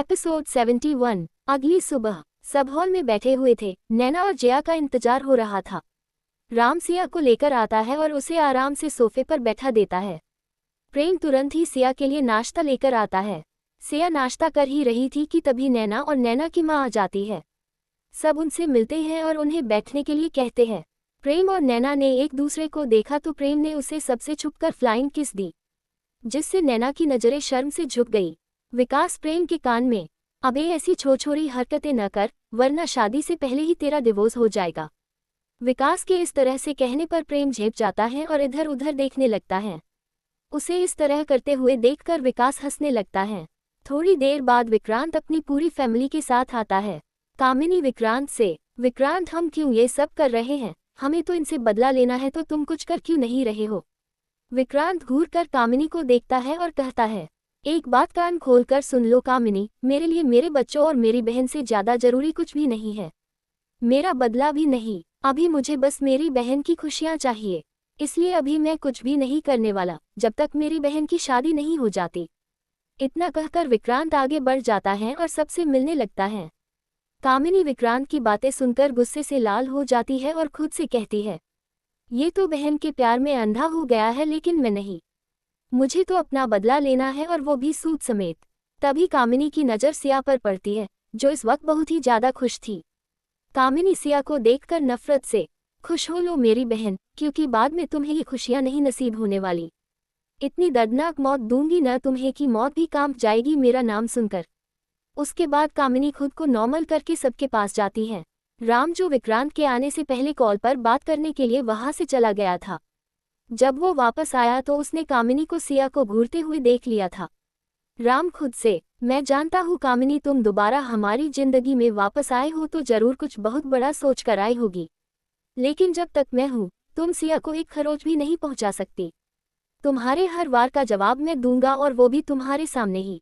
Episode 71। अगली सुबह सब हॉल में बैठे हुए थे। नैना और जया का इंतजार हो रहा था। राम सिया को लेकर आता है और उसे आराम से सोफे पर बैठा देता है। प्रेम तुरंत ही सिया के लिए नाश्ता लेकर आता है। सिया नाश्ता कर ही रही थी कि तभी नैना और नैना की माँ आ जाती है। सब उनसे मिलते हैं और उन्हें बैठने के लिए कहते हैं। प्रेम और नैना ने एक दूसरे को देखा तो प्रेम ने उसे सबसे छुपकर फ्लाइंग किस दी, जिससे नैना की नज़रें शर्म से झुक गई। विकास प्रेम के कान में, अबे ऐसी छोछोरी हरकतें न कर, वरना शादी से पहले ही तेरा डिवोर्स हो जाएगा। विकास के इस तरह से कहने पर प्रेम झेप जाता है और इधर उधर देखने लगता है। उसे इस तरह करते हुए देखकर विकास हंसने लगता है। थोड़ी देर बाद विक्रांत अपनी पूरी फैमिली के साथ आता है। कामिनी विक्रांत से, विक्रांत हम क्यों ये सब कर रहे हैं, हमें तो इनसे बदला लेना है, तो तुम कुछ कर क्यों नहीं रहे हो। विक्रांत घूर कर कामिनी को देखता है और कहता है, एक बात कान खोलकर सुन लो कामिनी, मेरे लिए मेरे बच्चों और मेरी बहन से ज्यादा जरूरी कुछ भी नहीं है। मेरा बदला भी नहीं, अभी मुझे बस मेरी बहन की खुशियां चाहिए। इसलिए अभी मैं कुछ भी नहीं करने वाला जब तक मेरी बहन की शादी नहीं हो जाती। इतना कहकर विक्रांत आगे बढ़ जाता है और सबसे मिलने लगता है। कामिनी विक्रांत की बातें सुनकर गुस्से से लाल हो जाती है और खुद से कहती है, ये तो बहन के प्यार में अंधा हो गया है, लेकिन मैं नहीं। मुझे तो अपना बदला लेना है, और वो भी सूद समेत। तभी कामिनी की नज़र सिया पर पड़ती है, जो इस वक्त बहुत ही ज्यादा खुश थी। कामिनी सिया को देखकर नफरत से, खुश हो लो मेरी बहन, क्योंकि बाद में तुम्हें ये खुशियां नहीं नसीब होने वाली। इतनी दर्दनाक मौत दूंगी न तुम्हें कि मौत भी कांप जाएगी मेरा नाम सुनकर। उसके बाद कामिनी खुद को नॉर्मल करके सबके पास जाती है। राम, जो विक्रांत के आने से पहले कॉल पर बात करने के लिए वहां से चला गया था, जब वो वापस आया तो उसने कामिनी को सिया को घूरते हुए देख लिया था। राम खुद से, मैं जानता हूँ कामिनी, तुम दोबारा हमारी जिंदगी में वापस आए हो तो जरूर कुछ बहुत बड़ा सोच कर आई होगी, लेकिन जब तक मैं हूँ तुम सिया को एक खरोच भी नहीं पहुंचा सकती। तुम्हारे हर वार का जवाब मैं दूंगा, और वो भी तुम्हारे सामने ही।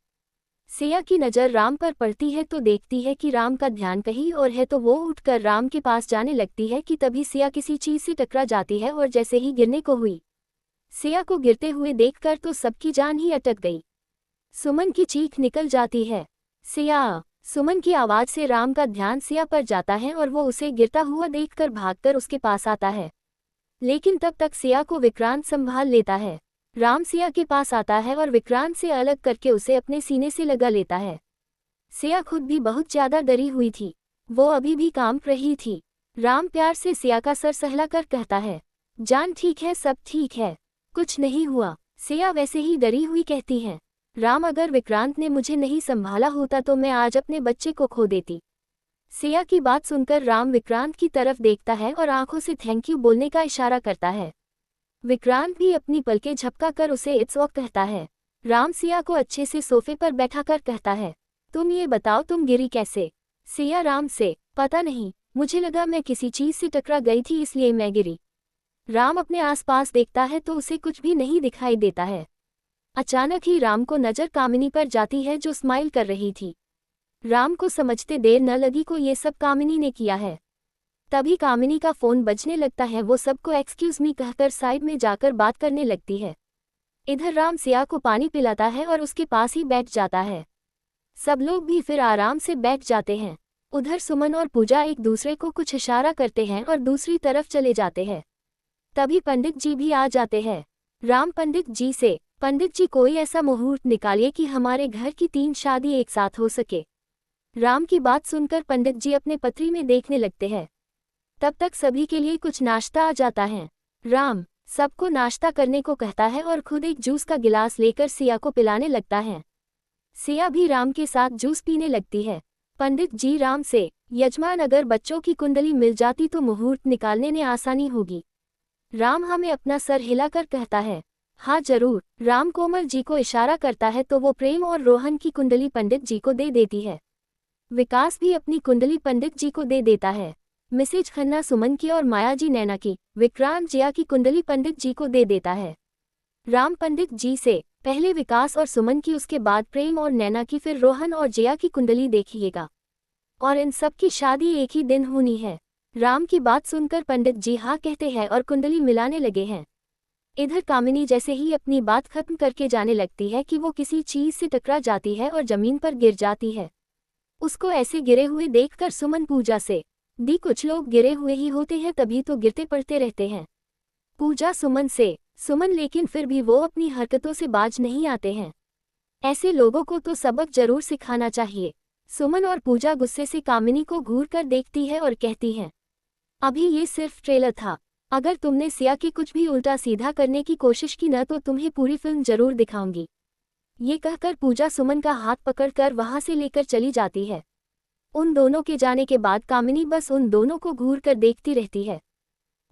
सिया की नज़र राम पर पड़ती है तो देखती है कि राम का ध्यान कहीं और है, तो वो उठकर राम के पास जाने लगती है कि तभी सिया किसी चीज से टकरा जाती है और जैसे ही गिरने को हुई, सिया को गिरते हुए देखकर तो सबकी जान ही अटक गई। सुमन की चीख निकल जाती है, सिया। सुमन की आवाज से राम का ध्यान सिया पर जाता है और वो उसे गिरता हुआ देखकर भागकर उसके पास आता है, लेकिन तब तक सिया को विक्रांत संभाल लेता है। राम सिया के पास आता है और विक्रांत से अलग करके उसे अपने सीने से लगा लेता है। सिया खुद भी बहुत ज्यादा डरी हुई थी, वो अभी भी कांप रही थी। राम प्यार से सिया का सर सहलाकर कहता है, जान ठीक है, सब ठीक है, कुछ नहीं हुआ। सिया वैसे ही डरी हुई कहती है, राम, अगर विक्रांत ने मुझे नहीं संभाला होता तो मैं आज अपने बच्चे को खो देती। सिया की बात सुनकर राम विक्रांत की तरफ देखता है और आंखों से थैंक यू बोलने का इशारा करता है। विक्रांत भी अपनी पलकें झपकाकर उसे इट्स ओके कहता है। राम सिया को अच्छे से सोफे पर बैठाकर कहता है, तुम ये बताओ तुम गिरी कैसे। सिया राम से, पता नहीं, मुझे लगा मैं किसी चीज से टकरा गई थी इसलिए मैं गिरी। राम अपने आसपास देखता है तो उसे कुछ भी नहीं दिखाई देता है। अचानक ही राम को नजर कामिनी पर जाती है जो स्माइल कर रही थी। राम को समझते देर न लगी को ये सब कामिनी ने किया है। तभी कामिनी का फोन बजने लगता है। वो सबको एक्सक्यूज मी कहकर साइड में जाकर बात करने लगती है। इधर राम सिया को पानी पिलाता है और उसके पास ही बैठ जाता है। सब लोग भी फिर आराम से बैठ जाते हैं। उधर सुमन और पूजा एक दूसरे को कुछ इशारा करते हैं और दूसरी तरफ चले जाते हैं। तभी पंडित जी भी आ जाते हैं। राम पंडित जी से, पंडित जी कोई ऐसा मुहूर्त निकालिए कि हमारे घर की 3 शादी एक साथ हो सके। राम की बात सुनकर पंडित जी अपने पत्री में देखने लगते हैं। तब तक सभी के लिए कुछ नाश्ता आ जाता है। राम सबको नाश्ता करने को कहता है और खुद एक जूस का गिलास लेकर सिया को पिलाने लगता है। सिया भी राम के साथ जूस पीने लगती है। पंडित जी राम से, यजमान, अगर बच्चों की कुंडली मिल जाती तो मुहूर्त निकालने में आसानी होगी। राम हमें अपना सर हिलाकर कहता है, हाँ जरूर। राम कोमल जी को इशारा करता है तो वो प्रेम और रोहन की कुंडली पंडित जी को दे देती है। विकास भी अपनी कुंडली पंडित जी को दे देता है। मिसेज खन्ना सुमन की और माया जी नैना की। विक्रांत जया की कुंडली पंडित जी को दे देता है। राम पंडित जी से, पहले विकास और सुमन की, उसके बाद प्रेम और नैना की, फिर रोहन और जया की कुंडली देखिएगा, और इन सब की शादी एक ही दिन होनी है। राम की बात सुनकर पंडित जी हाँ कहते हैं और कुंडली मिलाने लगे हैं। इधर कामिनी जैसे ही अपनी बात खत्म करके जाने लगती है कि वो किसी चीज से टकरा जाती है और जमीन पर गिर जाती है। उसको ऐसे गिरे हुए देखकर सुमन पूजा से, दी कुछ लोग गिरे हुए ही होते हैं तभी तो गिरते पड़ते रहते हैं। पूजा सुमन से, सुमन लेकिन फिर भी वो अपनी हरकतों से बाज नहीं आते हैं। ऐसे लोगों को तो सबक जरूर सिखाना चाहिए। सुमन और पूजा गुस्से से कामिनी को घूर कर देखती है और कहती हैं, अभी ये सिर्फ ट्रेलर था। अगर तुमने सिया के कुछ भी उल्टा सीधा करने की कोशिश की न तो तुम्हें पूरी फिल्म जरूर दिखाऊंगी। ये कहकर पूजा सुमन का हाथ पकड़कर वहां से लेकर चली जाती है। उन दोनों के जाने के बाद कामिनी बस उन दोनों को घूर कर देखती रहती है।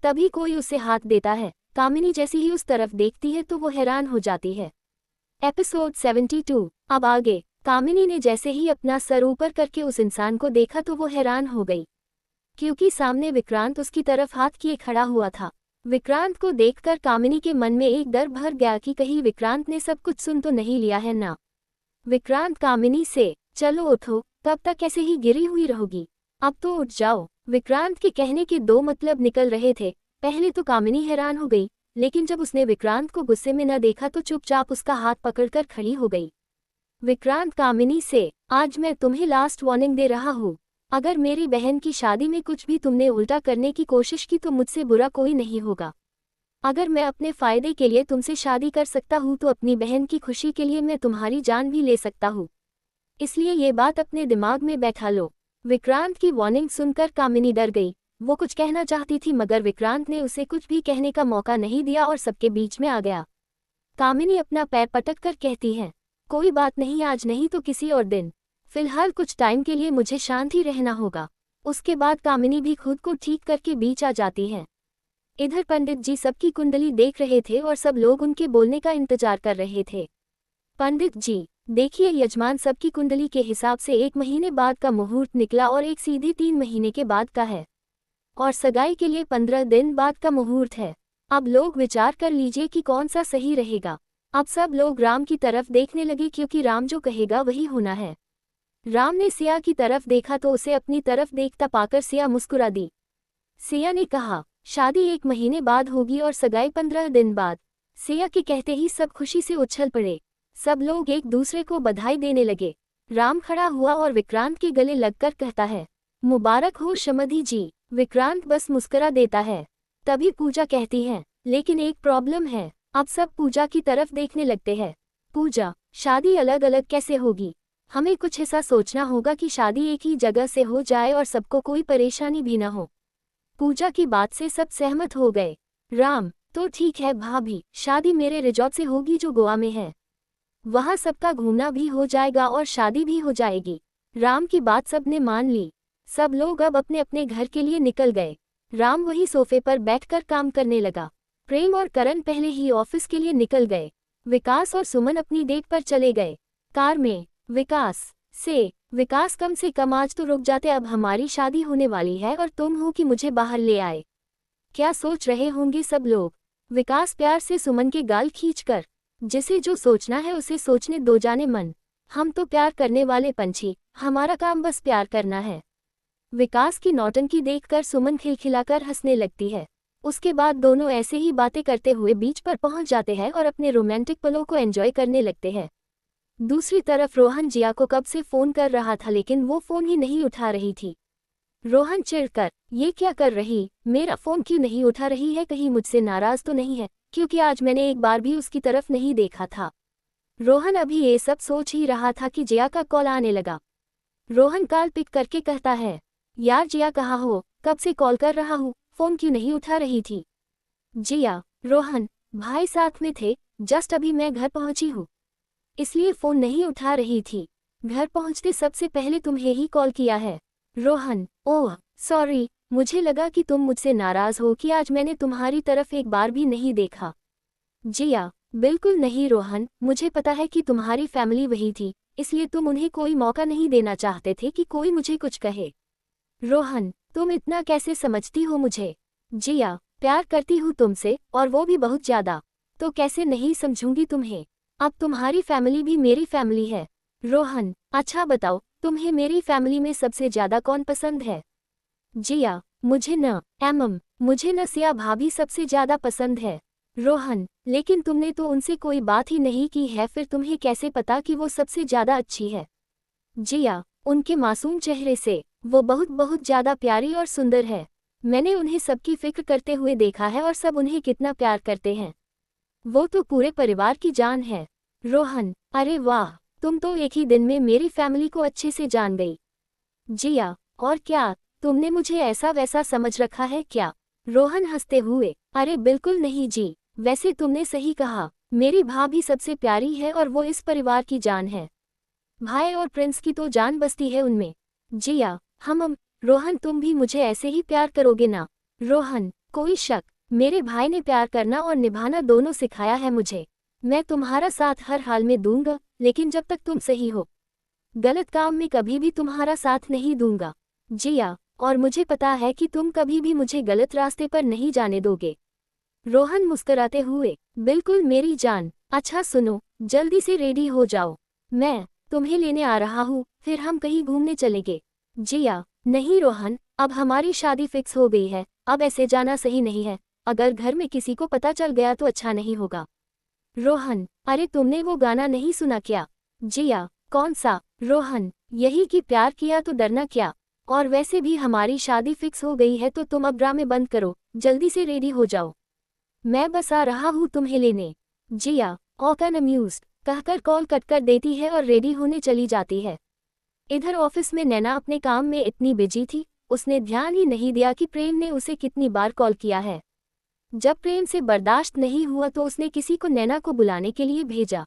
तभी कोई उसे हाथ देता है। कामिनी जैसी ही उस तरफ देखती है तो वो हैरान हो जाती है। एपिसोड 72। अब आगे। कामिनी ने जैसे ही अपना सर ऊपर करके उस इंसान को देखा तो वो हैरान हो गई, क्योंकि सामने विक्रांत उसकी तरफ हाथ किए खड़ा हुआ था। विक्रांत को देखकर कामिनी के मन में एक डर भर गया कि कहीं विक्रांत ने सब कुछ सुन तो नहीं लिया है ना। विक्रांत कामिनी से, चलो उठो, तब तक ऐसे ही गिरी हुई रहोगी, अब तो उठ जाओ। विक्रांत के कहने के दो मतलब निकल रहे थे। पहले तो कामिनी हैरान हो गई, लेकिन जब उसने विक्रांत को गुस्से में न देखा तो चुपचाप उसका हाथ पकड़कर खड़ी हो गई। विक्रांत कामिनी से, आज मैं तुम्हें लास्ट वार्निंग दे रहा हूँ। अगर मेरी बहन की शादी में कुछ भी तुमने उल्टा करने की कोशिश की तो मुझसे बुरा कोई नहीं होगा। अगर मैं अपने फायदे के लिए तुमसे शादी कर सकता हूँ तो अपनी बहन की खुशी के लिए मैं तुम्हारी जान भी ले सकता हूँ, इसलिए ये बात अपने दिमाग में बैठा लो। विक्रांत की वार्निंग सुनकर कामिनी डर गई। वो कुछ कहना चाहती थी मगर विक्रांत ने उसे कुछ भी कहने का मौका नहीं दिया और सबके बीच में आ गया। कामिनी अपना पैर पटक कर कहती है, कोई बात नहीं, आज नहीं तो किसी और दिन। फिलहाल कुछ टाइम के लिए मुझे शांत ही रहना होगा। उसके बाद कामिनी भी खुद को ठीक करके बीच आ जाती है। इधर पंडित जी सबकी कुंडली देख रहे थे और सब लोग उनके बोलने का इंतजार कर रहे थे। पंडित जी, देखिए यजमान सबकी कुंडली के हिसाब से 1 महीने बाद का मुहूर्त निकला और एक सीधे 3 महीने के बाद का है, और सगाई के लिए 15 दिन बाद का मुहूर्त है। अब लोग विचार कर लीजिए कि कौन सा सही रहेगा। अब सब लोग राम की तरफ देखने लगे क्योंकि राम जो कहेगा वही होना है। राम ने सिया की तरफ देखा तो उसे अपनी तरफ देखता पाकर सिया मुस्कुरा दी। सिया ने कहा, शादी 1 महीने बाद होगी और सगाई 15 दिन बाद। सिया के कहते ही सब खुशी से उछल पड़े। सब लोग एक दूसरे को बधाई देने लगे। राम खड़ा हुआ और विक्रांत के गले लगकर कहता है, मुबारक हो शमधी जी। विक्रांत बस मुस्कुरा देता है। तभी पूजा कहती है, लेकिन एक प्रॉब्लम है। अब सब पूजा की तरफ देखने लगते हैं। पूजा, शादी अलग अलग कैसे होगी? हमें कुछ ऐसा सोचना होगा कि शादी एक ही जगह से हो जाए और सबको कोई परेशानी भी न हो। पूजा की बात से सब सहमत हो गए। राम, तो ठीक है भाभी, शादी मेरे रिजॉर्ट से होगी जो गोवा में है। वहाँ सबका घूमना भी हो जाएगा और शादी भी हो जाएगी। राम की बात सबने मान ली। सब लोग अब अपने अपने घर के लिए निकल गए। राम वही सोफे पर बैठकर काम करने लगा। प्रेम और करण पहले ही ऑफिस के लिए निकल गए। विकास और सुमन अपनी डेट पर चले गए। कार में विकास से, विकास कम से कम आज तो रुक जाते, अब हमारी शादी होने वाली है और तुम हो कि मुझे बाहर ले आए। क्या सोच रहे होंगे सब लोग? विकास प्यार से सुमन के गाल खींचकर, जिसे जो सोचना है उसे सोचने दो जाने मन, हम तो प्यार करने वाले पंछी, हमारा काम बस प्यार करना है। विकास की नौटंकी देखकर सुमन खिलखिलाकर हंसने लगती है। उसके बाद दोनों ऐसे ही बातें करते हुए बीच पर पहुंच जाते हैं और अपने रोमांटिक पलों को एंजॉय करने लगते हैं। दूसरी तरफ रोहन जिया को कब से फोन कर रहा था लेकिन वो फोन ही नहीं उठा रही थी। रोहन चिढ़कर, ये क्या कर रही, मेरा फोन क्यों नहीं उठा रही है, कहीं मुझसे नाराज तो नहीं है, क्योंकि आज मैंने एक बार भी उसकी तरफ नहीं देखा था। रोहन अभी ये सब सोच ही रहा था कि जिया का कॉल आने लगा। रोहन कॉल पिक करके कहता है, यार जिया कहाँ हो, कब से कॉल कर रहा हूँ, फोन क्यों नहीं उठा रही थी? जिया, रोहन, भाई साथ में थे, जस्ट अभी मैं घर पहुंची हूँ, इसलिए फोन नहीं उठा रही थी। घर पहुंचते सबसे पहले तुम्हें ही कॉल किया है। रोहन, ओह सॉरी, मुझे लगा कि तुम मुझसे नाराज हो कि आज मैंने तुम्हारी तरफ एक बार भी नहीं देखा। जिया, बिल्कुल नहीं रोहन, मुझे पता है कि तुम्हारी फैमिली वही थी, इसलिए तुम उन्हें कोई मौका नहीं देना चाहते थे कि कोई मुझे कुछ कहे। रोहन, तुम इतना कैसे समझती हो मुझे? जिया, प्यार करती हूँ तुमसे और वो भी बहुत ज्यादा, तो कैसे नहीं समझूंगी तुम्हें। अब तुम्हारी फैमिली भी मेरी फैमिली है। रोहन, अच्छा बताओ, तुम्हें मेरी फैमिली में सबसे ज्यादा कौन पसंद है? जिया, मुझे न मुझे न सिया भाभी सबसे ज्यादा पसंद है। रोहन, लेकिन तुमने तो उनसे कोई बात ही नहीं की है, फिर तुम्हें कैसे पता कि वो सबसे ज्यादा अच्छी है? जिया, उनके मासूम चेहरे से, वो बहुत बहुत ज्यादा प्यारी और सुंदर है। मैंने उन्हें सबकी फिक्र करते हुए देखा है और सब उन्हें कितना प्यार करते हैं। वो तो पूरे परिवार की जान है। रोहन, अरे वाह, तुम तो एक ही दिन में मेरी फैमिली को अच्छे से जान गई। जिया, और क्या, तुमने मुझे ऐसा वैसा समझ रखा है क्या? रोहन हंसते हुए, अरे बिल्कुल नहीं जी, वैसे तुमने सही कहा, मेरी भाभी सबसे प्यारी है और वो इस परिवार की जान है। भाई और प्रिंस की तो जान बसती है उनमें। जिया, हम रोहन, तुम भी मुझे ऐसे ही प्यार करोगे ना? रोहन, कोई शक, मेरे भाई ने प्यार करना और निभाना दोनों सिखाया है मुझे। मैं तुम्हारा साथ हर हाल में दूंगा, लेकिन जब तक तुम सही हो। गलत काम में कभी भी तुम्हारा साथ नहीं दूंगा। जिया, और मुझे पता है कि तुम कभी भी मुझे गलत रास्ते पर नहीं जाने दोगे। रोहन मुस्कुराते हुए, बिल्कुल मेरी जान। अच्छा सुनो, जल्दी से रेडी हो जाओ, मैं तुम्हें लेने आ रहा हूँ, फिर हम कहीं घूमने चलेंगे। जिया, नहीं रोहन, अब हमारी शादी फिक्स हो गई है, अब ऐसे जाना सही नहीं है। अगर घर में किसी को पता चल गया तो अच्छा नहीं होगा। रोहन, अरे तुमने वो गाना नहीं सुना क्या? जिया, कौन सा? रोहन, यही कि प्यार किया तो डरना क्या। और वैसे भी हमारी शादी फिक्स हो गई है, तो तुम अब ड्रामे बंद करो, जल्दी से रेडी हो जाओ, मैं बस आ रहा हूँ तुम्हें लेने। जिया, ऑकन अम्यूज्ड कहकर कॉल कट कर देती है और रेडी होने चली जाती है। इधर ऑफिस में नैना अपने काम में इतनी बिजी थी, उसने ध्यान ही नहीं दिया कि प्रेम ने उसे कितनी बार कॉल किया है। जब प्रेम से बर्दाश्त नहीं हुआ तो उसने किसी को नैना को बुलाने के लिए भेजा।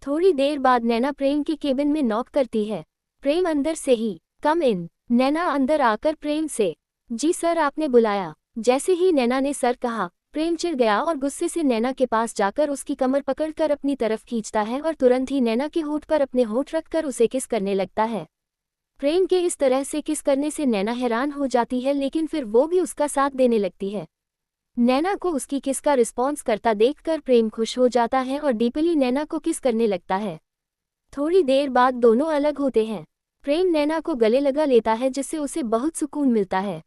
थोड़ी देर बाद नैना प्रेम के केबिन में नॉक करती है। प्रेम अंदर से ही, कम इन। नैना अंदर आकर प्रेम से, जी सर आपने बुलाया। जैसे ही नैना ने सर कहा, प्रेम चिढ़ गया और गुस्से से नैना के पास जाकर उसकी कमर पकड़कर अपनी तरफ खींचता है और तुरंत ही नैना के होठ पर अपने होठ रखकर उसे किस करने लगता है। प्रेम के इस तरह से किस करने से नैना हैरान हो जाती है, लेकिन फिर वो भी उसका साथ देने लगती है। नैना को उसकी किस का रिस्पॉन्स करता देखकर प्रेम खुश हो जाता है और डीपली नैना को किस करने लगता है। थोड़ी देर बाद दोनों अलग होते हैं। प्रेम नैना को गले लगा लेता है जिससे उसे बहुत सुकून मिलता है।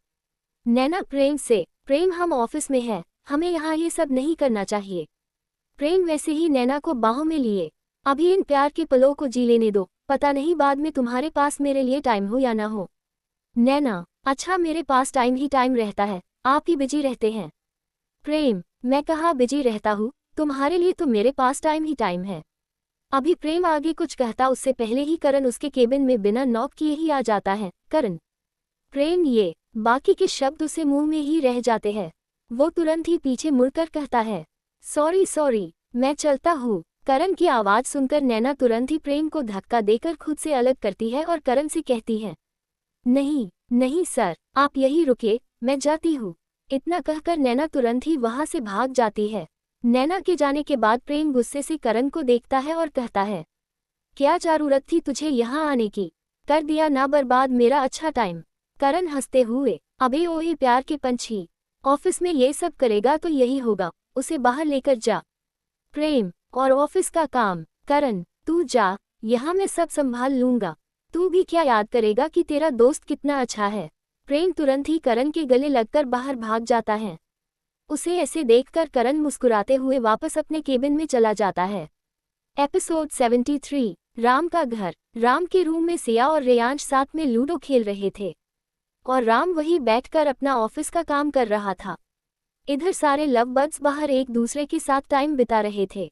नैना प्रेम से, प्रेम हम ऑफिस में हैं, हमें यहाँ ये सब नहीं करना चाहिए। प्रेम वैसे ही नैना को बाहों में लिए, अभी इन प्यार के पलों को जी लेने दो, पता नहीं बाद में तुम्हारे पास मेरे लिए टाइम हो या ना हो। नैना, अच्छा मेरे पास टाइम ही टाइम रहता है, आप ही बिजी रहते हैं। प्रेम, मैं कहाँ बिजी रहता हूँ, तुम्हारे लिए तो मेरे पास टाइम ही टाइम है। अभी प्रेम आगे कुछ कहता उससे पहले ही करण उसके केबिन में बिना नॉक किए ही आ जाता है। करण, प्रेम, ये बाकी के शब्द उसे मुंह में ही रह जाते हैं। वो तुरंत ही पीछे मुड़कर कहता है, सॉरी सॉरी, मैं चलता हूँ। करण की आवाज़ सुनकर नैना तुरंत ही प्रेम को धक्का देकर खुद से अलग करती है और करण से कहती है, नहीं नहीं सर, आप यहीं रुकिए, मैं जाती हूँ। इतना कहकर नैना तुरंत ही वहाँ से भाग जाती है। नैना के जाने के बाद प्रेम गुस्से से करण को देखता है और कहता है, क्या जरूरत थी तुझे यहाँ आने की, कर दिया ना बर्बाद मेरा अच्छा टाइम। करण हंसते हुए, अबे ओए प्यार के पंछी, ऑफिस में ये सब करेगा तो यही होगा, उसे बाहर लेकर जा। प्रेम, और ऑफिस का काम, करण तू जा, यहाँ मैं सब संभाल लूंगा, तू भी क्या याद करेगा कि तेरा दोस्त कितना अच्छा है। प्रेम तुरंत ही करण के गले लगकर बाहर भाग जाता है। उसे ऐसे देखकर करण मुस्कुराते हुए वापस अपने केबिन में चला जाता है। एपिसोड 73, राम का घर। राम के रूम में सिया और रेयांश साथ में लूडो खेल रहे थे और राम वहीं बैठकर अपना ऑफिस का काम कर रहा था। इधर सारे लव बर्ड्स बाहर एक दूसरे के साथ टाइम बिता रहे थे।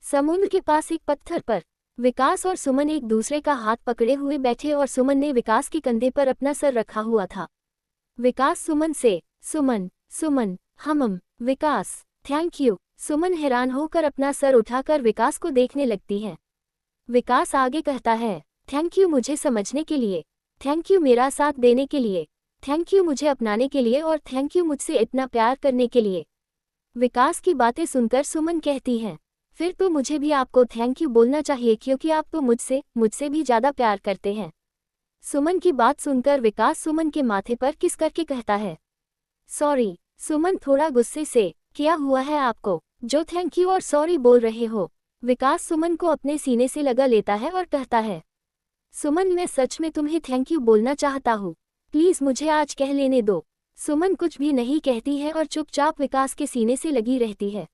समुद्र के पास एक पत्थर पर विकास और सुमन एक दूसरे का हाथ पकड़े हुए बैठे और सुमन ने विकास के कंधे पर अपना सर रखा हुआ था। विकास सुमन से, सुमन सुमन विकास थैंक यू। सुमन हैरान होकर अपना सर उठाकर विकास को देखने लगती है। विकास आगे कहता है, थैंक यू मुझे समझने के लिए, थैंक यू मेरा साथ देने के लिए, थैंक यू मुझे अपनाने के लिए और थैंक यू मुझसे इतना प्यार करने के लिए। विकास की बातें सुनकर सुमन कहती हैं, फिर तो मुझे भी आपको थैंक यू बोलना चाहिए क्योंकि आप तो मुझसे भी ज़्यादा प्यार करते हैं। सुमन की बात सुनकर विकास सुमन के माथे पर किस करके कहता है, सॉरी। सुमन थोड़ा गुस्से से, क्या हुआ है आपको जो थैंक यू और सॉरी बोल रहे हो। विकास सुमन को अपने सीने से लगा लेता है और कहता है, सुमन मैं सच में तुम्हें थैंक यू बोलना चाहता हूँ, प्लीज़ मुझे आज कह लेने दो। सुमन कुछ भी नहीं कहती है और चुपचाप विकास के सीने से लगी रहती है।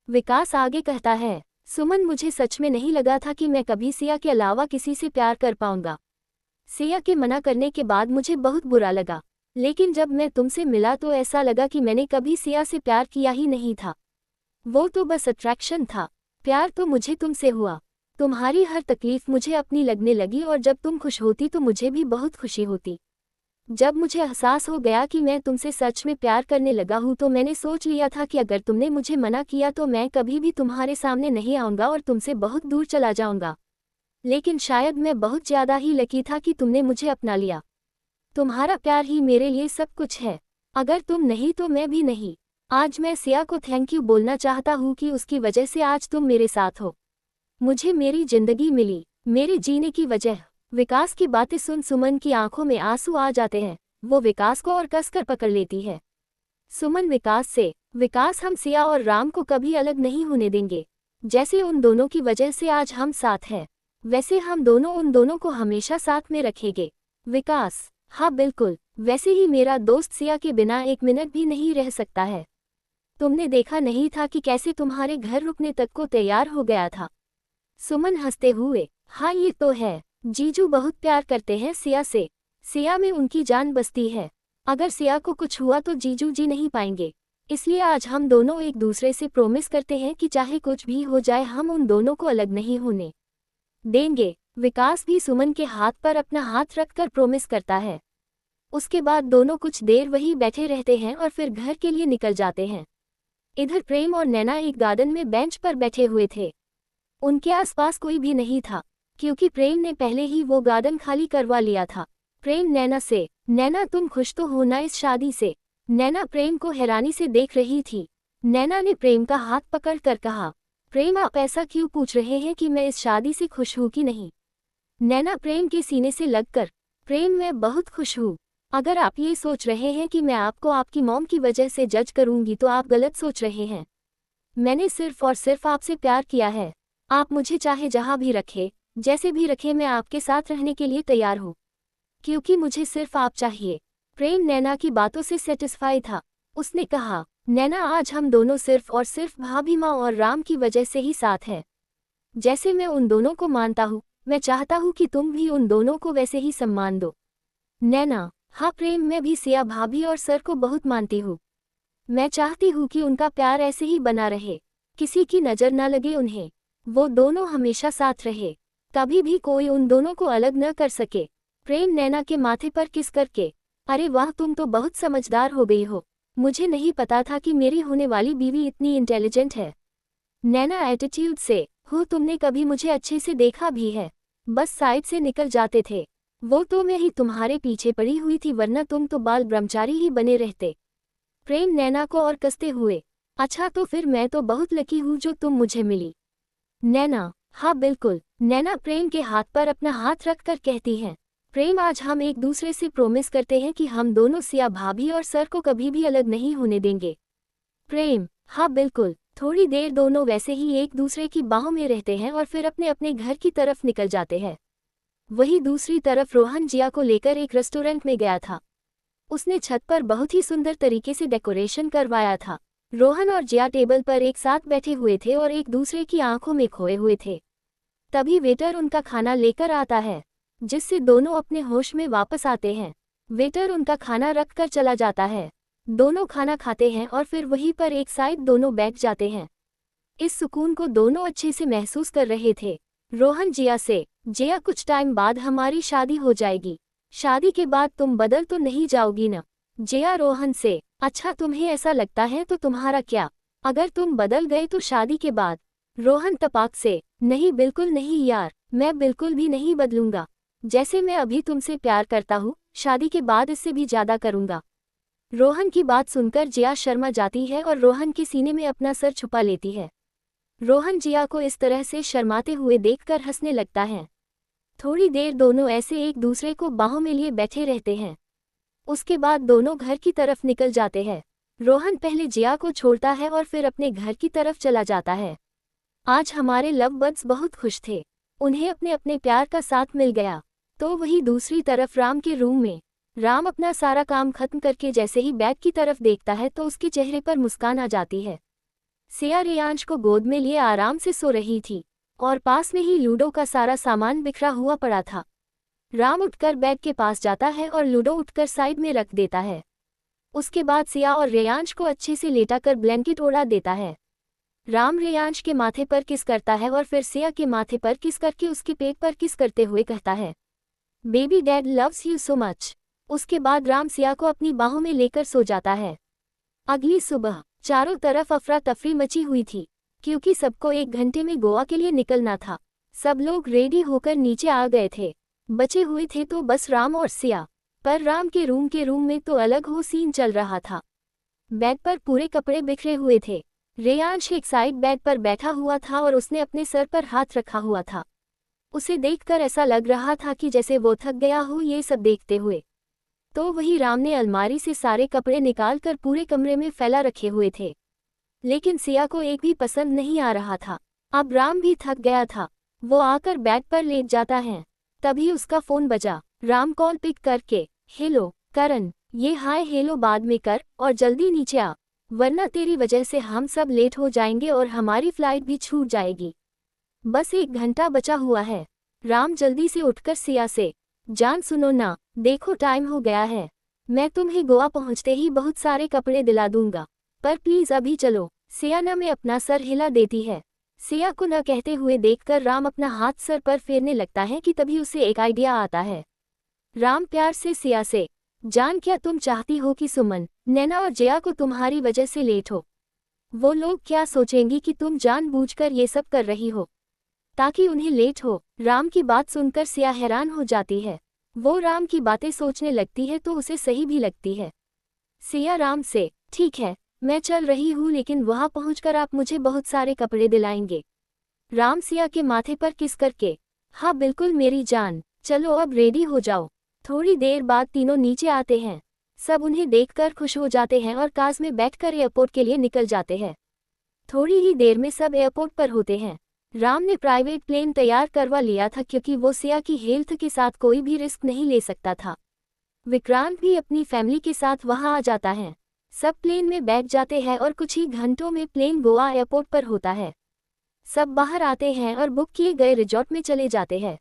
विकास आगे कहता है, सुमन मुझे सच में नहीं लगा था कि मैं कभी सिया के अलावा किसी से प्यार कर पाऊंगा। सिया के मना करने के बाद मुझे बहुत बुरा लगा, लेकिन जब मैं तुमसे मिला तो ऐसा लगा कि मैंने कभी सिया से प्यार किया ही नहीं था। वो तो बस अट्रैक्शन था। प्यार तो मुझे तुमसे हुआ। तुम्हारी हर तकलीफ मुझे अपनी लगने लगी और जब तुम खुश होती तो मुझे भी बहुत खुशी होती। जब मुझे एहसास हो गया कि मैं तुमसे सच में प्यार करने लगा हूँ तो मैंने सोच लिया था कि अगर तुमने मुझे मना किया तो मैं कभी भी तुम्हारे सामने नहीं आऊँगा और तुमसे बहुत दूर चला जाऊँगा। लेकिन शायद मैं बहुत ज़्यादा ही लकी था कि तुमने मुझे अपना लिया। तुम्हारा प्यार ही मेरे लिए सब कुछ है। अगर तुम नहीं तो मैं भी नहीं। आज मैं सिया को थैंक यू बोलना चाहता हूँ कि उसकी वजह से आज तुम मेरे साथ हो। मुझे मेरी जिंदगी मिली, मेरे जीने की वजह। विकास की बातें सुन सुमन की आंखों में आंसू आ जाते हैं। वो विकास को और कसकर पकड़ लेती है। सुमन विकास से, विकास हम सिया और राम को कभी अलग नहीं होने देंगे। जैसे उन दोनों की वजह से आज हम साथ हैं, वैसे हम दोनों उन दोनों को हमेशा साथ में रखेंगे। विकास, हाँ बिल्कुल, वैसे ही मेरा दोस्त सिया के बिना एक मिनट भी नहीं रह सकता है। तुमने देखा नहीं था कि कैसे तुम्हारे घर रुकने तक को तैयार हो गया था। सुमन हंसते हुए, हाँ ये तो है। जीजू बहुत प्यार करते हैं सिया से। सिया में उनकी जान बसती है। अगर सिया को कुछ हुआ तो जीजू जी नहीं पाएंगे। इसलिए आज हम दोनों एक दूसरे से प्रॉमिस करते हैं कि चाहे कुछ भी हो जाए हम उन दोनों को अलग नहीं होने देंगे। विकास भी सुमन के हाथ पर अपना हाथ रखकर प्रॉमिस करता है। उसके बाद दोनों कुछ देर वहीं बैठे रहते हैं और फिर घर के लिए निकल जाते हैं। इधर प्रेम और नैना एक गार्डन में बेंच पर बैठे हुए थे। उनके आसपास कोई भी नहीं था, क्योंकि प्रेम ने पहले ही वो गार्डन खाली करवा लिया था। प्रेम नैना से, नैना तुम खुश तो हो ना इस शादी से? नैना प्रेम को हैरानी से देख रही थी। नैना ने प्रेम का हाथ पकड़कर कहा, प्रेम आप ऐसा क्यों पूछ रहे हैं कि मैं इस शादी से खुश हूँ कि नहीं? नैना प्रेम के सीने से लगकर, प्रेम मैं बहुत खुश हूँ। अगर आप ये सोच रहे हैं कि मैं आपको आपकी मॉम की वजह से जज करूंगी तो आप गलत सोच रहे हैं। मैंने सिर्फ और सिर्फ आपसे प्यार किया है। आप मुझे चाहे जहाँ भी रखे, जैसे भी रखे, मैं आपके साथ रहने के लिए तैयार हूँ, क्योंकि मुझे सिर्फ आप चाहिए। प्रेम नैना की बातों से सेटिस्फाई था। उसने कहा, नैना आज हम दोनों सिर्फ और सिर्फ भाभी माँ और राम की वजह से ही साथ हैं। जैसे मैं उन दोनों को मानता हूँ, मैं चाहता हूँ कि तुम भी उन दोनों को वैसे ही सम्मान दो। नैना, हाँ प्रेम मैं भी सिया भाभी और सर को बहुत मानती हूँ। मैं चाहती हूँ कि उनका प्यार ऐसे ही बना रहे, किसी की नज़र न लगे उन्हें। वो दोनों हमेशा साथ रहे, कभी भी कोई उन दोनों को अलग न कर सके। प्रेम नैना के माथे पर किस करके, अरे वाह तुम तो बहुत समझदार हो गई हो। मुझे नहीं पता था कि मेरी होने वाली बीवी इतनी इंटेलिजेंट है। नैना एटीट्यूड से, हो तुमने कभी मुझे अच्छे से देखा भी है? बस साइड से निकल जाते थे। वो तो मैं ही तुम्हारे पीछे पड़ी हुई थी, वरना तुम तो बाल ब्रह्मचारी ही बने रहते। प्रेम नैना को और कसते हुए, अच्छा तो फिर मैं तो बहुत लकी हूँ जो तुम मुझे मिली। नैना, हाँ बिल्कुल। नैना प्रेम के हाथ पर अपना हाथ रखकर कहती हैं, प्रेम आज हम एक दूसरे से प्रॉमिस करते हैं कि हम दोनों सिया भाभी और सर को कभी भी अलग नहीं होने देंगे। प्रेम, हाँ बिल्कुल। थोड़ी देर दोनों वैसे ही एक दूसरे की बाहों में रहते हैं और फिर अपने अपने घर की तरफ निकल जाते हैं। वहीं दूसरी तरफ रोहन जिया को लेकर एक रेस्टोरेंट में गया था। उसने छत पर बहुत ही सुंदर तरीके से डेकोरेशन करवाया था। रोहन और जिया टेबल पर एक साथ बैठे हुए थे और एक दूसरे की आंखों में खोए हुए थे। तभी वेटर उनका खाना लेकर आता है, जिससे दोनों अपने होश में वापस आते हैं। वेटर उनका खाना रख कर चला जाता है। दोनों खाना खाते हैं और फिर वहीं पर एक साइड दोनों बैठ जाते हैं। इस सुकून को दोनों अच्छे से महसूस कर रहे थे। रोहन जिया से, जिया कुछ टाइम बाद हमारी शादी हो जाएगी, शादी के बाद तुम बदल तो नहीं जाओगी ना? जिया रोहन से, अच्छा तुम्हें ऐसा लगता है तो तुम्हारा क्या? अगर तुम बदल गए तो शादी के बाद? रोहन तपाक से, नहीं बिल्कुल नहीं यार, मैं बिल्कुल भी नहीं बदलूंगा। जैसे मैं अभी तुमसे प्यार करता हूँ, शादी के बाद इससे भी ज्यादा करूंगा। रोहन की बात सुनकर जिया शर्मा जाती है और रोहन के सीने में अपना सर छुपा लेती है। रोहन जिया को इस तरह से शर्माते हुए देखकर हंसने लगता है। थोड़ी देर दोनों ऐसे एक दूसरे को बाहों में लिए बैठे रहते हैं। उसके बाद दोनों घर की तरफ निकल जाते हैं। रोहन पहले जिया को छोड़ता है और फिर अपने घर की तरफ चला जाता है। आज हमारे लव बर्ड्स बहुत खुश थे, उन्हें अपने अपने प्यार का साथ मिल गया। तो वही दूसरी तरफ राम के रूम में, राम अपना सारा काम खत्म करके जैसे ही बैग की तरफ देखता है तो उसके चेहरे पर मुस्कान आ जाती है। सिया रेयांश को गोद में लिए आराम से सो रही थी और पास में ही लूडो का सारा सामान बिखरा हुआ पड़ा था। राम उठकर बेड के पास जाता है और लूडो उठकर साइड में रख देता है। उसके बाद सिया और रेयांश को अच्छे से लेटाकर ब्लैंकेट ओढ़ा देता है। राम रेयांश के माथे पर किस करता है और फिर सिया के माथे पर किस करके उसके पेट पर किस करते हुए कहता है, baby dad loves you so much. उसके बाद राम सिया को अपनी बाहों में लेकर सो जाता है। अगली सुबह चारों तरफ अफरा तफरी मची हुई थी क्योंकि सबको 1 घंटे में गोवा के लिए निकलना था। सब लोग रेडी होकर नीचे आ गए थे। बचे हुए थे तो बस राम और सिया, पर राम के रूम में तो अलग हो सीन चल रहा था। बेड पर पूरे कपड़े बिखरे हुए थे। रेयांश एक साइड बेड पर बैठा हुआ था और उसने अपने सर पर हाथ रखा हुआ था। उसे देखकर ऐसा लग रहा था कि जैसे वो थक गया हो ये सब देखते हुए। तो वही राम ने अलमारी से सारे कपड़े निकालकर पूरे कमरे में फैला रखे हुए थे, लेकिन सिया को एक भी पसंद नहीं आ रहा था। अब राम भी थक गया था। वो आकर बेड पर लेट जाता है। तभी उसका फोन बजा। राम कॉल पिक करके, हेलो करण, ये हाय हेलो बाद में कर और जल्दी नीचे आ, वरना तेरी वजह से हम सब लेट हो जाएंगे और हमारी फ्लाइट भी छूट जाएगी। बस 1 घंटा बचा हुआ है। राम जल्दी से उठकर सिया से, जान सुनो ना, देखो टाइम हो गया है। मैं तुम्हें गोवा पहुंचते ही बहुत सारे कपड़े दिला दूंगा, पर प्लीज अभी चलो। सिया न में अपना सर हिला देती है। सिया को न कहते हुए देखकर राम अपना हाथ सर पर फेरने लगता है कि तभी उसे एक आइडिया आता है। राम प्यार से सिया से, जान क्या तुम चाहती हो कि सुमन, नैना और जया को तुम्हारी वजह से लेट हो? वो लोग क्या सोचेंगी कि तुम जानबूझकर ये सब कर रही हो ताकि उन्हें लेट हो? राम की बात सुनकर सिया हैरान हो जाती है। वो राम की बातें सोचने लगती है तो उसे सही भी लगती है। सिया राम से, ठीक है मैं चल रही हूँ, लेकिन वहां पहुंचकर आप मुझे बहुत सारे कपड़े दिलाएंगे? राम सिया के माथे पर किस करके, हाँ बिल्कुल मेरी जान, चलो अब रेडी हो जाओ। थोड़ी देर बाद तीनों नीचे आते हैं। सब उन्हें देखकर खुश हो जाते हैं और कार में बैठकर एयरपोर्ट के लिए निकल जाते हैं। थोड़ी ही देर में सब एयरपोर्ट पर होते हैं। राम ने प्राइवेट प्लेन तैयार करवा लिया था क्योंकि वो सिया की हेल्थ के साथ कोई भी रिस्क नहीं ले सकता था। विक्रांत भी अपनी फैमिली के साथ वहां आ जाता है। सब प्लेन में बैठ जाते हैं और कुछ ही घंटों में प्लेन गोवा एयरपोर्ट पर होता है। सब बाहर आते हैं और बुक किए गए रिजॉर्ट में चले जाते हैं,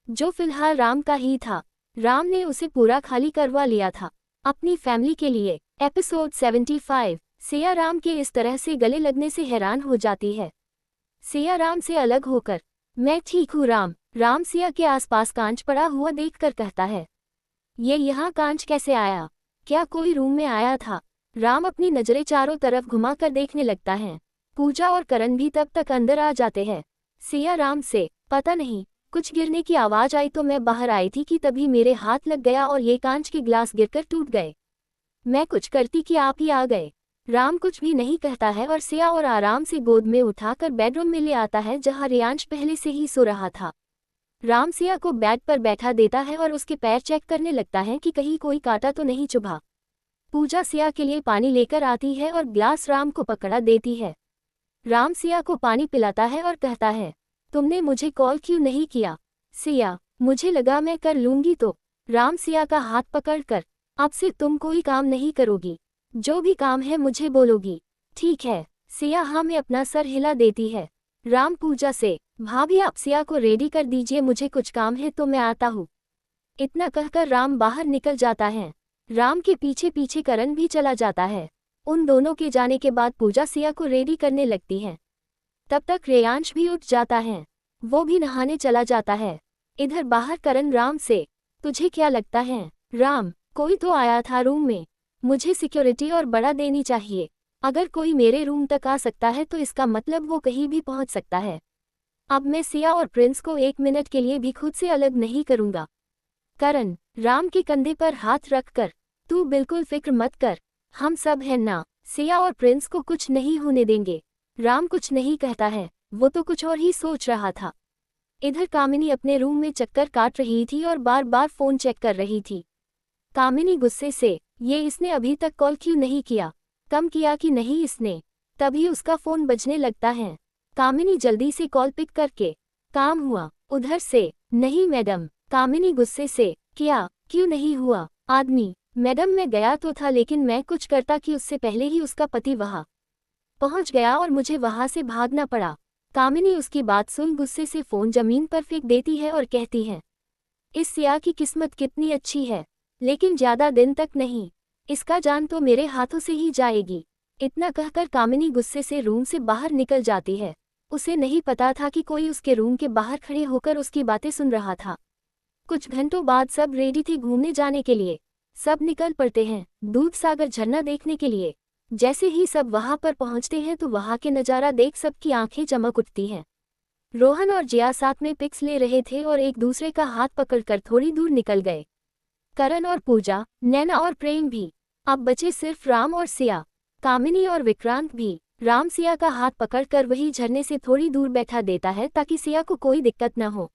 जो फिलहाल राम का ही था। राम ने उसे पूरा खाली करवा लिया था अपनी फैमिली के लिए। एपिसोड 75। सिया राम के इस तरह से गले लगने से हैरान हो जाती है। सिया राम से अलग होकर, मैं ठीक हूँ राम। राम सिया के आसपास कांच पड़ा हुआ देखकर कहता है, ये यहाँ कांच कैसे आया? क्या कोई रूम में आया था? राम अपनी नजरें चारों तरफ घुमाकर देखने लगता है। पूजा और करण भी तब तक अंदर आ जाते हैं। सिया राम से, पता नहीं, कुछ गिरने की आवाज आई तो मैं बाहर आई थी कि तभी मेरे हाथ लग गया और ये कांच के ग्लास गिरकर टूट गए। मैं कुछ करती कि आप ही आ गए। राम कुछ भी नहीं कहता है और सिया और आराम से गोद में उठाकर बेडरूम में ले आता है जहां रेयांश पहले से ही सो रहा था। राम सिया को बेड पर बैठा देता है और उसके पैर चेक करने लगता है कि कहीं कोई कांटा तो नहीं चुभा। पूजा सिया के लिए पानी लेकर आती है और ग्लास राम को पकड़ा देती है। राम सिया को पानी पिलाता है और कहता है, तुमने मुझे कॉल क्यों नहीं किया? सिया, मुझे लगा मैं कर लूंगी तो। राम सिया का हाथ पकड़कर, अब से तुम कोई काम नहीं करोगी, जो भी काम है मुझे बोलोगी, ठीक है? सिया हाँ में अपना सर हिला देती है। राम पूजा से, भाभी आप सिया को रेडी कर दीजिए, मुझे कुछ काम है तो मैं आता हूँ। इतना कहकर राम बाहर निकल जाता है। राम के पीछे पीछे करण भी चला जाता है। उन दोनों के जाने के बाद पूजा सिया को रेडी करने लगती है। तब तक रेयांश भी उठ जाता है। वो भी नहाने चला जाता है। इधर बाहर करण राम से, तुझे क्या लगता है राम, कोई तो आया था रूम में, मुझे सिक्योरिटी और बड़ा देनी चाहिए। अगर कोई मेरे रूम तक आ सकता है तो इसका मतलब वो कहीं भी पहुंच सकता है। अब मैं सिया और प्रिंस को 1 मिनट के लिए भी खुद से अलग नहीं करूंगा। करण राम के कंधे पर हाथ रखकर, तू बिल्कुल फिक्र मत कर, हम सब हैं ना, सिया और प्रिंस को कुछ नहीं होने देंगे। राम कुछ नहीं कहता है, वो तो कुछ और ही सोच रहा था। इधर कामिनी अपने रूम में चक्कर काट रही थी और बार बार फोन चेक कर रही थी। कामिनी गुस्से से, ये इसने अभी तक कॉल क्यों नहीं किया, कम किया कि नहीं इसने? तभी उसका फोन बजने लगता है। कामिनी जल्दी से कॉल पिक करके, काम हुआ? उधर से, नहीं मैडम। कामिनी गुस्से से, क्या, क्यों नहीं हुआ? आदमी, मैडम मैं गया तो था लेकिन मैं कुछ करता कि उससे पहले ही उसका पति वहाँ पहुंच गया और मुझे वहां से भागना पड़ा। कामिनी उसकी बात सुन गुस्से से फोन जमीन पर फेंक देती है और कहती है, इस सिया की किस्मत कितनी अच्छी है, लेकिन ज्यादा दिन तक नहीं, इसका जान तो मेरे हाथों से ही जाएगी। इतना कहकर कामिनी गुस्से से रूम से बाहर निकल जाती है। उसे नहीं पता था कि कोई उसके रूम के बाहर खड़े होकर उसकी बातें सुन रहा था। कुछ घंटों बाद सब रेडी थे घूमने जाने के लिए। सब निकल पड़ते हैं दूध सागर झरना देखने के लिए। जैसे ही सब वहां पर पहुंचते हैं तो वहां के नज़ारा देख सबकी आंखें चमक उठती हैं। रोहन और जिया साथ में पिक्स ले रहे थे और एक दूसरे का हाथ पकड़कर थोड़ी दूर निकल गए। करण और पूजा, नैना और प्रेम भी। अब बचे सिर्फ राम और सिया। कामिनी और विक्रांत भी। राम सिया का हाथ पकड़कर वही झरने से थोड़ी दूर बैठा देता है ताकि सिया को कोई दिक्कत न हो।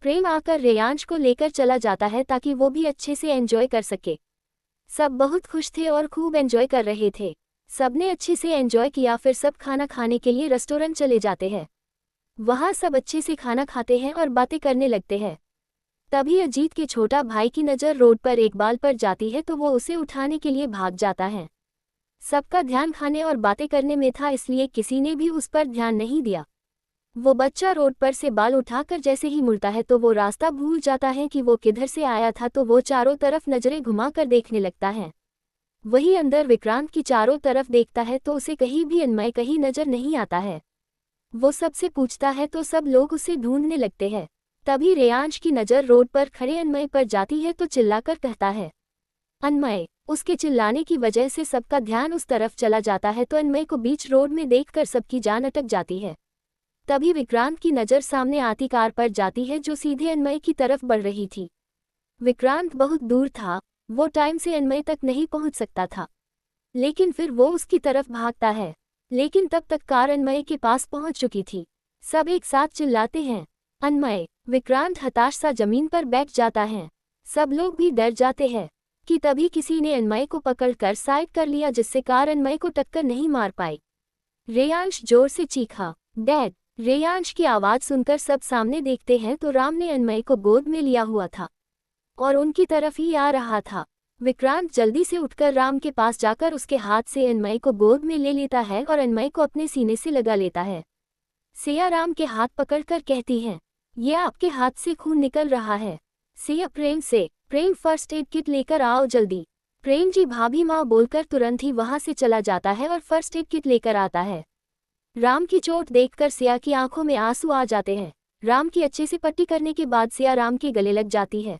प्रेम आकर रेयांश को लेकर चला जाता है ताकि वो भी अच्छे से एंजॉय कर सके। सब बहुत खुश थे और खूब एंजॉय कर रहे थे। सबने अच्छे से एंजॉय किया। फिर सब खाना खाने के लिए रेस्टोरेंट चले जाते हैं। वहाँ सब अच्छे से खाना खाते हैं और बातें करने लगते हैं। तभी अजीत के छोटा भाई की नज़र रोड पर एक बाल पर जाती है तो वो उसे उठाने के लिए भाग जाता है। सबका ध्यान खाने और बातें करने में था, इसलिए किसी ने भी उस पर ध्यान नहीं दिया। वो बच्चा रोड पर से बाल उठाकर जैसे ही मुड़ता है तो वो रास्ता भूल जाता है कि वो किधर से आया था, तो वो चारों तरफ नजरें घुमाकर देखने लगता है। वही अंदर विक्रांत की चारों तरफ देखता है तो उसे कहीं भी अन्मय कहीं नजर नहीं आता है। वो सबसे पूछता है तो सब लोग उसे ढूंढने लगते हैं। तभी रेयांश की नज़र रोड पर खड़े अन्मय पर जाती है तो चिल्लाकर कहता है, अन्मय। उसके चिल्लाने की वजह से सबका ध्यान उस तरफ चला जाता है तो अन्मय को बीच रोड में देखकर सबकी जान अटक जाती है। तभी विक्रांत की नज़र सामने आती कार पर जाती है जो सीधे अन्मय की तरफ बढ़ रही थी। विक्रांत बहुत दूर था, वो टाइम से अन्मय तक नहीं पहुंच सकता था, लेकिन फिर वो उसकी तरफ भागता है। लेकिन तब तक कार अन्मय के पास पहुंच चुकी थी। सब एक साथ चिल्लाते हैं, अन्मय। विक्रांत हताश सा जमीन पर बैठ जाता है। सब लोग भी डर जाते हैं कि तभी किसी ने अन्मय को पकड़कर साइड कर लिया जिससे कार अन्मय को टक्कर नहीं मार पाई। रेयांश जोर से चीखा, डैड। रेयांश की आवाज़ सुनकर सब सामने देखते हैं तो राम ने अन्मय को गोद में लिया हुआ था और उनकी तरफ ही आ रहा था। विक्रांत जल्दी से उठकर राम के पास जाकर उसके हाथ से अन्मय को गोद में ले लेता है और अन्मय को अपने सीने से लगा लेता है। सिया राम के हाथ पकड़कर कहती है, ये आपके हाथ से खून निकल रहा है। सिया प्रेम से, प्रेम फर्स्ट एड किट लेकर आओ जल्दी। प्रेम जी भाभी माँ बोलकर तुरंत ही वहां से चला जाता है और फर्स्ट एड किट लेकर आता है। राम की चोट देखकर सिया की आंखों में आंसू आ जाते हैं। राम की अच्छे से पट्टी करने के बाद सिया राम के गले लग जाती है।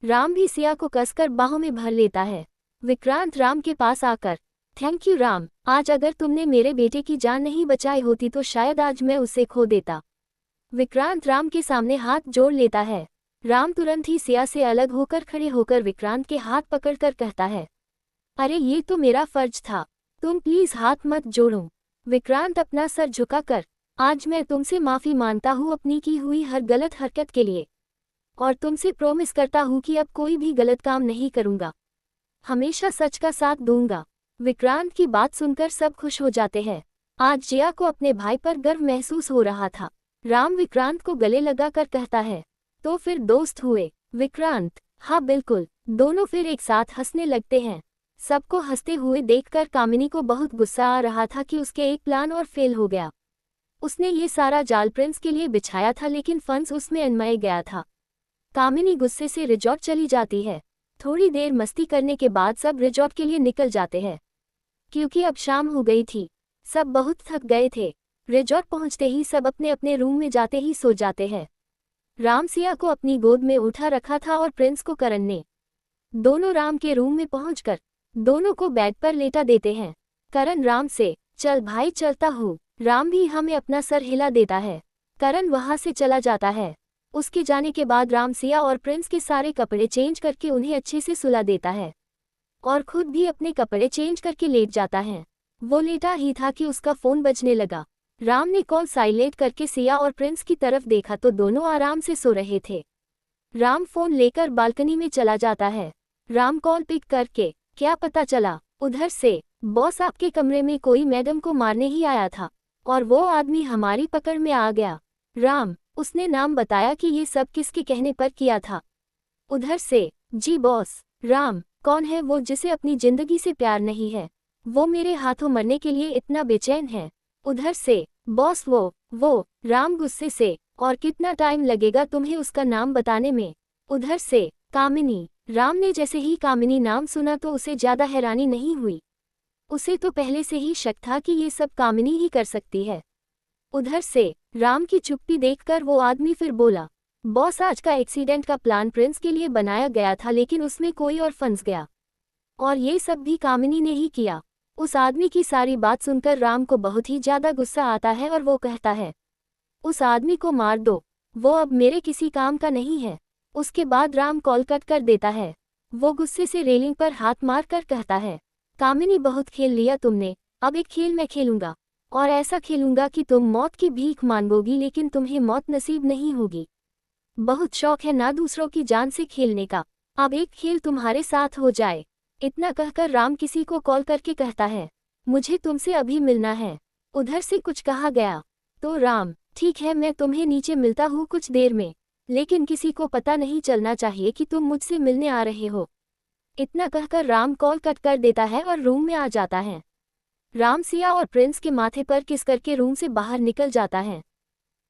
राम भी सिया को कसकर बाहों में भर लेता है। विक्रांत राम के पास आकर, थैंक यू राम, आज अगर तुमने मेरे बेटे की जान नहीं बचाई होती तो शायद आज मैं उसे खो देता। विक्रांत राम के सामने हाथ जोड़ लेता है। राम तुरंत ही सिया से अलग होकर खड़े होकर विक्रांत के हाथ पकड़कर कहता है, अरे ये तो मेरा फर्ज था, तुम प्लीज हाथ मत जोड़ो। विक्रांत अपना सर झुकाकर, आज मैं तुमसे माफी मांगता हूँ अपनी की हुई हर गलत हरकत के लिए, और तुमसे प्रॉमिस करता हूँ कि अब कोई भी गलत काम नहीं करूँगा, हमेशा सच का साथ दूंगा। विक्रांत की बात सुनकर सब खुश हो जाते हैं। आज जिया को अपने भाई पर गर्व महसूस हो रहा था। राम विक्रांत को गले लगाकर कहता है, तो फिर दोस्त हुए? विक्रांत, हाँ बिल्कुल। दोनों फिर एक साथ हंसने लगते हैं। सबको हंसते हुए देखकर कामिनी को बहुत गुस्सा आ रहा था कि उसके एक प्लान और फेल हो गया। उसने ये सारा जाल प्रिंस के लिए बिछाया था लेकिन फंस उसमें अन्मय गया था। कामिनी गुस्से से रिजॉर्ट चली जाती है। थोड़ी देर मस्ती करने के बाद सब रिजॉर्ट के लिए निकल जाते हैं। क्योंकि अब शाम हो गई थी, सब बहुत थक गए थे। रिजॉर्ट पहुंचते ही सब अपने अपने रूम में जाते ही सो जाते हैं। राम सिया को अपनी गोद में उठा रखा था और प्रिंस को करण ने। दोनों राम के रूम में पहुंचकर दोनों को बेड पर लेटा देते हैं। करण राम से, चल भाई चलता हूँ। राम भी हमें अपना सर हिला देता है। करण वहां से चला जाता है। उसके जाने के बाद राम सिया और प्रिंस के सारे कपड़े चेंज करके उन्हें अच्छे से सुला देता है और खुद भी अपने कपड़े चेंज करके लेट जाता है। वो लेटा ही था कि उसका फोन बजने लगा। राम ने कॉल साइलेंट करके सिया और प्रिंस की तरफ देखा तो दोनों आराम से सो रहे थे। राम फोन लेकर बालकनी में चला जाता है। राम कॉल पिक करके, क्या पता चला? उधर से, बॉस आपके कमरे में कोई मैडम को मारने ही आया था और वो आदमी हमारी पकड़ में आ गया। राम, उसने नाम बताया कि ये सब किसके कहने पर किया था? उधर से, जी बॉस। राम, कौन है वो जिसे अपनी जिंदगी से प्यार नहीं है? वो मेरे हाथों मरने के लिए इतना बेचैन है। उधर से बॉस वो राम गुस्से से, और कितना टाइम लगेगा तुम्हें उसका नाम बताने में? उधर से कामिनी। राम ने जैसे ही कामिनी नाम सुना तो उसे ज्यादा हैरानी नहीं हुई। उसे तो पहले से ही शक था कि ये सब कामिनी ही कर सकती है। उधर से राम की चुप्पी देखकर वो आदमी फिर बोला, बॉस आज का एक्सीडेंट का प्लान प्रिंस के लिए बनाया गया था, लेकिन उसमें कोई और फंस गया, और ये सब भी कामिनी ने ही किया। उस आदमी की सारी बात सुनकर राम को बहुत ही ज्यादा गुस्सा आता है और वो कहता है, उस आदमी को मार दो, वो अब मेरे किसी काम का नहीं है। उसके बाद राम कॉल कट कर देता है। वो गुस्से से रेलिंग पर हाथ मार कर कहता है, कामिनी बहुत खेल लिया तुमने, अब एक खेल मैं खेलूंगा, और ऐसा खेलूंगा कि तुम मौत की भीख मांगोगी लेकिन तुम्हें मौत नसीब नहीं होगी। बहुत शौक है ना दूसरों की जान से खेलने का, अब एक खेल तुम्हारे साथ हो जाए। इतना कहकर राम किसी को कॉल करके कहता है, मुझे तुमसे अभी मिलना है। उधर से कुछ कहा गया तो राम, ठीक है मैं तुम्हें नीचे मिलता हूँ कुछ देर में, लेकिन किसी को पता नहीं चलना चाहिए कि तुम मुझसे मिलने आ रहे हो। इतना कहकर राम कॉल कट कर देता है और रूम में आ जाता है। राम सिया और प्रिंस के माथे पर किस करके रूम से बाहर निकल जाता है।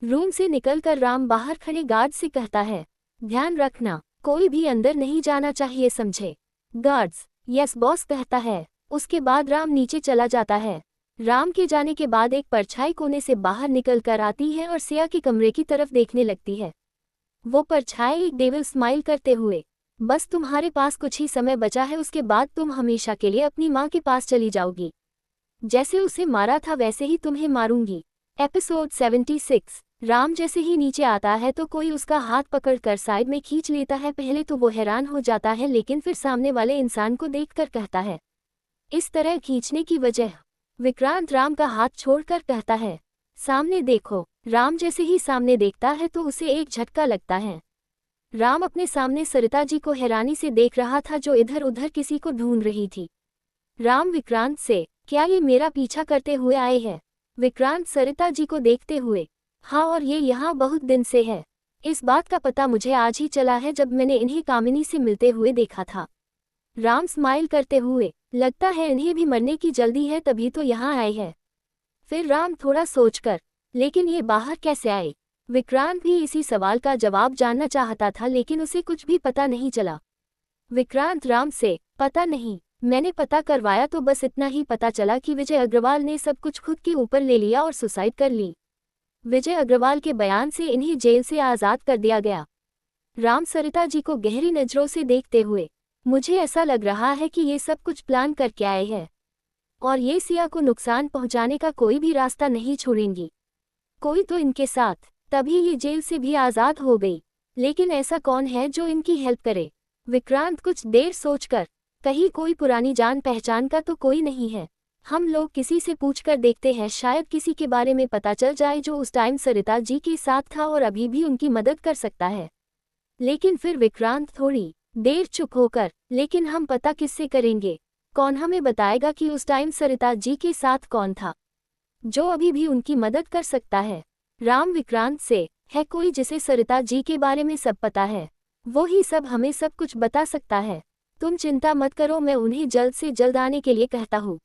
रूम से निकलकर राम बाहर खड़े गार्ड से कहता है, ध्यान रखना कोई भी अंदर नहीं जाना चाहिए, समझे? गार्ड्स, यस बॉस कहता है। उसके बाद राम नीचे चला जाता है। राम के जाने के बाद एक परछाई कोने से बाहर निकल कर आती है और सिया के कमरे की तरफ देखने लगती है। वो परछाई एक डेविल स्माइल करते हुए, बस तुम्हारे पास कुछ ही समय बचा है, उसके बाद तुम हमेशा के लिए अपनी माँ के पास चली जाओगी। जैसे उसे मारा था वैसे ही तुम्हें मारूंगी। एपिसोड 76। राम जैसे ही नीचे आता है तो कोई उसका हाथ पकड़कर साइड में खींच लेता है। पहले तो वो हैरान हो जाता है, लेकिन फिर सामने वाले इंसान को देखकर कहता है, इस तरह खींचने की वजह? विक्रांत राम का हाथ छोड़कर कहता है, सामने देखो। राम जैसे ही सामने देखता है तो उसे एक झटका लगता है। राम अपने सामने सरिता जी को हैरानी से देख रहा था, जो इधर उधर किसी को ढूंढ रही थी। राम विक्रांत से, क्या ये मेरा पीछा करते हुए आए हैं? विक्रांत सरिता जी को देखते हुए, हाँ, और ये यहाँ बहुत दिन से है। इस बात का पता मुझे आज ही चला है जब मैंने इन्हें कामिनी से मिलते हुए देखा था। राम स्माइल करते हुए, लगता है इन्हें भी मरने की जल्दी है तभी तो यहाँ आए हैं। फिर राम थोड़ा सोचकर, लेकिन ये बाहर कैसे आए? विक्रांत भी इसी सवाल का जवाब जानना चाहता था, लेकिन उसे कुछ भी पता नहीं चला। विक्रांत राम से, पता नहीं, मैंने पता करवाया तो बस इतना ही पता चला कि विजय अग्रवाल ने सब कुछ खुद के ऊपर ले लिया और सुसाइड कर ली। विजय अग्रवाल के बयान से इन्हें जेल से आज़ाद कर दिया गया। राम सरिता जी को गहरी नज़रों से देखते हुए, मुझे ऐसा लग रहा है कि ये सब कुछ प्लान करके आए हैं, और ये सिया को नुकसान पहुंचाने का कोई भी रास्ता नहीं छोड़ेंगी। कोई तो इनके साथ, तभी ये जेल से भी आज़ाद हो गई। लेकिन ऐसा कौन है जो इनकी हेल्प करे? विक्रांत कुछ देर सोचकर, कहीं कोई पुरानी जान पहचान का तो कोई नहीं है। हम लोग किसी से पूछकर देखते हैं, शायद किसी के बारे में पता चल जाए जो उस टाइम सरिता जी के साथ था और अभी भी उनकी मदद कर सकता है। लेकिन फिर विक्रांत थोड़ी देर चुप होकर, लेकिन हम पता किससे करेंगे? कौन हमें बताएगा कि उस टाइम सरिता जी के साथ कौन था जो अभी भी उनकी मदद कर सकता है? राम विक्रांत से, है कोई जिसे सरिता जी के बारे में सब पता है? वो ही सब हमें सब कुछ बता सकता है। तुम चिंता मत करो, मैं उन्हें जल्द से जल्द आने के लिए कहता हूँ।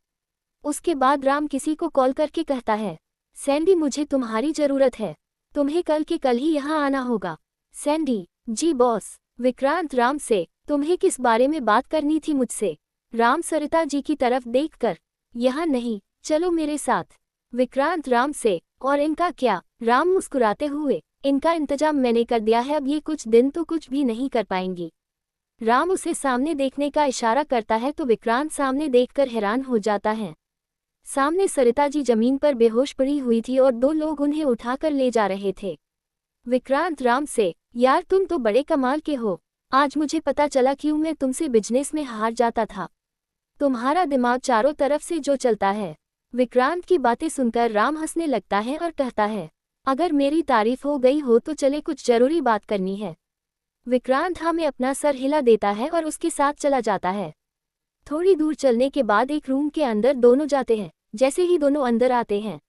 उसके बाद राम किसी को कॉल करके कहता है, सैंडी मुझे तुम्हारी ज़रूरत है, तुम्हें कल के कल ही यहाँ आना होगा। सैंडी, जी बॉस। विक्रांत राम से, तुम्हें किस बारे में बात करनी थी मुझसे? राम सरिता जी की तरफ देखकर, यहाँ नहीं, चलो मेरे साथ। विक्रांत राम से, और इनका क्या? राम मुस्कुराते हुए, इनका इंतजाम मैंने कर दिया है, अब ये कुछ दिन तो कुछ भी नहीं कर पाएंगी। राम उसे सामने देखने का इशारा करता है तो विक्रांत सामने देखकर हैरान हो जाता है। सामने सरिता जी जमीन पर बेहोश पड़ी हुई थी और दो लोग उन्हें उठाकर ले जा रहे थे। विक्रांत राम से, यार तुम तो बड़े कमाल के हो, आज मुझे पता चला क्यों मैं तुमसे बिजनेस में हार जाता था। तुम्हारा दिमाग चारों तरफ से जो चलता है। विक्रांत की बातें सुनकर राम हंसने लगता है और कहता है, अगर मेरी तारीफ हो गई हो तो चले, कुछ जरूरी बात करनी है। विक्रांत हाँ में अपना सर हिला देता है और उसके साथ चला जाता है। थोड़ी दूर चलने के बाद एक रूम के अंदर दोनों जाते हैं। जैसे ही दोनों अंदर आते हैं,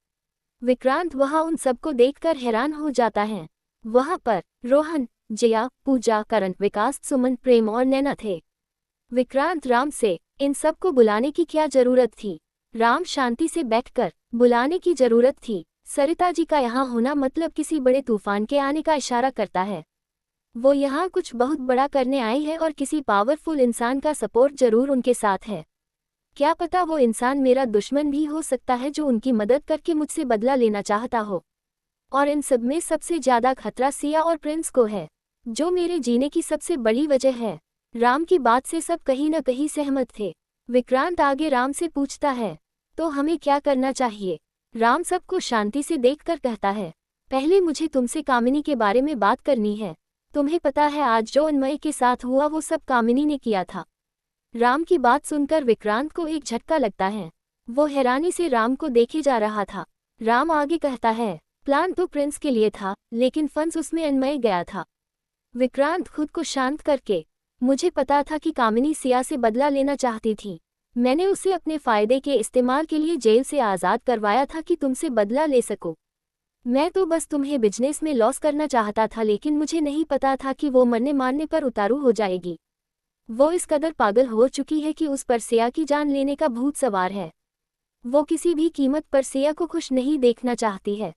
विक्रांत वहां उन सबको देखकर हैरान हो जाता है। वहां पर रोहन, जया, पूजा, करण, विकास, सुमन, प्रेम और नैना थे। विक्रांत राम से, इन सबको बुलाने की क्या जरूरत थी? राम शांति से बैठकर बुलाने की जरूरत थी। सरिता जी का यहाँ होना मतलब किसी बड़े तूफान के आने का इशारा करता है। वो यहाँ कुछ बहुत बड़ा करने आई है और किसी पावरफुल इंसान का सपोर्ट जरूर उनके साथ है। क्या पता वो इंसान मेरा दुश्मन भी हो सकता है जो उनकी मदद करके मुझसे बदला लेना चाहता हो। और इन सब में सबसे ज्यादा खतरा सिया और प्रिंस को है, जो मेरे जीने की सबसे बड़ी वजह है। राम की बात से सब कहीं न कहीं सहमत थे। विक्रांत आगे राम से पूछता है, तो हमें क्या करना चाहिए? राम सबको शांति से देखकर कहता है, पहले मुझे तुमसे कामिनी के बारे में बात करनी है। तुम्हें पता है आज जो अन्वय के साथ हुआ वो सब कामिनी ने किया था। राम की बात सुनकर विक्रांत को एक झटका लगता है। वो हैरानी से राम को देखे जा रहा था। राम आगे कहता है, प्लान तो प्रिंस के लिए था, लेकिन फंस उसमें अन्वय गया था। विक्रांत खुद को शांत करके, मुझे पता था कि कामिनी सिया से बदला लेना चाहती थी। मैंने उसे अपने फायदे के इस्तेमाल के लिए जेल से आज़ाद करवाया था कि तुमसे बदला ले सको। मैं तो बस तुम्हें बिजनेस में लॉस करना चाहता था, लेकिन मुझे नहीं पता था कि वो मरने मारने पर उतारू हो जाएगी। वो इस कदर पागल हो चुकी है कि उस पर सिया की जान लेने का भूत सवार है। वो किसी भी कीमत पर सिया को खुश नहीं देखना चाहती है।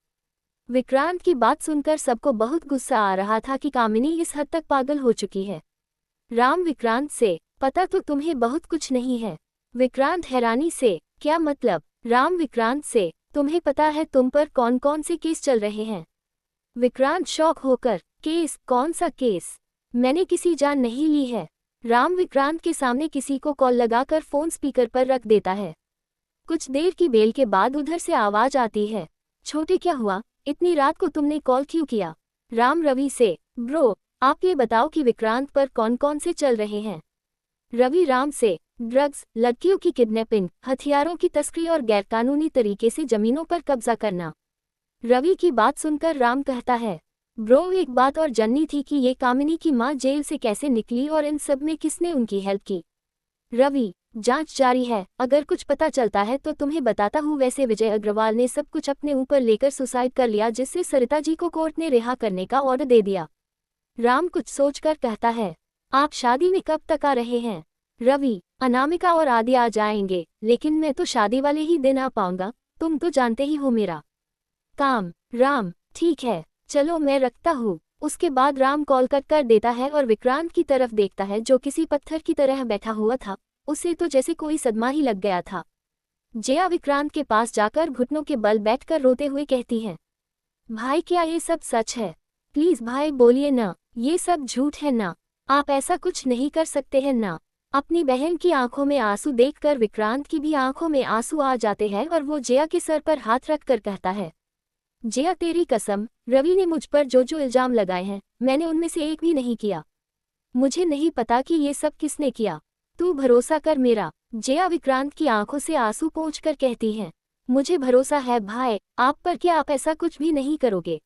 विक्रांत की बात सुनकर सबको बहुत गुस्सा आ रहा था कि कामिनी इस हद तक पागल हो चुकी है। राम विक्रांत से, पता तो तुम्हें बहुत कुछ नहीं है। विक्रांत हैरानी से, क्या मतलब? राम विक्रांत से, तुम्हें पता है तुम पर कौन कौन से केस चल रहे हैं? विक्रांत शॉक होकर, केस? कौन सा केस? मैंने किसी जान नहीं ली है। राम विक्रांत के सामने किसी को कॉल लगाकर फोन स्पीकर पर रख देता है। कुछ देर की बेल के बाद उधर से आवाज आती है, छोटे क्या हुआ, इतनी रात को तुमने कॉल क्यों किया? राम रवि से, ब्रो आप ये बताओ कि विक्रांत पर कौन कौन से चल रहे हैं? रवि राम से, ड्रग्स, लड़कियों की किडनैपिंग, हथियारों की तस्करी और गैरकानूनी तरीके से जमीनों पर कब्जा करना। रवि की बात सुनकर राम कहता है, ब्रो एक बात और जाननी थी कि ये कामिनी की माँ जेल से कैसे निकली और इन सब में किसने उनकी हेल्प की? रवि, जांच जारी है, अगर कुछ पता चलता है तो तुम्हें बताता हूँ। वैसे विजय अग्रवाल ने सब कुछ अपने ऊपर लेकर सुसाइड कर लिया, जिससे सरिता जी को कोर्ट ने रिहा करने का ऑर्डर दे दिया। राम कुछ सोचकर कहता है, आप शादी में कब तक आ रहे हैं? रवि, अनामिका और आदि आ जाएंगे, लेकिन मैं तो शादी वाले ही दिन आ पाऊंगा, तुम तो जानते ही हो मेरा काम। राम, ठीक है, चलो मैं रखता हूँ। उसके बाद राम कॉल कट कर देता है और विक्रांत की तरफ देखता है जो किसी पत्थर की तरह बैठा हुआ था। उसे तो जैसे कोई सदमा ही लग गया था। जया विक्रांत के पास जाकर घुटनों के बल बैठकर रोते हुए कहती है, भाई क्या ये सब सच है? प्लीज भाई बोलिए ना, ये सब झूठ है ना? आप ऐसा कुछ नहीं कर सकते हैं ना? अपनी बहन की आंखों में आंसू देखकर विक्रांत की भी आंखों में आंसू आ जाते हैं और वो जया के सर पर हाथ रखकर कहता है, जया तेरी कसम, रवि ने मुझ पर जो जो इल्जाम लगाए हैं मैंने उनमें से एक भी नहीं किया। मुझे नहीं पता कि ये सब किसने किया, तू भरोसा कर मेरा। जया विक्रांत की आंखों से आंसू पोंछकर कहती हैं, मुझे भरोसा है भाई आप पर, क्या आप ऐसा कुछ भी नहीं करोगे?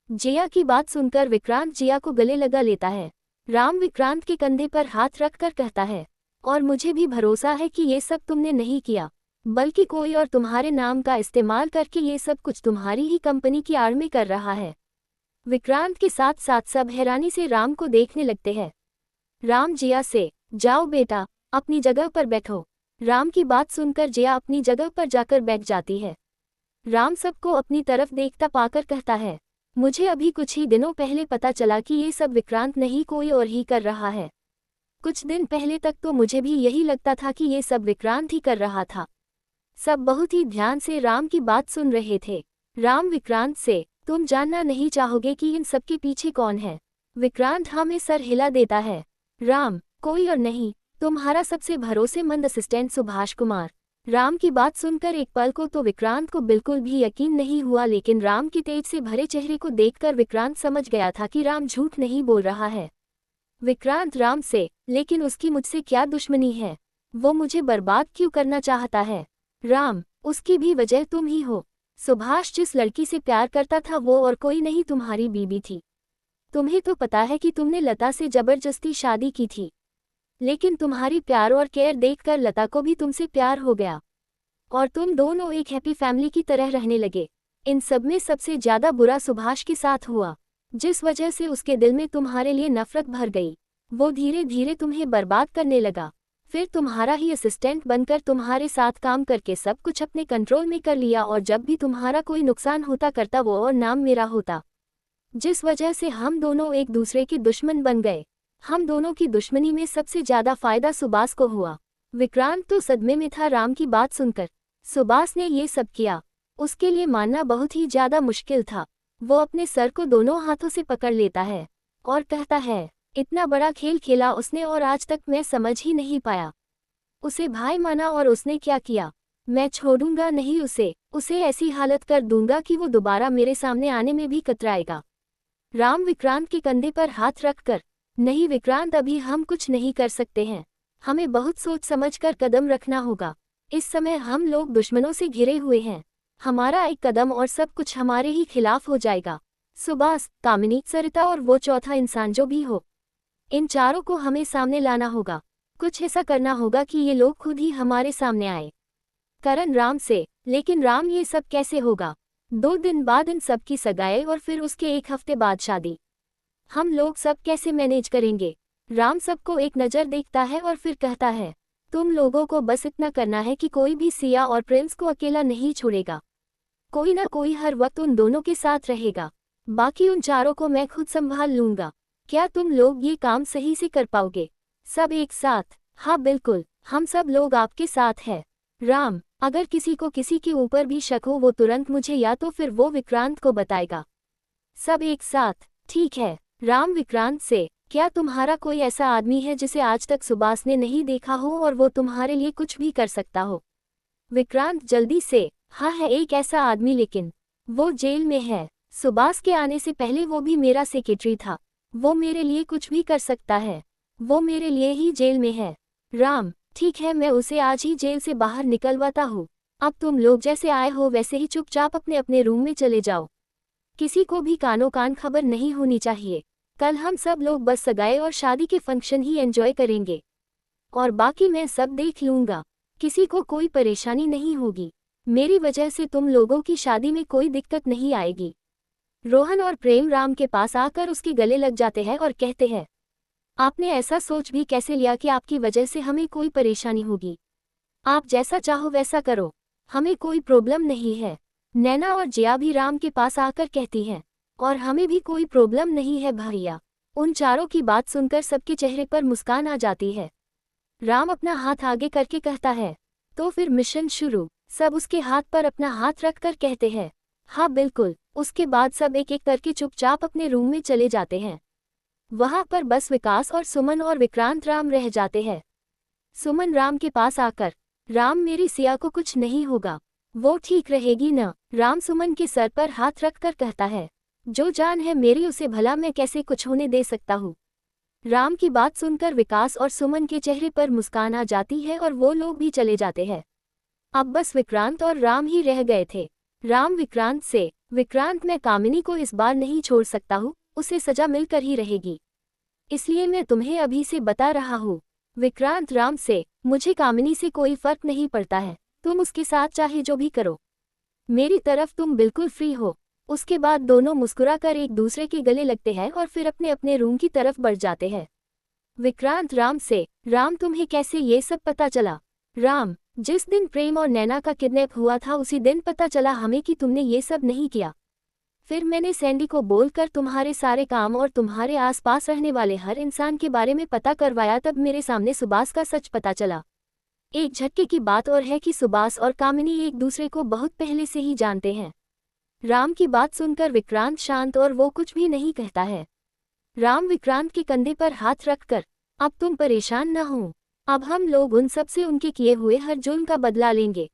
जया की बात सुनकर विक्रांत जया को गले लगा लेता है। राम विक्रांत के कंधे पर हाथ रखकर कहता है, और मुझे भी भरोसा है कि ये सब तुमने नहीं किया, बल्कि कोई और तुम्हारे नाम का इस्तेमाल करके ये सब कुछ तुम्हारी ही कंपनी की आड़ में कर रहा है। विक्रांत के साथ साथ सब हैरानी से राम को देखने लगते हैं। राम जया से, जाओ बेटा अपनी जगह पर बैठो। राम की बात सुनकर जया अपनी जगह पर जाकर बैठ जाती है। राम सबको अपनी तरफ देखता पाकर कहता है, मुझे अभी कुछ ही दिनों पहले पता चला कि ये सब विक्रांत नहीं कोई और ही कर रहा है। कुछ दिन पहले तक तो मुझे भी यही लगता था कि ये सब विक्रांत ही कर रहा था। सब बहुत ही ध्यान से राम की बात सुन रहे थे। राम विक्रांत से, तुम जानना नहीं चाहोगे कि इन सबके पीछे कौन है? विक्रांत हमें सर हिला देता है। राम, कोई और नहीं, तुम्हारा सबसे भरोसेमंद असिस्टेंट सुभाष कुमार। राम की बात सुनकर एक पल को तो विक्रांत को बिल्कुल भी यकीन नहीं हुआ, लेकिन राम की तेज से भरे चेहरे को देखकर विक्रांत समझ गया था कि राम झूठ नहीं बोल रहा है। विक्रांत राम से, लेकिन उसकी मुझसे क्या दुश्मनी है? वो मुझे बर्बाद क्यों करना चाहता है? राम, उसकी भी वजह तुम ही हो। सुभाष जिस लड़की से प्यार करता था वो और कोई नहीं तुम्हारी बीबी थी। तुम्हें तो पता है कि तुमने लता से जबरदस्ती शादी की थी, लेकिन तुम्हारी प्यार और केयर देखकर लता को भी तुमसे प्यार हो गया और तुम दोनों एक हैप्पी फैमिली की तरह रहने लगे। इन सब में सबसे ज्यादा बुरा सुभाष के साथ हुआ, जिस वजह से उसके दिल में तुम्हारे लिए नफरत भर गई। वो धीरे धीरे तुम्हें बर्बाद करने लगा। फिर तुम्हारा ही असिस्टेंट बनकर तुम्हारे साथ काम करके सब कुछ अपने कंट्रोल में कर लिया, और जब भी तुम्हारा कोई नुकसान होता करता वो और नाम मेरा होता, जिस वजह से हम दोनों एक दूसरे के दुश्मन बन गए। हम दोनों की दुश्मनी में सबसे ज्यादा फायदा सुभाष को हुआ। विक्रांत तो सदमे में था राम की बात सुनकर। सुभाष ने ये सब किया, उसके लिए मानना बहुत ही ज्यादा मुश्किल था। वो अपने सर को दोनों हाथों से पकड़ लेता है और कहता है, इतना बड़ा खेल खेला उसने और आज तक मैं समझ ही नहीं पाया। उसे भाई माना और उसने क्या किया। मैं छोड़ूंगा नहीं उसे ऐसी हालत कर दूंगा कि वो दोबारा मेरे सामने आने में भी कतराएगा। राम विक्रांत के कंधे पर हाथ रखकर, नहीं विक्रांत, अभी हम कुछ नहीं कर सकते हैं। हमें बहुत सोच समझ कर कदम रखना होगा। इस समय हम लोग दुश्मनों से घिरे हुए हैं। हमारा एक कदम और सब कुछ हमारे ही खिलाफ हो जाएगा। सुभाष, कामिनी, सरिता और वो चौथा इंसान जो भी हो, इन चारों को हमें सामने लाना होगा। कुछ ऐसा करना होगा कि ये लोग खुद ही हमारे सामने आए। करण राम से, लेकिन राम ये सब कैसे होगा? 2 दिन बाद इन सब की सगाई और फिर उसके 1 हफ्ते बाद शादी। हम लोग सब कैसे मैनेज करेंगे? राम सबको एक नज़र देखता है और फिर कहता है, तुम लोगों को बस इतना करना है कि कोई भी सिया और प्रिंस को अकेला नहीं छोड़ेगा। कोई ना कोई हर वक्त उन दोनों के साथ रहेगा। बाकी उन चारों को मैं खुद संभाल लूंगा। क्या तुम लोग ये काम सही से कर पाओगे? सब एक साथ? हाँ बिल्कुल, हम सब लोग आपके साथ हैं। राम, अगर किसी को किसी के ऊपर भी शक हो वो तुरंत मुझे या तो फिर वो विक्रांत को बताएगा। सब एक साथ? ठीक है। राम विक्रांत से, क्या तुम्हारा कोई ऐसा आदमी है जिसे आज तक सुभाष ने नहीं देखा हो और वो तुम्हारे लिए कुछ भी कर सकता हो? विक्रांत जल्दी से, हाँ है एक ऐसा आदमी, लेकिन वो जेल में है। सुभाष के आने से पहले वो भी मेरा सेक्रेटरी था। वो मेरे लिए कुछ भी कर सकता है। वो मेरे लिए ही जेल में है। राम, ठीक है, मैं उसे आज ही जेल से बाहर निकलवाता हूँ। अब तुम लोग जैसे आए हो वैसे ही चुपचाप अपने अपने रूम में चले जाओ। किसी को भी कानो कान खबर नहीं होनी चाहिए। कल हम सब लोग बस सगाई और शादी के फंक्शन ही एंजॉय करेंगे और बाकी मैं सब देख लूंगा। किसी को कोई परेशानी नहीं होगी। मेरी वजह से तुम लोगों की शादी में कोई दिक्कत नहीं आएगी। रोहन और प्रेम राम के पास आकर उसके गले लग जाते हैं और कहते हैं, आपने ऐसा सोच भी कैसे लिया कि आपकी वजह से हमें कोई परेशानी होगी? आप जैसा चाहो वैसा करो, हमें कोई प्रॉब्लम नहीं है। नैना और जिया भी राम के पास आकर कहती हैं, और हमें भी कोई प्रॉब्लम नहीं है भैया। उन चारों की बात सुनकर सबके चेहरे पर मुस्कान आ जाती है। राम अपना हाथ आगे करके कहता है, तो फिर मिशन शुरू। सब उसके हाथ पर अपना हाथ रखकर कहते हैं, हाँ बिल्कुल। उसके बाद सब एक एक करके चुपचाप अपने रूम में चले जाते हैं। वहां पर बस विकास और सुमन और विक्रांत राम रह जाते हैं। सुमन राम के पास आकर, राम, मेरी सिया को कुछ नहीं होगा, वो ठीक रहेगी न? राम सुमन के सर पर हाथ रखकर कहता है, जो जान है मेरी उसे भला मैं कैसे कुछ होने दे सकता हूँ? राम की बात सुनकर विकास और सुमन के चेहरे पर मुस्कान आ जाती है और वो लोग भी चले जाते हैं। अब बस विक्रांत और राम ही रह गए थे। राम विक्रांत से, विक्रांत, मैं कामिनी को इस बार नहीं छोड़ सकता हूँ, उसे सजा मिलकर ही रहेगी, इसलिए मैं तुम्हें अभी से बता रहा हूँ। विक्रांत राम से, मुझे कामिनी से कोई फर्क नहीं पड़ता है, तुम उसके साथ चाहे जो भी करो, मेरी तरफ तुम बिल्कुल फ्री हो। उसके बाद दोनों मुस्कुराकर एक दूसरे के गले लगते हैं और फिर अपने अपने रूम की तरफ बढ़ जाते हैं। विक्रांत राम से, राम, तुम्हें कैसे ये सब पता चला? राम, जिस दिन प्रेम और नैना का किडनैप हुआ था उसी दिन पता चला हमें कि तुमने ये सब नहीं किया। फिर मैंने सैंडी को बोलकर तुम्हारे सारे काम और तुम्हारे आसपास रहने वाले हर इंसान के बारे में पता करवाया, तब मेरे सामने सुभाष का सच पता चला। एक झटके की बात और है कि सुभाष और कामिनी एक दूसरे को बहुत पहले से ही जानते हैं। राम की बात सुनकर विक्रांत शांत और वो कुछ भी नहीं कहता है। राम विक्रांत के कंधे पर हाथ रखकर, अब तुम परेशान न हो, अब हम लोग उन सब से उनके किए हुए हर जुर्म का बदला लेंगे।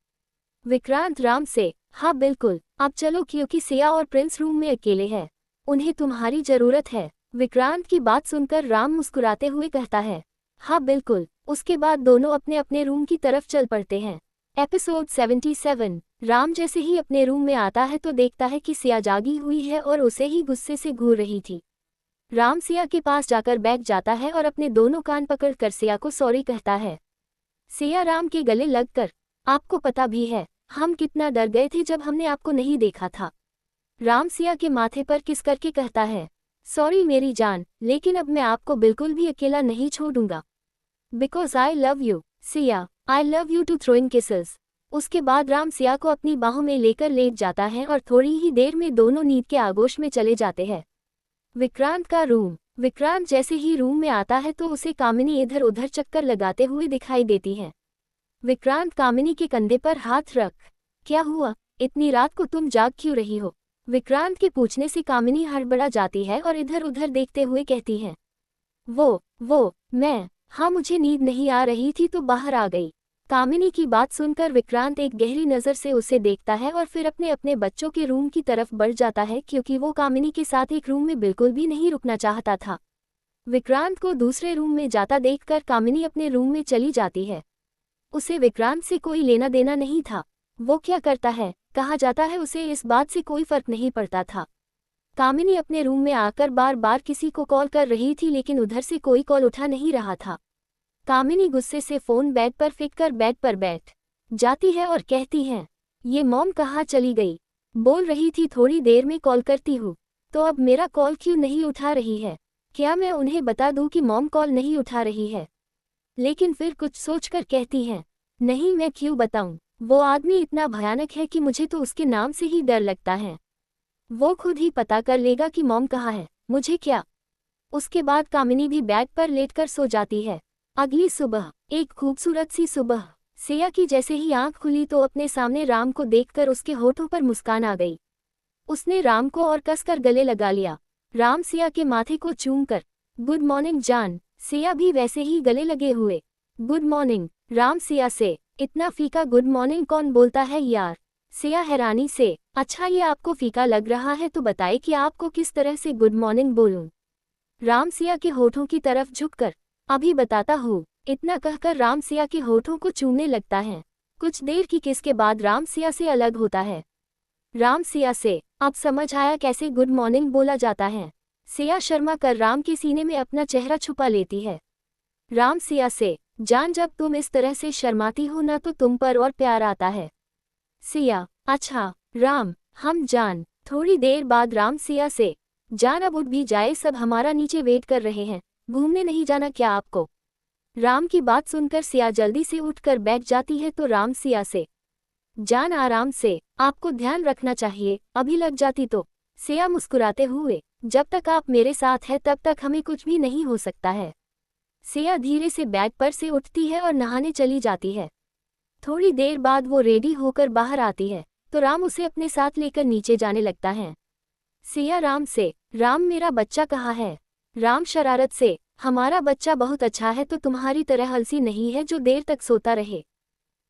विक्रांत राम से, हाँ बिल्कुल, अब चलो क्योंकि सिया और प्रिंस रूम में अकेले हैं, उन्हें तुम्हारी जरूरत है। विक्रांत की बात सुनकर राम मुस्कुराते हुए कहता है, हाँ बिल्कुल। उसके बाद दोनों अपने अपने रूम की तरफ चल पड़ते हैं। एपिसोड 77। राम जैसे ही अपने रूम में आता है तो देखता है कि सिया जागी हुई है और उसे ही गुस्से से घूर रही थी। राम सिया के पास जाकर बैठ जाता है और अपने दोनों कान पकड़कर सिया को सॉरी कहता है। सिया राम के गले लगकर, आपको पता भी है हम कितना डर गए थे जब हमने आपको नहीं देखा था। राम सिया के माथे पर किस करके कहता है, सॉरी मेरी जान, लेकिन अब मैं आपको बिल्कुल भी अकेला नहीं छोड़ूंगा, because I love you. Siya, I love you too throwing kisses. उसके बाद राम सिया को अपनी बाहों में लेकर लेट जाता है और थोड़ी ही देर में दोनों नींद के आगोश में चले जाते हैं। विक्रांत का रूम। विक्रांत जैसे ही रूम में आता है तो उसे कामिनी इधर उधर चक्कर लगाते हुए दिखाई देती है। विक्रांत कामिनी के कंधे पर हाथ रख, क्या हुआ, इतनी रात को तुम जाग क्यों रही हो? विक्रांत के पूछने से कामिनी हड़बड़ा जाती है और इधर उधर देखते हुए कहती है, मैं, हाँ मुझे नींद नहीं आ रही थी तो बाहर आ गई। कामिनी की बात सुनकर विक्रांत एक गहरी नज़र से उसे देखता है और फिर अपने अपने बच्चों के रूम की तरफ बढ़ जाता है क्योंकि वो कामिनी के साथ एक रूम में बिल्कुल भी नहीं रुकना चाहता था। विक्रांत को दूसरे रूम में जाता देखकर कामिनी अपने रूम में चली जाती है। उसे विक्रांत से कोई लेना देना नहीं था, वो क्या करता है कहा जाता है उसे इस बात से कोई फर्क नहीं पड़ता था। कामिनी अपने रूम में आकर बार बार किसी को कॉल कर रही थी लेकिन उधर से कोई कॉल उठा नहीं रहा था। कामिनी गुस्से से फ़ोन बेड पर फेंक कर बेड पर बैठ जाती है और कहती है, ये मॉम कहाँ चली गई? बोल रही थी थोड़ी देर में कॉल करती हूँ, तो अब मेरा कॉल क्यों नहीं उठा रही है? क्या मैं उन्हें बता दूँ कि मॉम कॉल नहीं उठा रही है? लेकिन फिर कुछ सोचकर कहती है, नहीं मैं क्यों बताऊँ, वो आदमी इतना भयानक है कि मुझे तो उसके नाम से ही डर लगता है। वो खुद ही पता कर लेगा कि मॉम कहाँ है, मुझे क्या। उसके बाद कामिनी भी बेड पर लेटकर सो जाती है। अगली सुबह, एक खूबसूरत सी सुबह, सिया की जैसे ही आंख खुली तो अपने सामने राम को देखकर उसके होठों पर मुस्कान आ गई। उसने राम को और कसकर गले लगा लिया। राम सिया के माथे को चूमकर, गुड मॉर्निंग जान। सिया भी वैसे ही गले लगे हुए, गुड मॉर्निंग। राम सिया से, इतना फीका गुड मॉर्निंग कौन बोलता है यार? सिया हैरानी से, अच्छा ये आपको फीका लग रहा है तो बताइए कि आपको किस तरह से गुड मॉर्निंग बोलूं? राम सिया के होठों की तरफ झुककर, अभी बताता हूँ। इतना कहकर राम सिया के होठों को चूमने लगता है। कुछ देर की किस के बाद राम सिया से अलग होता है। राम सिया से, अब समझ आया कैसे गुड मॉर्निंग बोला जाता है। सिया शर्मा कर राम के सीने में अपना चेहरा छुपा लेती है। राम सिया से, जान जब तुम इस तरह से शर्माती हो ना तो तुम पर और प्यार आता है। सिया, अच्छा राम, हम जान। थोड़ी देर बाद राम सिया से, जान अब उठ भी जाए, सब हमारा नीचे वेट कर रहे हैं, घूमने नहीं जाना क्या आपको? राम की बात सुनकर सिया जल्दी से उठकर बैठ जाती है तो राम सिया से, जान आराम से, आपको ध्यान रखना चाहिए, अभी लग जाती तो। सिया मुस्कुराते हुए, जब तक आप मेरे साथ हैं तब तक हमें कुछ भी नहीं हो सकता है। सिया धीरे से बेड पर से उठती है और नहाने चली जाती है। थोड़ी देर बाद वो रेडी होकर बाहर आती है तो राम उसे अपने साथ लेकर नीचे जाने लगता है। सिया राम से, राम मेरा बच्चा कहाँ है? राम शरारत से, हमारा बच्चा बहुत अच्छा है तो तुम्हारी तरह आलसी नहीं है जो देर तक सोता रहे।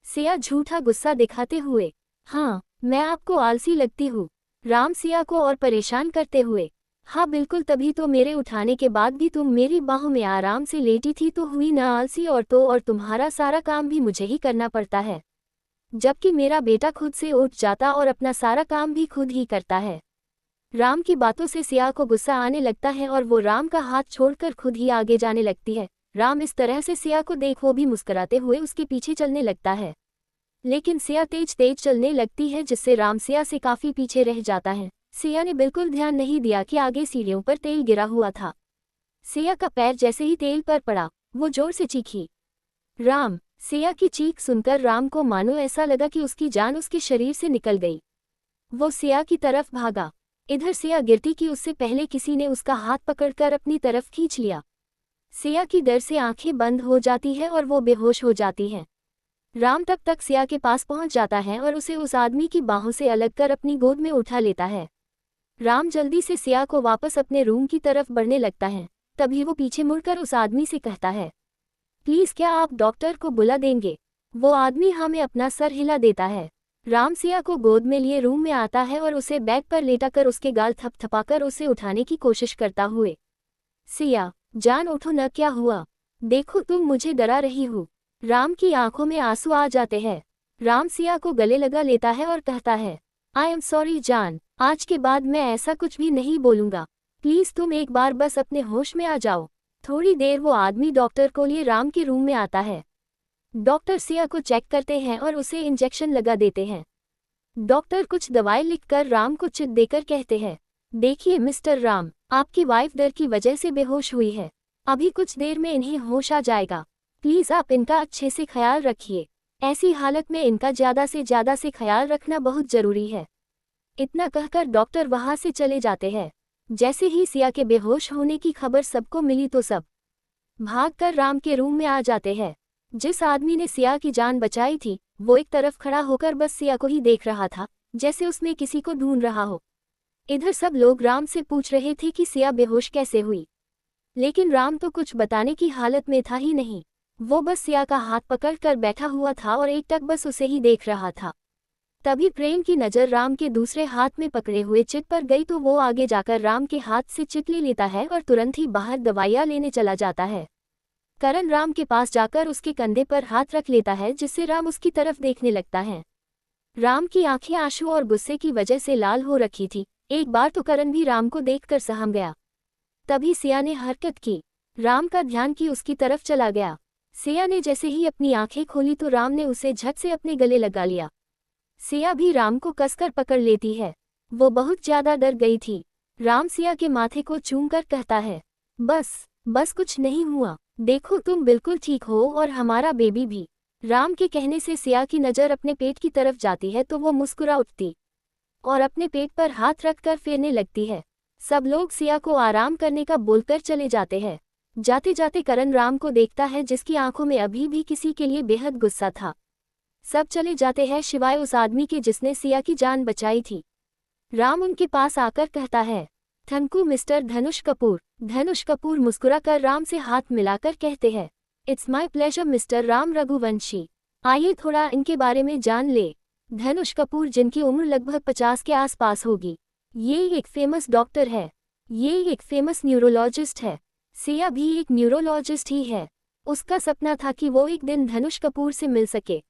सिया झूठा गुस्सा दिखाते हुए, हाँ मैं आपको आलसी लगती हूँ? राम सिया को और परेशान करते हुए, हाँ बिल्कुल, तभी तो मेरे उठाने के बाद भी तुम मेरी बाहों में आराम से लेटी थी तो हुई ना आलसी, और तुम्हारा सारा काम भी मुझे ही करना पड़ता है, जबकि मेरा बेटा खुद से उठ जाता और अपना सारा काम भी खुद ही करता है। राम की बातों से सिया को गुस्सा आने लगता है और वो राम का हाथ छोड़कर खुद ही आगे जाने लगती है। राम इस तरह से सिया को देख वो भी मुस्कुराते हुए उसके पीछे चलने लगता है, लेकिन सिया तेज तेज चलने लगती है जिससे राम सिया से काफी पीछे रह जाता है। सिया ने बिल्कुल ध्यान नहीं दिया कि आगे सीढ़ियों पर तेल गिरा हुआ था। सिया का पैर जैसे ही तेल पर पड़ा वो जोर से चीखी, राम। सिया की चीख सुनकर राम को मानो ऐसा लगा कि उसकी जान उसके शरीर से निकल गई। वो सिया की तरफ भागा। इधर सिया गिरती कि उससे पहले किसी ने उसका हाथ पकड़कर अपनी तरफ खींच लिया। सिया की डर से आंखें बंद हो जाती है और वो बेहोश हो जाती है। राम तब तक सिया के पास पहुंच जाता है और उसे उस आदमी की बाहों से अलग कर अपनी गोद में उठा लेता है। राम जल्दी से सिया को वापस अपने रूम की तरफ बढ़ने लगता है, तभी वो पीछे मुड़कर उस आदमी से कहता है, प्लीज़ क्या आप डॉक्टर को बुला देंगे? वो आदमी हमें अपना सर हिला देता है। राम सिया को गोद में लिए रूम में आता है और उसे बेड पर लेटाकर उसके गाल थपथपाकर उसे उठाने की कोशिश करता हुए, सिया जान उठो न, क्या हुआ? देखो तुम मुझे डरा रही हो। राम की आंखों में आंसू आ जाते हैं। राम सिया को गले लगा लेता है और कहता है, आई एम सॉरी जान, आज के बाद मैं ऐसा कुछ भी नहीं बोलूँगा, प्लीज़ तुम एक बार बस अपने होश में आ जाओ। थोड़ी देर वो आदमी डॉक्टर को लिए राम के रूम में आता है। डॉक्टर सिया को चेक करते हैं और उसे इंजेक्शन लगा देते हैं। डॉक्टर कुछ दवाई लिखकर राम को चिट देकर कहते हैं, देखिए मिस्टर राम, आपकी वाइफ डर की वजह से बेहोश हुई है, अभी कुछ देर में इन्हें होश आ जाएगा, प्लीज़ आप इनका अच्छे से ख्याल रखिए। ऐसी हालत में इनका ज़्यादा से ख्याल रखना बहुत ज़रूरी है। इतना कहकर डॉक्टर वहाँ से चले जाते हैं। जैसे ही सिया के बेहोश होने की खबर सबको मिली तो सब भागकर राम के रूम में आ जाते हैं। जिस आदमी ने सिया की जान बचाई थी वो एक तरफ खड़ा होकर बस सिया को ही देख रहा था, जैसे उसमें किसी को ढूंढ रहा हो। इधर सब लोग राम से पूछ रहे थे कि सिया बेहोश कैसे हुई, लेकिन राम तो कुछ बताने की हालत में था ही नहीं। वो बस सिया का हाथ पकड़ कर बैठा हुआ था और एकटक बस उसे ही देख रहा था। तभी प्रेम की नज़र राम के दूसरे हाथ में पकड़े हुए चिट पर गई तो वो आगे जाकर राम के हाथ से चिट ले लेता है और तुरंत ही बाहर दवाइयाँ लेने चला जाता है। करण राम के पास जाकर उसके कंधे पर हाथ रख लेता है, जिससे राम उसकी तरफ देखने लगता है। राम की आंखें आंसू और गुस्से की वजह से लाल हो रखी थी। एक बार तो करण भी राम को देखकर सहम गया। तभी सिया ने हरकत की। राम का ध्यान की उसकी तरफ चला गया। सिया ने जैसे ही अपनी आंखें खोली तो राम ने उसे झट से अपने गले लगा लिया। सिया भी राम को कसकर पकड़ लेती है। वो बहुत ज्यादा डर गई थी। राम सिया के माथे को चूमकर कहता है, बस कुछ नहीं हुआ, देखो तुम बिल्कुल ठीक हो और हमारा बेबी भी। राम के कहने से सिया की नज़र अपने पेट की तरफ जाती है तो वो मुस्कुरा उठती और अपने पेट पर हाथ रखकर फेरने लगती है। सब लोग सिया को आराम करने का बोलकर चले जाते हैं। जाते जाते करण राम को देखता है, जिसकी आंखों में अभी भी किसी के लिए बेहद गुस्सा था। सब चले जाते हैं सिवाय उस आदमी के जिसने सिया की जान बचाई थी। राम उनके पास आकर कहता है, थैंक यू मिस्टर धनुष कपूर। धनुष कपूर मुस्कुरा कर राम से हाथ मिलाकर कहते हैं, it's my pleasure mister Ram Raghuvanshi. आइए थोड़ा इनके बारे में जान ले। धनुष कपूर, जिनकी उम्र लगभग 50 के आसपास होगी, ये एक फेमस डॉक्टर है। ये एक फेमस न्यूरोलॉजिस्ट है। सिया भी एक न्यूरोलॉजिस्ट ही है। उसका सपना था कि वो एक दिन धनुष कपूर से मिल सके।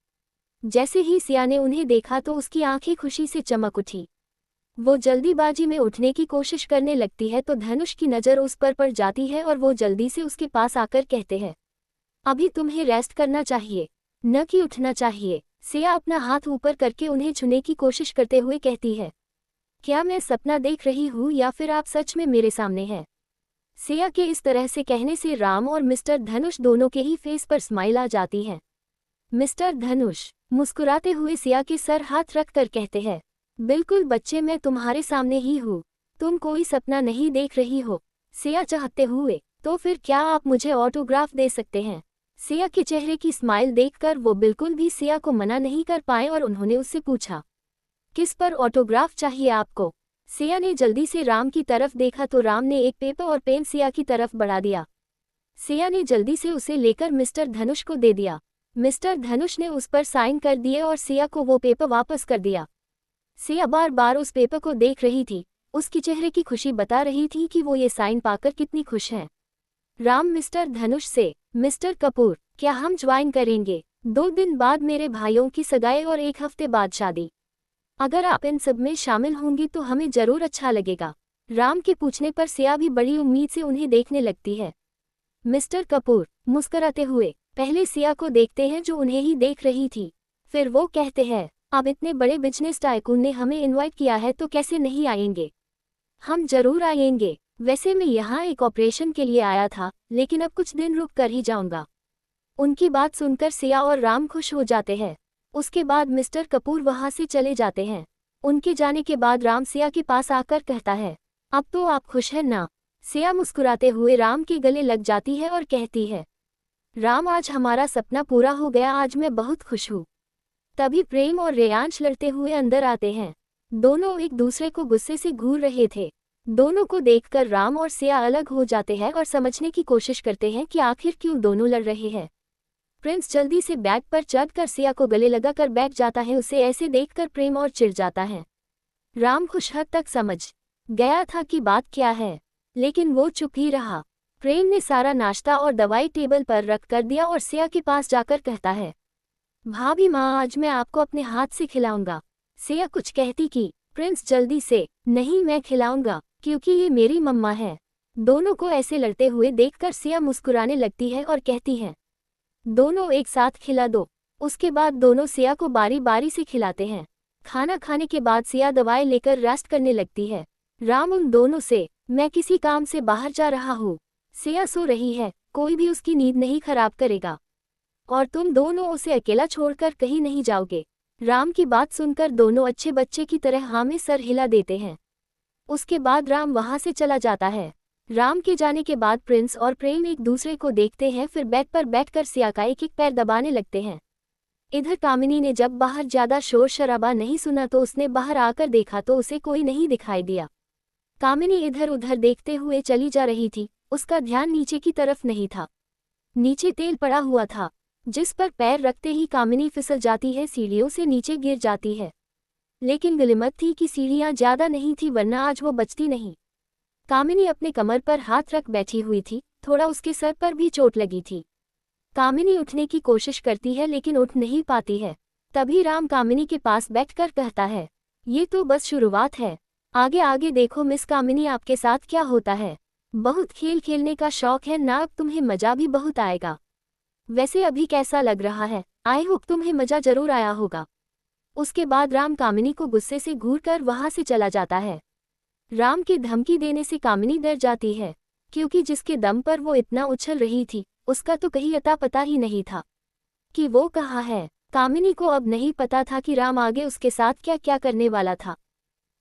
जैसे ही सिया ने उन्हें देखा तो उसकी आंखें खुशी से चमक उठी। वो जल्दीबाजी में उठने की कोशिश करने लगती है तो धनुष की नज़र उस पर पड़ जाती है और वो जल्दी से उसके पास आकर कहते हैं, अभी तुम्हें रेस्ट करना चाहिए, न कि उठना चाहिए। सिया अपना हाथ ऊपर करके उन्हें छूने की कोशिश करते हुए कहती है, क्या मैं सपना देख रही हूँ या फिर आप सच में मेरे सामने हैं? सिया के इस तरह से कहने से राम और मिस्टर धनुष दोनों के ही फेस पर स्माइल आ जाती है। मिस्टर धनुष मुस्कुराते हुए सिया के सर हाथ रख कर कहते हैं, बिल्कुल बच्चे, मैं तुम्हारे सामने ही हूँ। तुम कोई सपना नहीं देख रही हो। सिया चाहते हुए, तो फिर क्या आप मुझे ऑटोग्राफ दे सकते हैं? सिया के चेहरे की स्माइल देखकर वो बिल्कुल भी सिया को मना नहीं कर पाए और उन्होंने उससे पूछा, किस पर ऑटोग्राफ चाहिए आपको? सिया ने जल्दी से राम की तरफ देखा तो राम ने एक पेपर और पेन सिया की तरफ बढ़ा दिया। सिया ने जल्दी से उसे लेकर मिस्टर धनुष को दे दिया। मिस्टर धनुष ने उस पर साइन कर दिए और सिया को वो पेपर वापस कर दिया। सिया बार बार उस पेपर को देख रही थी। उसकी चेहरे की खुशी बता रही थी कि वो ये साइन पाकर कितनी खुश है। राम मिस्टर धनुष से, मिस्टर कपूर, क्या हम ज्वाइन करेंगे? 2 दिन बाद मेरे भाइयों की सगाई और 1 हफ्ते बाद शादी। अगर आप इन सब में शामिल होंगी तो हमें जरूर अच्छा लगेगा। राम के पूछने पर सिया भी बड़ी उम्मीद से उन्हें देखने लगती है। मिस्टर कपूर मुस्कुराते हुए पहले सिया को देखते हैं जो उन्हें ही देख रही थी। फिर वो कहते हैं, अब इतने बड़े बिजनेस टाइकून ने हमें इनवाइट किया है तो कैसे नहीं आएंगे? हम जरूर आएंगे। वैसे मैं यहाँ एक ऑपरेशन के लिए आया था, लेकिन अब कुछ दिन रुक कर ही जाऊंगा। उनकी बात सुनकर सिया और राम खुश हो जाते हैं। उसके बाद मिस्टर कपूर वहाँ से चले जाते हैं। उनके जाने के बाद राम सिया के पास आकर कहता है, अब तो आप खुश हैं ना? सिया मुस्कुराते हुए राम के गले लग जाती है और कहती है, राम, आज हमारा सपना पूरा हो गया, आज मैं बहुत खुश हूँ। तभी प्रेम और रेयांश लड़ते हुए अंदर आते हैं। दोनों एक दूसरे को गुस्से से घूर रहे थे। दोनों को देखकर राम और सिया अलग हो जाते हैं और समझने की कोशिश करते हैं कि आखिर क्यों दोनों लड़ रहे हैं। प्रिंस जल्दी से बैग पर चढ़कर सिया को गले लगाकर बैठ जाता है। उसे ऐसे देखकर प्रेम और चिढ़ जाता है। राम कुछ हद तक समझ गया था कि बात क्या है, लेकिन वो चुप ही रहा। प्रेम ने सारा नाश्ता और दवाई टेबल पर रख कर दिया और सिया के पास जाकर कहता है, भाभी माँ, आज मैं आपको अपने हाथ से खिलाऊंगा। सिया कुछ कहती कि प्रिंस जल्दी से, नहीं मैं खिलाऊंगा, क्योंकि ये मेरी मम्मा है। दोनों को ऐसे लड़ते हुए देखकर सिया मुस्कुराने लगती है और कहती है, दोनों एक साथ खिला दो। उसके बाद दोनों सिया को बारी बारी से खिलाते हैं। खाना खाने के बाद सिया दवाई लेकर रेस्ट करने लगती है। राम उन दोनों से, मैं किसी काम से बाहर जा रहा हूँ। सिया सो रही है, कोई भी उसकी नींद नहीं खराब करेगा। और तुम दोनों उसे अकेला छोड़कर कहीं नहीं जाओगे। राम की बात सुनकर दोनों अच्छे बच्चे की तरह हाँ में सर हिला देते हैं। उसके बाद राम वहां से चला जाता है। राम के जाने के बाद प्रिंस और प्रेम एक दूसरे को देखते हैं, फिर बेड पर बैठकर सिया का एक एक पैर दबाने लगते हैं। इधर कामिनी ने जब बाहर ज्यादा शोर शराबा नहीं सुना तो उसने बाहर आकर देखा तो उसे कोई नहीं दिखाई दिया। कामिनी इधर उधर देखते हुए चली जा रही थी, उसका ध्यान नीचे की तरफ नहीं था। नीचे तेल पड़ा हुआ था, जिस पर पैर रखते ही कामिनी फिसल जाती है, सीढ़ियों से नीचे गिर जाती है। लेकिन गनीमत थी कि सीढ़ियां ज्यादा नहीं थी, वरना आज वो बचती नहीं। कामिनी अपने कमर पर हाथ रख बैठी हुई थी, थोड़ा उसके सर पर भी चोट लगी थी। कामिनी उठने की कोशिश करती है लेकिन उठ नहीं पाती है। तभी राम कामिनी के पास बैठकर कहता है, ये तो बस शुरुआत है, आगे आगे देखो मिस कामिनी आपके साथ क्या होता है। बहुत खेल खेलने का शौक है ना, अब तुम्हें मजा भी बहुत आएगा। वैसे अभी कैसा लग रहा है? आई होप तुम्हें मजा जरूर आया होगा। उसके बाद राम कामिनी को गुस्से से घूरकर वहां से चला जाता है। राम के धमकी देने से कामिनी डर जाती है, क्योंकि जिसके दम पर वो इतना उछल रही थी उसका तो कहीं अता पता ही नहीं था कि वो कहाँ है। कामिनी को अब नहीं पता था कि राम आगे उसके साथ क्या क्या करने वाला था।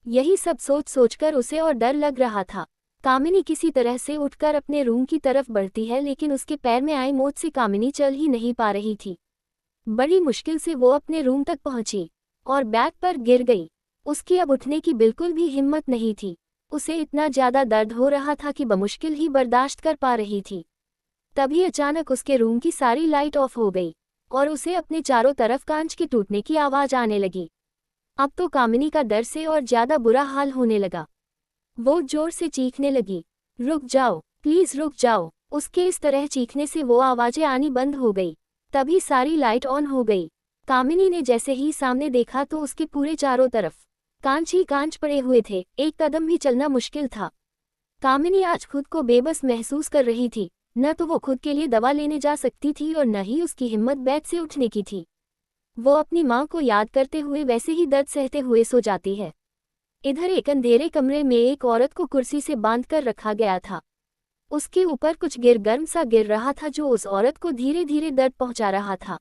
यही सब सोच सोचकर उसे और डर लग रहा था। कामिनी किसी तरह से उठकर अपने रूम की तरफ बढ़ती है, लेकिन उसके पैर में आई मोच से कामिनी चल ही नहीं पा रही थी। बड़ी मुश्किल से वो अपने रूम तक पहुंची और बैग पर गिर गई। उसकी अब उठने की बिल्कुल भी हिम्मत नहीं थी। उसे इतना ज्यादा दर्द हो रहा था कि बमुश्किल ही बर्दाश्त कर पा रही थी। तभी अचानक उसके रूम की सारी लाइट ऑफ हो गई और उसे अपने चारों तरफ कांच के टूटने की आवाज आने लगी। अब तो कामिनी का डर से और ज्यादा बुरा हाल होने लगा। वो जोर से चीखने लगी, रुक जाओ, प्लीज रुक जाओ। उसके इस तरह चीखने से वो आवाजें आनी बंद हो गई। तभी सारी लाइट ऑन हो गई। कामिनी ने जैसे ही सामने देखा तो उसके पूरे चारों तरफ कांच ही कांच पड़े हुए थे, एक कदम भी चलना मुश्किल था। कामिनी आज खुद को बेबस महसूस कर रही थी। न तो वो खुद के लिए दवा लेने जा सकती थी और न ही उसकी हिम्मत बेड से उठने की थी। वो अपनी माँ को याद करते हुए वैसे ही दर्द सहते हुए सो जाती है। इधर एक अंधेरे कमरे में एक औरत को कुर्सी से बांधकर रखा गया था। उसके ऊपर कुछ गर्म सा गिर रहा था, जो उस औरत को धीरे धीरे दर्द पहुंचा रहा था।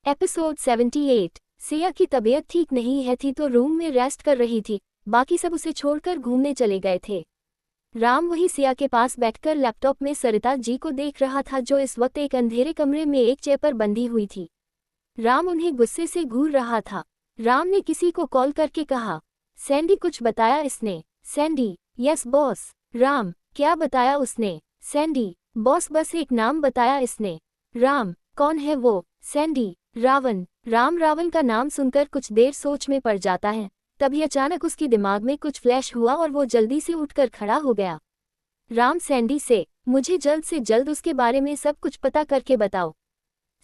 एपिसोड 78। सिया की तबीयत ठीक नहीं है थी तो रूम में रेस्ट कर रही थी, बाकी सब उसे छोड़कर घूमने चले गए थे। राम वही सिया के पास बैठकर लैपटॉप में सरिता जी को देख रहा था, जो इस वक्त एक अंधेरे कमरे में एक चेयर पर बंधी हुई थी। राम उन्हें गुस्से से घूर रहा था। राम ने किसी को कॉल करके कहा, सैंडी कुछ बताया इसने? Sandy, yes boss. राम, क्या बताया उसने? सैंडी, बॉस बस एक नाम बताया इसने। राम, कौन है वो? सैंडी, रावण। राम रावण का नाम सुनकर कुछ देर सोच में पड़ जाता है। तभी अचानक उसके दिमाग में कुछ फ्लैश हुआ और वो जल्दी से उठकर खड़ा हो गया। राम सैंडी से, मुझे जल्द से जल्द उसके बारे में सब कुछ पता करके बताओ।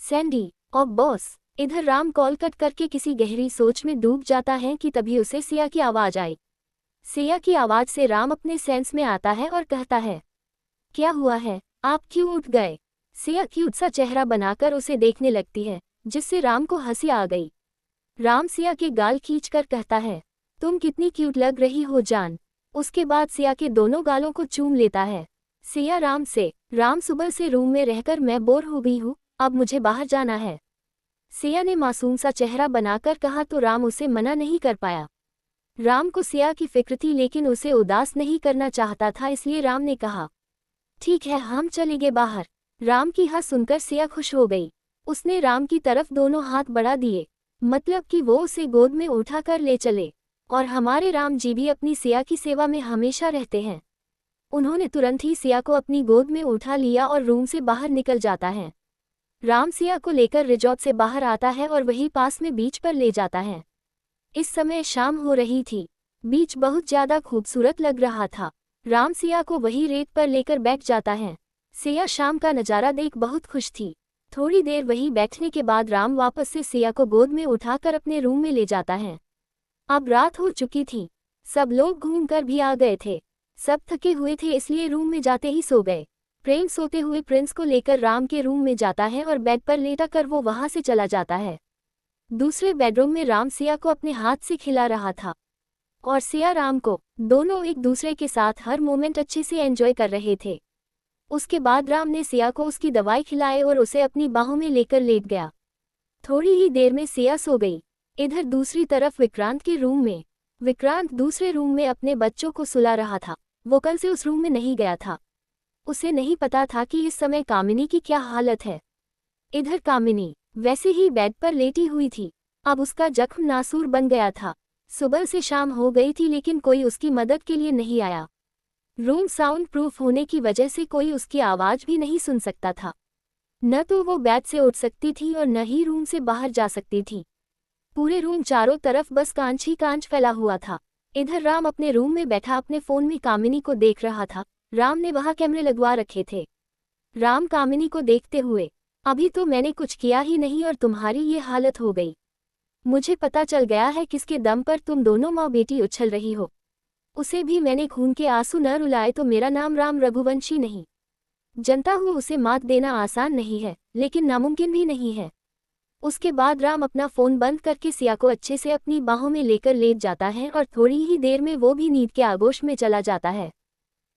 सैंडी, और बॉस। इधर राम कॉल कट करके किसी गहरी सोच में डूब जाता है कि तभी उसे सिया की आवाज आई। सिया की आवाज से राम अपने सेंस में आता है और कहता है, क्या हुआ है, आप क्यों उठ गए? सिया क्यूट सा चेहरा बनाकर उसे देखने लगती है, जिससे राम को हंसी आ गई। राम सिया के गाल खींचकर कहता है, तुम कितनी क्यूट लग रही हो जान। उसके बाद सिया के दोनों गालों को चूम लेता है। सिया राम से, राम सुबह से रूम में रहकर मैं बोर हो गई हूँ, अब मुझे बाहर जाना है। सिया ने मासूम सा चेहरा बनाकर कहा तो राम उसे मना नहीं कर पाया। राम को सिया की फिक्र थी, लेकिन उसे उदास नहीं करना चाहता था, इसलिए राम ने कहा, ठीक है हम चलेंगे बाहर। राम की हाँ सुनकर सिया खुश हो गई। उसने राम की तरफ दोनों हाथ बढ़ा दिए, मतलब कि वो उसे गोद में उठाकर ले चले। और हमारे राम जी भी अपनी सिया की सेवा में हमेशा रहते हैं। उन्होंने तुरंत ही सिया को अपनी गोद में उठा लिया और रूम से बाहर निकल जाता है। राम सिया को लेकर रिजॉर्ट से बाहर आता है और वहीं पास में बीच पर ले जाता है। इस समय शाम हो रही थी। बीच बहुत ज्यादा खूबसूरत लग रहा था। राम सिया को वही रेत पर लेकर बैठ जाता है। सिया शाम का नज़ारा देख बहुत खुश थी। थोड़ी देर वहीं बैठने के बाद राम वापस से सिया को गोद में उठाकर अपने रूम में ले जाता है। अब रात हो चुकी थी। सब लोग घूमकर भी आ गए थे। सब थके हुए थे, इसलिए रूम में जाते ही सो गए। प्रेम सोते हुए प्रिंस को लेकर राम के रूम में जाता है और बेड पर लेटा कर वो वहां से चला जाता है। दूसरे बेडरूम में राम सिया को अपने हाथ से खिला रहा था और सिया राम को। दोनों एक दूसरे के साथ हर मोमेंट अच्छे से एंजॉय कर रहे थे। उसके बाद राम ने सिया को उसकी दवाई खिलाई और उसे अपनी बाहों में लेकर लेट गया। थोड़ी ही देर में सिया सो गई। इधर दूसरी तरफ विक्रांत के रूम में, विक्रांत दूसरे रूम में अपने बच्चों को सुला रहा था। वो कल से उस रूम में नहीं गया था। उसे नहीं पता था कि इस समय कामिनी की क्या हालत है। इधर कामिनी वैसे ही बेड पर लेटी हुई थी। अब उसका जख्म नासूर बन गया था। सुबह से शाम हो गई थी लेकिन कोई उसकी मदद के लिए नहीं आया। रूम साउंड प्रूफ होने की वजह से कोई उसकी आवाज भी नहीं सुन सकता था। न तो वो बेड से उठ सकती थी और न ही रूम से बाहर जा सकती थी। पूरे रूम चारों तरफ बस कांच ही कांच फैला हुआ था। इधर राम अपने रूम में बैठा अपने फोन में कामिनी को देख रहा था। राम ने वहां कैमरे लगवा रखे थे। राम कामिनी को देखते हुए, अभी तो मैंने कुछ किया ही नहीं और तुम्हारी ये हालत हो गई। मुझे पता चल गया है किसके दम पर तुम दोनों माँ बेटी उछल रही हो। उसे भी मैंने खून के आंसू न रुलाए तो मेरा नाम राम रघुवंशी नहीं। जनता हूँ उसे मात देना आसान नहीं है लेकिन नामुमकिन भी नहीं है। उसके बाद राम अपना फोन बंद करके सिया को अच्छे से अपनी बाहों में लेकर लेट जाता है और थोड़ी ही देर में वो भी नींद के आगोश में चला जाता है।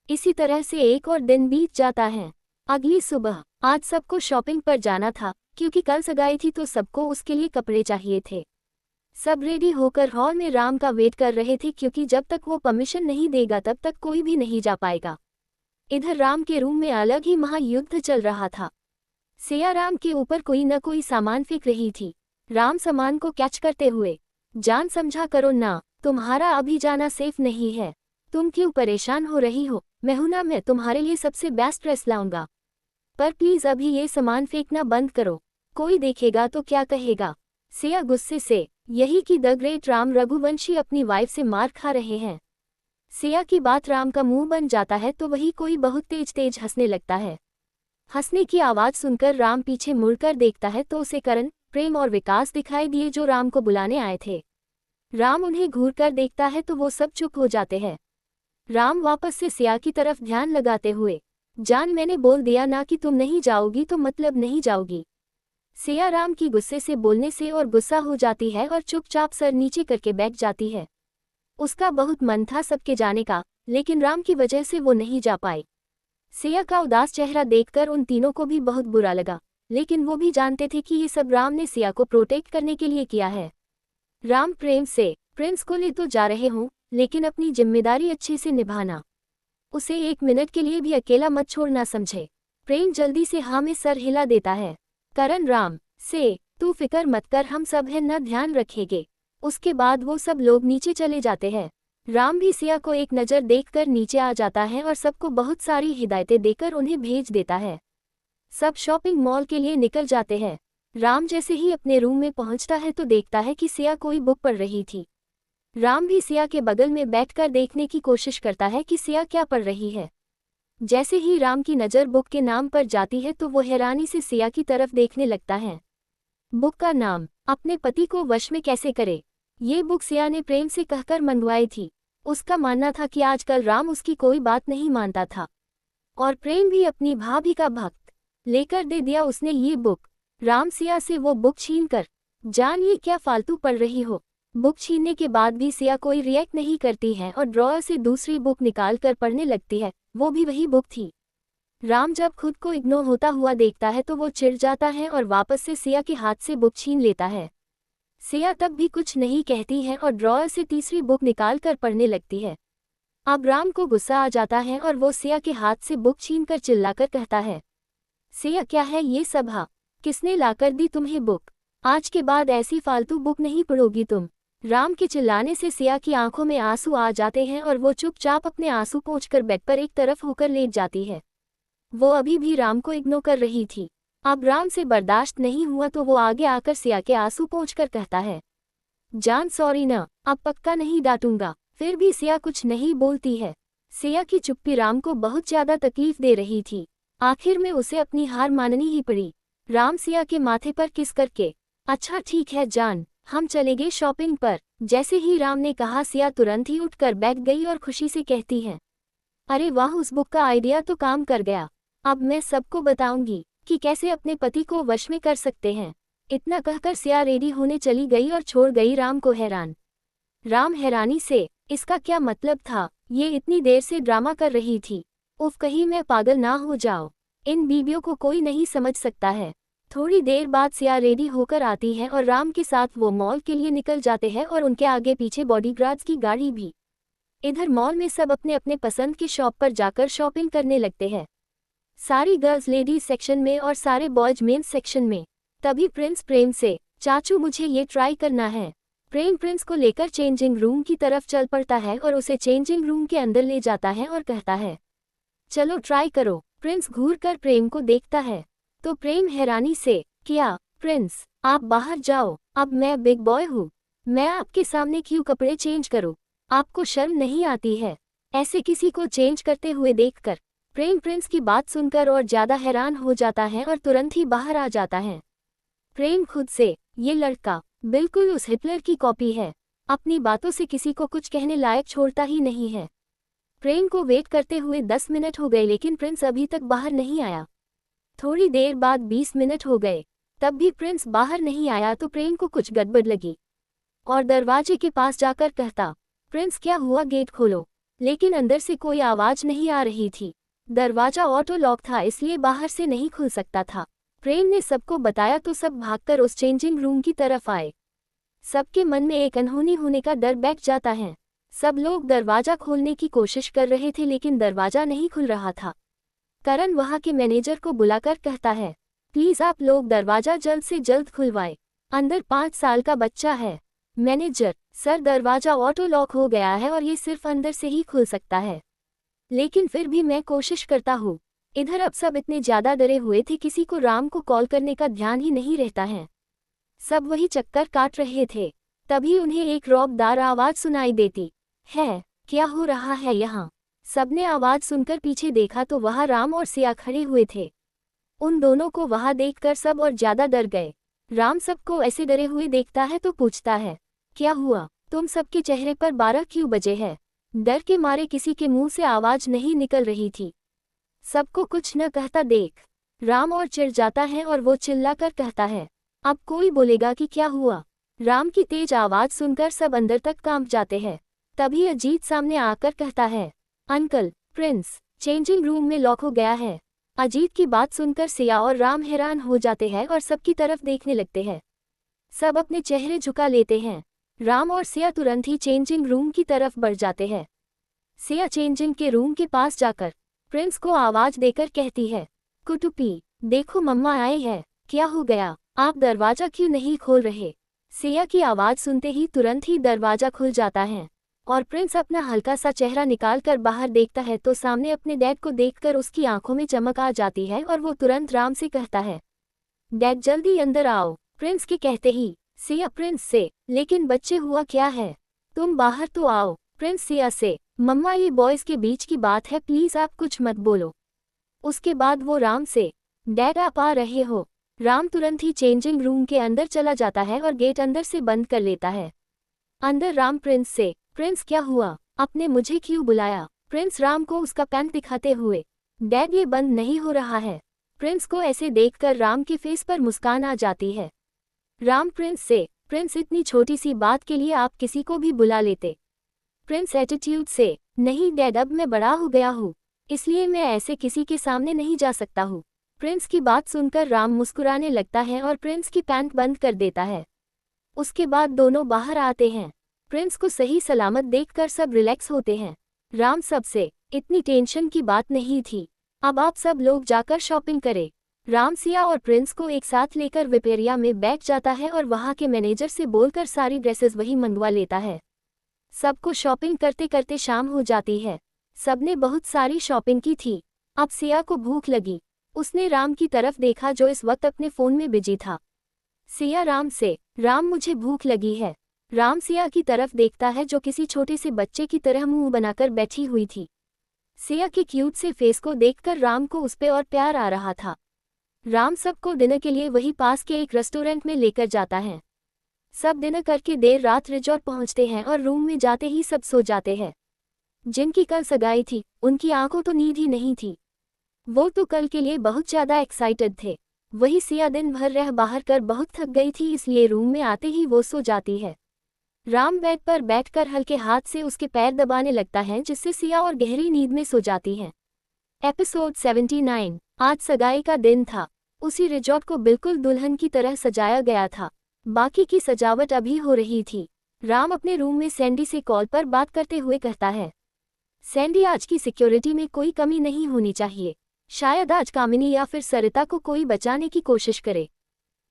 इसी तरह से एक और दिन बीत जाता है। अगली सुबह आज सबको शॉपिंग पर जाना था क्योंकि कल सगाई थी तो सबको उसके लिए कपड़े चाहिए थे। सब रेडी होकर हॉल में राम का वेट कर रहे थे क्योंकि जब तक वो परमिशन नहीं देगा तब तक कोई भी नहीं जा पाएगा। इधर राम के रूम में अलग ही महायुद्ध चल रहा था। सिया राम के ऊपर कोई न कोई सामान फेंक रही थी। राम सामान को कैच करते हुए, जान समझा करो ना, तुम्हारा अभी जाना सेफ नहीं है। तुम क्यों परेशान हो रही हो? मैं हूं ना, मैं तुम्हारे लिए सबसे बेस्ट ड्रेस लाऊंगा। पर प्लीज अभी ये सामान फेंकना बंद करो, कोई देखेगा तो क्या कहेगा। सिया गुस्से से, यही कि द ग्रेट राम रघुवंशी अपनी वाइफ से मार खा रहे हैं। सिया की बात राम का मुंह बन जाता है तो वही कोई बहुत तेज तेज हंसने लगता है। हंसने की आवाज सुनकर राम पीछे मुड़कर देखता है तो उसे करण, प्रेम और विकास दिखाई दिए जो राम को बुलाने आए थे। राम उन्हें घूर कर देखता है तो वो सब चुप हो जाते हैं। राम वापस से सिया की तरफ ध्यान लगाते हुए, जान मैंने बोल दिया ना कि तुम नहीं जाओगी तो मतलब नहीं जाओगी। सिया राम की गुस्से से बोलने से और गुस्सा हो जाती है और चुपचाप सर नीचे करके बैठ जाती है। उसका बहुत मन था सबके जाने का लेकिन राम की वजह से वो नहीं जा पाई। सिया का उदास चेहरा देखकर उन तीनों को भी बहुत बुरा लगा लेकिन वो भी जानते थे कि ये सब राम ने सिया को प्रोटेक्ट करने के लिए किया है। राम प्रेम से, प्रिंस को ले तो जा रहे हों लेकिन अपनी जिम्मेदारी अच्छे से निभाना। उसे एक मिनट के लिए भी अकेला मत छोड़ना समझे। प्रेम जल्दी से हाँ में सर हिला देता है। करण राम से, तू फिक्र मत कर, हम सब है न ध्यान रखेंगे। उसके बाद वो सब लोग नीचे चले जाते हैं। राम भी सिया को एक नज़र देखकर नीचे आ जाता है और सबको बहुत सारी हिदायतें देकर उन्हें भेज देता है। सब शॉपिंग मॉल के लिए निकल जाते हैं। राम जैसे ही अपने रूम में पहुंचता है तो देखता है कि सिया कोई बुक पढ़ रही थी। राम भी सिया के बगल में बैठकर देखने की कोशिश करता है कि सिया क्या पढ़ रही है। जैसे ही राम की नज़र बुक के नाम पर जाती है तो वो हैरानी से सिया की तरफ देखने लगता है। बुक का नाम, अपने पति को वश में कैसे करे। ये बुक सिया ने प्रेम से कहकर मंगवाई थी। उसका मानना था कि आजकल राम उसकी कोई बात नहीं मानता था और प्रेम भी अपनी भाभी का भक्त लेकर दे दिया उसने ये बुक। राम सिया से वो बुक छीन कर, जान ये क्या फालतू पढ़ रही हो। बुक छीनने के बाद भी सिया कोई रिएक्ट नहीं करती है और ड्रॉअर से दूसरी बुक निकाल कर पढ़ने लगती है। वो भी वही बुक थी। राम जब खुद को इग्नोर होता हुआ देखता है तो वो चिढ़ जाता है और वापस से सिया के हाथ से बुक छीन लेता है। सिया तब भी कुछ नहीं कहती है और ड्रॉअर से तीसरी बुक निकाल कर पढ़ने लगती है। अब राम को गुस्सा आ जाता है और वो सिया के हाथ से बुक छीन कर चिल्लाकर कहता है, सिया क्या है ये सब? हाँ, किसने लाकर दी तुम्हें बुक? आज के बाद ऐसी फालतू बुक नहीं पढ़ोगी तुम। राम के चिल्लाने से सिया की आंखों में आंसू आ जाते हैं और वो चुपचाप अपने आंसू पोंछकर बेड पर एक तरफ होकर लेट जाती है। वो अभी भी राम को इग्नोर कर रही थी। अब राम से बर्दाश्त नहीं हुआ तो वो आगे आकर सिया के आंसू पोंछकर कहता है, जान सॉरी ना, अब पक्का नहीं डांटूंगा। फिर भी सिया कुछ नहीं बोलती है। सिया की चुप्पी राम को बहुत ज्यादा तकलीफ दे रही थी। आखिर में उसे अपनी हार माननी ही पड़ी। राम सिया के माथे पर किस करके, अच्छा ठीक है जान, हम चलेंगे शॉपिंग पर। जैसे ही राम ने कहा सिया तुरंत ही उठकर बैठ गई और खुशी से कहती है, अरे वाह, उस बुक का आइडिया तो काम कर गया। अब मैं सबको बताऊंगी कि कैसे अपने पति को वश में कर सकते हैं। इतना कहकर सिया रेडी होने चली गई और छोड़ गई राम को हैरान। राम हैरानी से, इसका क्या मतलब था? ये इतनी देर से ड्रामा कर रही थी। उफ, कहीं मैं पागल ना हो जाऊं। इन बीवियों को कोई नहीं समझ सकता है। थोड़ी देर बाद सिया रेडी होकर आती है और राम के साथ वो मॉल के लिए निकल जाते हैं और उनके आगे पीछे बॉडीगार्ड्स की गाड़ी भी। इधर मॉल में सब अपने अपने पसंद की शॉप पर जाकर शॉपिंग करने लगते हैं। सारी गर्ल्स लेडीज सेक्शन में और सारे बॉयज मेंस सेक्शन में। तभी प्रिंस प्रेम से, चाचू मुझे ये ट्राई करना है। प्रेम प्रिंस को लेकर चेंजिंग रूम की तरफ चल पड़ता है और उसे चेंजिंग रूम के अंदर ले जाता है और कहता है, चलो ट्राई करो। प्रिंस घूर कर प्रेम को देखता है तो प्रेम हैरानी से, क्या प्रिंस, आप बाहर जाओ, अब मैं बिग बॉय हूँ, मैं आपके सामने क्यों कपड़े चेंज करूँ? आपको शर्म नहीं आती है ऐसे किसी को चेंज करते हुए देखकर? प्रेम प्रिंस की बात सुनकर और ज्यादा हैरान हो जाता है और तुरंत ही बाहर आ जाता है। प्रेम खुद से, ये लड़का बिल्कुल उस हिटलर की कॉपी है, अपनी बातों से किसी को कुछ कहने लायक छोड़ता ही नहीं है। प्रेम को वेट करते हुए 10 मिनट हो गए लेकिन प्रिंस अभी तक बाहर नहीं आया। थोड़ी देर बाद 20 मिनट हो गए, तब भी प्रिंस बाहर नहीं आया तो प्रेम को कुछ गड़बड़ लगी और दरवाजे के पास जाकर कहता, प्रिंस क्या हुआ, गेट खोलो। लेकिन अंदर से कोई आवाज नहीं आ रही थी। दरवाजा ऑटो लॉक था इसलिए बाहर से नहीं खुल सकता था। प्रेम ने सबको बताया तो सब भागकर उस चेंजिंग रूम की तरफ आए। सबके मन में एक अनहोनी होने का डर बैठ जाता है। सब लोग दरवाजा खोलने की कोशिश कर रहे थे लेकिन दरवाजा नहीं खुल रहा था। करण वहां के मैनेजर को बुलाकर कहता है, प्लीज आप लोग दरवाजा जल्द से जल्द खुलवाएं, अंदर 5 साल का बच्चा है। मैनेजर, सर दरवाजा ऑटो लॉक हो गया है और ये सिर्फ अंदर से ही खुल सकता है, लेकिन फिर भी मैं कोशिश करता हूँ। इधर अब सब इतने ज्यादा डरे हुए थे किसी को राम को कॉल करने का ध्यान ही नहीं रहता है। सब वही चक्कर काट रहे थे। तभी उन्हें एक रौबदार आवाज सुनाई देती है, क्या हो रहा है यहाँ? सबने आवाज सुनकर पीछे देखा तो वहाँ राम और सिया खड़े हुए थे। उन दोनों को वहाँ देखकर सब और ज्यादा डर गए। राम सबको ऐसे डरे हुए देखता है तो पूछता है, क्या हुआ, तुम सबके चेहरे पर 12 क्यों बजे है? डर के मारे किसी के मुंह से आवाज नहीं निकल रही थी। सबको कुछ न कहता देख राम और चिढ़ जाता है और वो चिल्लाकर कहता है, अब कोई बोलेगा कि क्या हुआ? राम की तेज आवाज सुनकर सब अंदर तक कांप जाते हैं। तभी अजीत सामने आकर कहता है, अंकल, प्रिंस चेंजिंग रूम में लॉक हो गया है। अजीत की बात सुनकर सिया और राम हैरान हो जाते हैं और सबकी तरफ देखने लगते हैं। सब अपने चेहरे झुका लेते हैं। राम और सिया तुरंत ही चेंजिंग रूम की तरफ बढ़ जाते हैं। सिया चेंजिंग के रूम के पास जाकर प्रिंस को आवाज देकर कहती है, कुटुपी देखो मम्मा आए हैं, क्या हो गया, आप दरवाजा क्यों नहीं खोल रहे? सिया की आवाज सुनते ही तुरंत ही दरवाजा खुल जाता है और प्रिंस अपना हल्का सा चेहरा निकालकर बाहर देखता है तो सामने अपने डैड को देखकर उसकी आंखों में चमक आ जाती है और वो तुरंत राम से कहता है, डैड जल्दी अंदर आओ। प्रिंस के कहते ही सिया प्रिंस से, लेकिन बच्चे हुआ क्या है, तुम बाहर तो आओ। प्रिंस सिया से, मम्मा ये बॉयज के बीच की बात है, प्लीज आप कुछ मत बोलो। उसके बाद वो राम से, डैड आप आ रहे हो। राम तुरंत ही चेंजिंग रूम के अंदर चला जाता है और गेट अंदर से बंद कर लेता है। अंदर राम प्रिंस से, प्रिंस क्या हुआ, आपने मुझे क्यों बुलाया? प्रिंस राम को उसका पैंट दिखाते हुए, डैड ये बंद नहीं हो रहा है। प्रिंस को ऐसे देखकर राम के फेस पर मुस्कान आ जाती है। राम प्रिंस से, प्रिंस इतनी छोटी सी बात के लिए आप किसी को भी बुला लेते? प्रिंस एटीट्यूड से, नहीं डैड अब मैं बड़ा हो गया हूँ, इसलिए मैं ऐसे किसी के सामने नहीं जा सकता हूँ। प्रिंस की बात सुनकर राम मुस्कुराने लगता है और प्रिंस की पैंट बंद कर देता है। उसके बाद दोनों बाहर आते हैं। प्रिंस को सही सलामत देखकर सब रिलैक्स होते हैं। राम सबसे, इतनी टेंशन की बात नहीं थी, अब आप सब लोग जाकर शॉपिंग करें। राम सिया और प्रिंस को एक साथ लेकर विपेरिया में बैठ जाता है और वहाँ के मैनेजर से बोलकर सारी ड्रेसेस वही मंगवा लेता है। सबको शॉपिंग करते करते शाम हो जाती है। सबने बहुत सारी शॉपिंग की थी। अब सिया को भूख लगी। उसने राम की तरफ देखा जो इस वक्त अपने फोन में बिजी था। सिया राम से, राम मुझे भूख लगी है। राम सिया की तरफ देखता है जो किसी छोटे से बच्चे की तरह मुंह बनाकर बैठी हुई थी। सिया के क्यूट से फेस को देखकर राम को उस पे और प्यार आ रहा था। राम सबको डिनर के लिए वही पास के एक रेस्टोरेंट में लेकर जाता है। सब डिनर करके देर रात रिजॉर्ट पहुंचते हैं और रूम में जाते ही सब सो जाते हैं। जिनकी कल सगाई थी उनकी आंखों तो नींद ही नहीं थी। वो तो कल के लिए बहुत ज्यादा एक्साइटेड थे। वही सिया दिन भर रह बाहर कर बहुत थक गई थी इसलिए रूम में आते ही वो सो जाती है। राम बेड पर बैठकर हल्के हाथ से उसके पैर दबाने लगता है जिससे सिया और गहरी नींद में सो जाती है। एपिसोड 79। आज सगाई का दिन था। उसी रिजॉर्ट को बिल्कुल दुल्हन की तरह सजाया गया था। बाकी की सजावट अभी हो रही थी। राम अपने रूम में सैंडी से कॉल पर बात करते हुए कहता है, सैंडी, आज की सिक्योरिटी में कोई कमी नहीं होनी चाहिए। शायद आज कामिनी या फिर सरिता को कोई बचाने की कोशिश करे।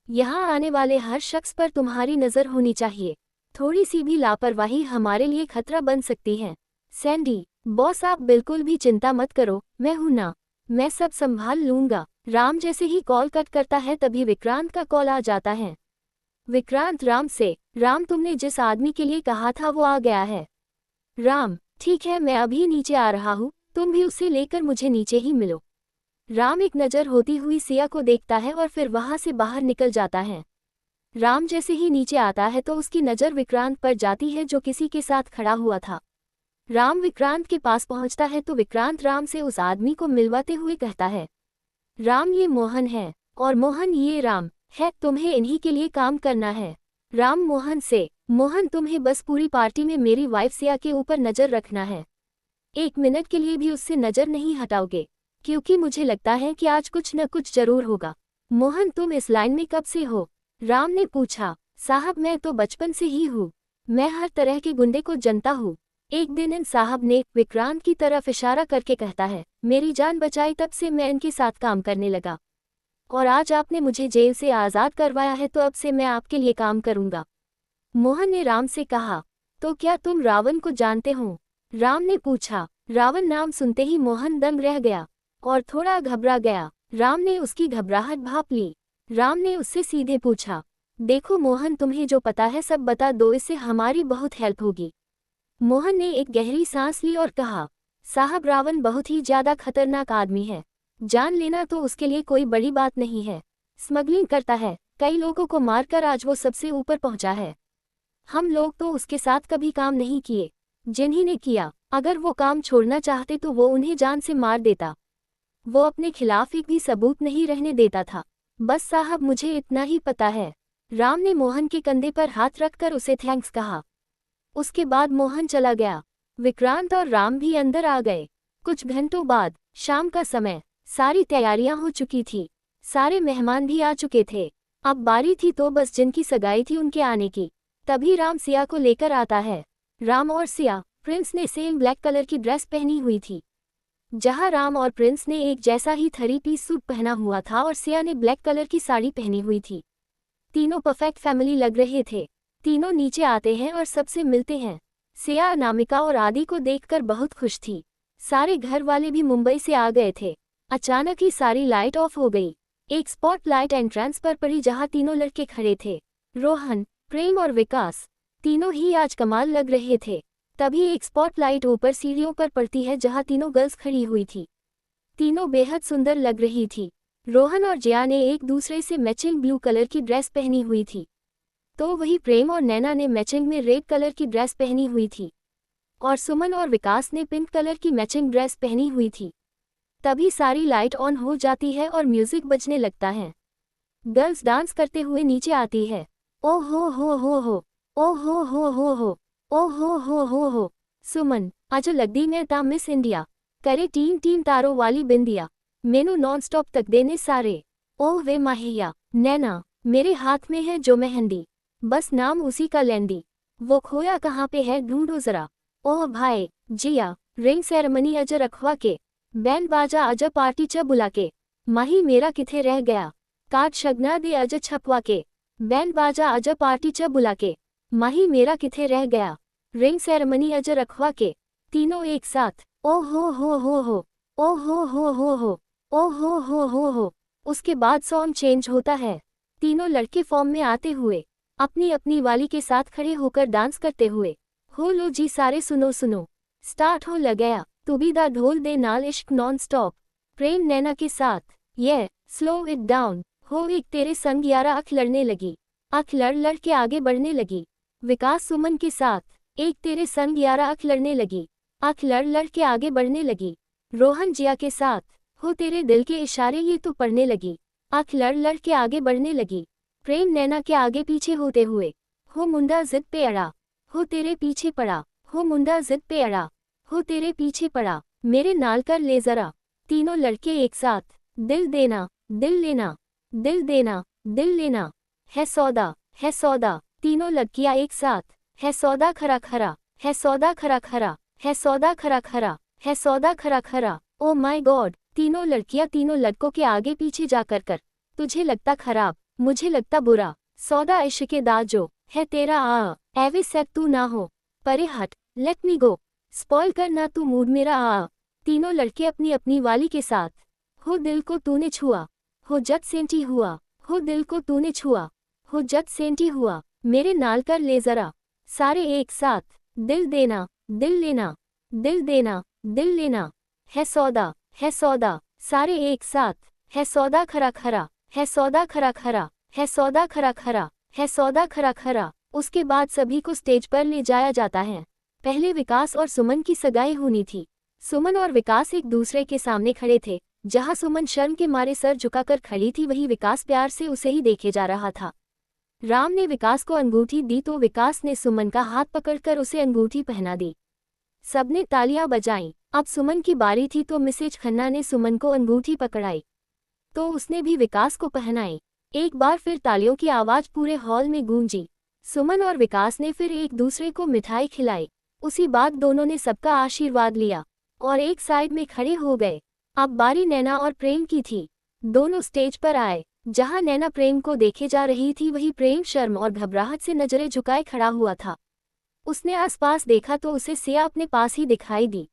यहाँ आने वाले हर शख्स पर तुम्हारी नज़र होनी चाहिए। थोड़ी सी भी लापरवाही हमारे लिए खतरा बन सकती है। सैंडी, बॉस आप बिल्कुल भी चिंता मत करो, मैं हूं ना, मैं सब संभाल लूंगा। राम जैसे ही कॉल कट करता है तभी विक्रांत का कॉल आ जाता है। विक्रांत राम से, राम तुमने जिस आदमी के लिए कहा था वो आ गया है। राम, ठीक है, मैं अभी नीचे आ रहा हूँ, तुम भी उसे लेकर मुझे नीचे ही मिलो। राम एक नज़र होती हुई सिया को देखता है और फिर वहां से बाहर निकल जाता है। राम जैसे ही नीचे आता है तो उसकी नज़र विक्रांत पर जाती है जो किसी के साथ खड़ा हुआ था। राम विक्रांत के पास पहुंचता है तो विक्रांत राम से उस आदमी को मिलवाते हुए कहता है, राम ये मोहन है और मोहन ये राम है, तुम्हें इन्हीं के लिए काम करना है। राम मोहन से, मोहन तुम्हें बस पूरी पार्टी में मेरी वाइफ सिया के ऊपर नज़र रखना है। 1 मिनट के लिए भी उससे नज़र नहीं हटाओगे, क्योंकि मुझे लगता है कि आज कुछ न कुछ जरूर होगा। मोहन तुम इस लाइन में कब से हो? राम ने पूछा, साहब मैं तो बचपन से ही हूँ, मैं हर तरह के गुंडे को जानता हूँ। एक दिन इन साहब ने विक्रांत की तरफ इशारा करके कहता है, मेरी जान बचाई तब से मैं इनके साथ काम करने लगा और आज आपने मुझे जेल से आज़ाद करवाया है तो अब से मैं आपके लिए काम करूंगा। मोहन ने राम से कहा, तो क्या तुम रावण को जानते हो? राम ने पूछा। रावण नाम सुनते ही मोहन दंग रह गया और थोड़ा घबरा गया। राम ने उसकी घबराहट भांप ली। राम ने उससे सीधे पूछा, देखो मोहन, तुम्हें जो पता है सब बता दो, इससे हमारी बहुत हेल्प होगी। मोहन ने एक गहरी सांस ली और कहा, साहब रावण बहुत ही ज्यादा खतरनाक आदमी है, जान लेना तो उसके लिए कोई बड़ी बात नहीं है। स्मगलिंग करता है, कई लोगों को मारकर आज वो सबसे ऊपर पहुंचा है। हम लोग तो उसके साथ कभी काम नहीं किए, जिन्हीं ने किया, अगर वो काम छोड़ना चाहते तो वो उन्हें जान से मार देता। वो अपने खिलाफ एक भी सबूत नहीं रहने देता था। बस साहब मुझे इतना ही पता है। राम ने मोहन के कंधे पर हाथ रखकर उसे थैंक्स कहा। उसके बाद मोहन चला गया। विक्रांत और राम भी अंदर आ गए। कुछ घंटों बाद, शाम का समय, सारी तैयारियां हो चुकी थी, सारे मेहमान भी आ चुके थे। अब बारी थी तो बस जिनकी सगाई थी उनके आने की। तभी राम सिया को लेकर आता है। राम और सिया, प्रिंस ने सेम ब्लैक कलर की ड्रेस पहनी हुई थी। जहां राम और प्रिंस ने एक जैसा ही 3 पीस सूट पहना हुआ था और सिया ने ब्लैक कलर की साड़ी पहनी हुई थी। तीनों परफेक्ट फैमिली लग रहे थे। तीनों नीचे आते हैं और सबसे मिलते हैं। सिया अनामिका और आदि को देखकर बहुत खुश थी। सारे घर वाले भी मुंबई से आ गए थे। अचानक ही सारी लाइट ऑफ हो गई। एक स्पॉट लाइट एंट्रेंस पर पड़ी जहां तीनों लड़के खड़े थे, रोहन, प्रेम और विकास। तीनों ही आज कमाल लग रहे थे। तभी एक स्पॉट लाइट ऊपर सीढ़ियों पर पड़ती है जहां तीनों गर्ल्स खड़ी हुई थी। तीनों बेहद सुंदर लग रही थी। रोहन और जया ने एक दूसरे से मैचिंग ब्लू कलर की ड्रेस पहनी हुई थी, तो वही प्रेम और नैना ने मैचिंग में रेड कलर की ड्रेस पहनी हुई थी और सुमन और विकास ने पिंक कलर की मैचिंग ड्रेस पहनी हुई थी। तभी सारी लाइट ऑन हो जाती है और म्यूजिक बजने लगता है। गर्ल्स डांस करते हुए नीचे आती है। ओ हो हो हो हो, ओ हो हो हो हो, ओ हो हो। सुमन, अजो लगदी मैं ता मिस इंडिया, करे टीम टीम तारों वाली बिंदिया, मेनू नॉन स्टॉप तक देने सारे, ओह वे माहिया। नैना, मेरे हाथ में है जो मेहंदी, बस नाम उसी का लेंदी, वो खोया कहाँ पे है ढूंढो जरा। ओह भाई, जिया, रिंग सेरेमनी अज रखवा के, बैंड बाजा अज पार्टी च बुला के, माही मेरा किथे रह गया, कार्ड शगना दे अज छपवा के, बैंड बाजा अज पार्टी च बुला के, माही मेरा किथे रह गया, रिंग सेरेमनी अज रखवा के। तीनों एक साथ, ओ हो हो हो हो, ओ हो हो हो हो, ओ हो हो। उसके बाद सॉन्ग चेंज होता है। तीनों लड़के फॉर्म में आते हुए अपनी अपनी वाली के साथ खड़े होकर डांस करते हुए, हो लो जी सारे सुनो सुनो, स्टार्ट हो लगया, तू भी दा ढोल दे नाल इश्क नॉन स्टॉप। प्रेम नैना के साथ, ये स्लो इट डाउन, हो एक तेरे संग यारा अख लड़ने लगी, अख लड़ लड़ के आगे बढ़ने लगी। विकास सुमन के साथ, एक तेरे संग यारा अख लड़ने लगी, अख लड़ लड़ के आगे बढ़ने लगी। रोहन जिया के साथ, हो तेरे दिल के इशारे ये तो पढ़ने लगी, अख लड़ लड़ के आगे बढ़ने लगी। प्रेम नैना के आगे पीछे होते हुए, हो मुंडा जिद पे अड़ा, हो तेरे पीछे पड़ा, हो मुंडा जिद पे अड़ा, हो तेरे पीछे पड़ा, मेरे नाल कर ले जरा। तीनों लड़के एक साथ। दिल देना, दिल लेना, दिल देना, दिल लेना। है सौदा, है सौदा। तीनों लड़कियां एक साथ। है सौदा खरा खरा, है सौदा खरा खरा, है सौदा खरा खरा, है सौदा खरा खरा। Oh my God. तीनों लड़कियां तीनों लड़कों के आगे पीछे जाकर कर। तुझे लगता खराब, मुझे लगता बुरा। सौदा इश्क़े दा जो है तेरा एवे सेट तू ना हो। परे हट, लेट मी गो। स्पॉइल कर ना तू मूड मेरा तीनों लड़के अपनी अपनी वाली के साथ। हो दिल को तूने छुआ, हो जद सेंटी हुआ, हो दिल को तूने छुआ, हो जद सेंटी हुआ। मेरे नाल कर ले जरा, सारे एक साथ। दिल देना, दिल लेना, दिल देना, दिल लेना। है सौदा, है सौदा। सारे एक साथ। है सौदा खरा खरा, है सौदा खरा खरा, है सौदा खरा खरा, है सौदा खरा खरा। उसके बाद सभी को स्टेज पर ले जाया जाता है। पहले विकास और सुमन की सगाई होनी थी। सुमन और विकास एक दूसरे के सामने खड़े थे। जहां सुमन शर्म के मारे सर झुकाकर खड़ी थी, वहीं विकास प्यार से उसे ही देखे जा रहा था। राम ने विकास को अंगूठी दी तो विकास ने सुमन का हाथ पकड़कर उसे अंगूठी पहना दी। सबने तालियां बजाईं। अब सुमन की बारी थी तो मिसेज खन्ना ने सुमन को अंगूठी पकड़ाई तो उसने भी विकास को पहनाई। एक बार फिर तालियों की आवाज पूरे हॉल में गूंजी। सुमन और विकास ने फिर एक दूसरे को मिठाई खिलाई। उसी बाद दोनों ने सबका आशीर्वाद लिया और एक साइड में खड़े हो गए। अब बारी नैना और प्रेम की थी। दोनों स्टेज पर आए। जहां नैना प्रेम को देखे जा रही थी, वहीं प्रेम शर्म और घबराहट से नजरें झुकाए खड़ा हुआ था। उसने आसपास देखा तो उसे सिया अपने पास ही दिखाई दी।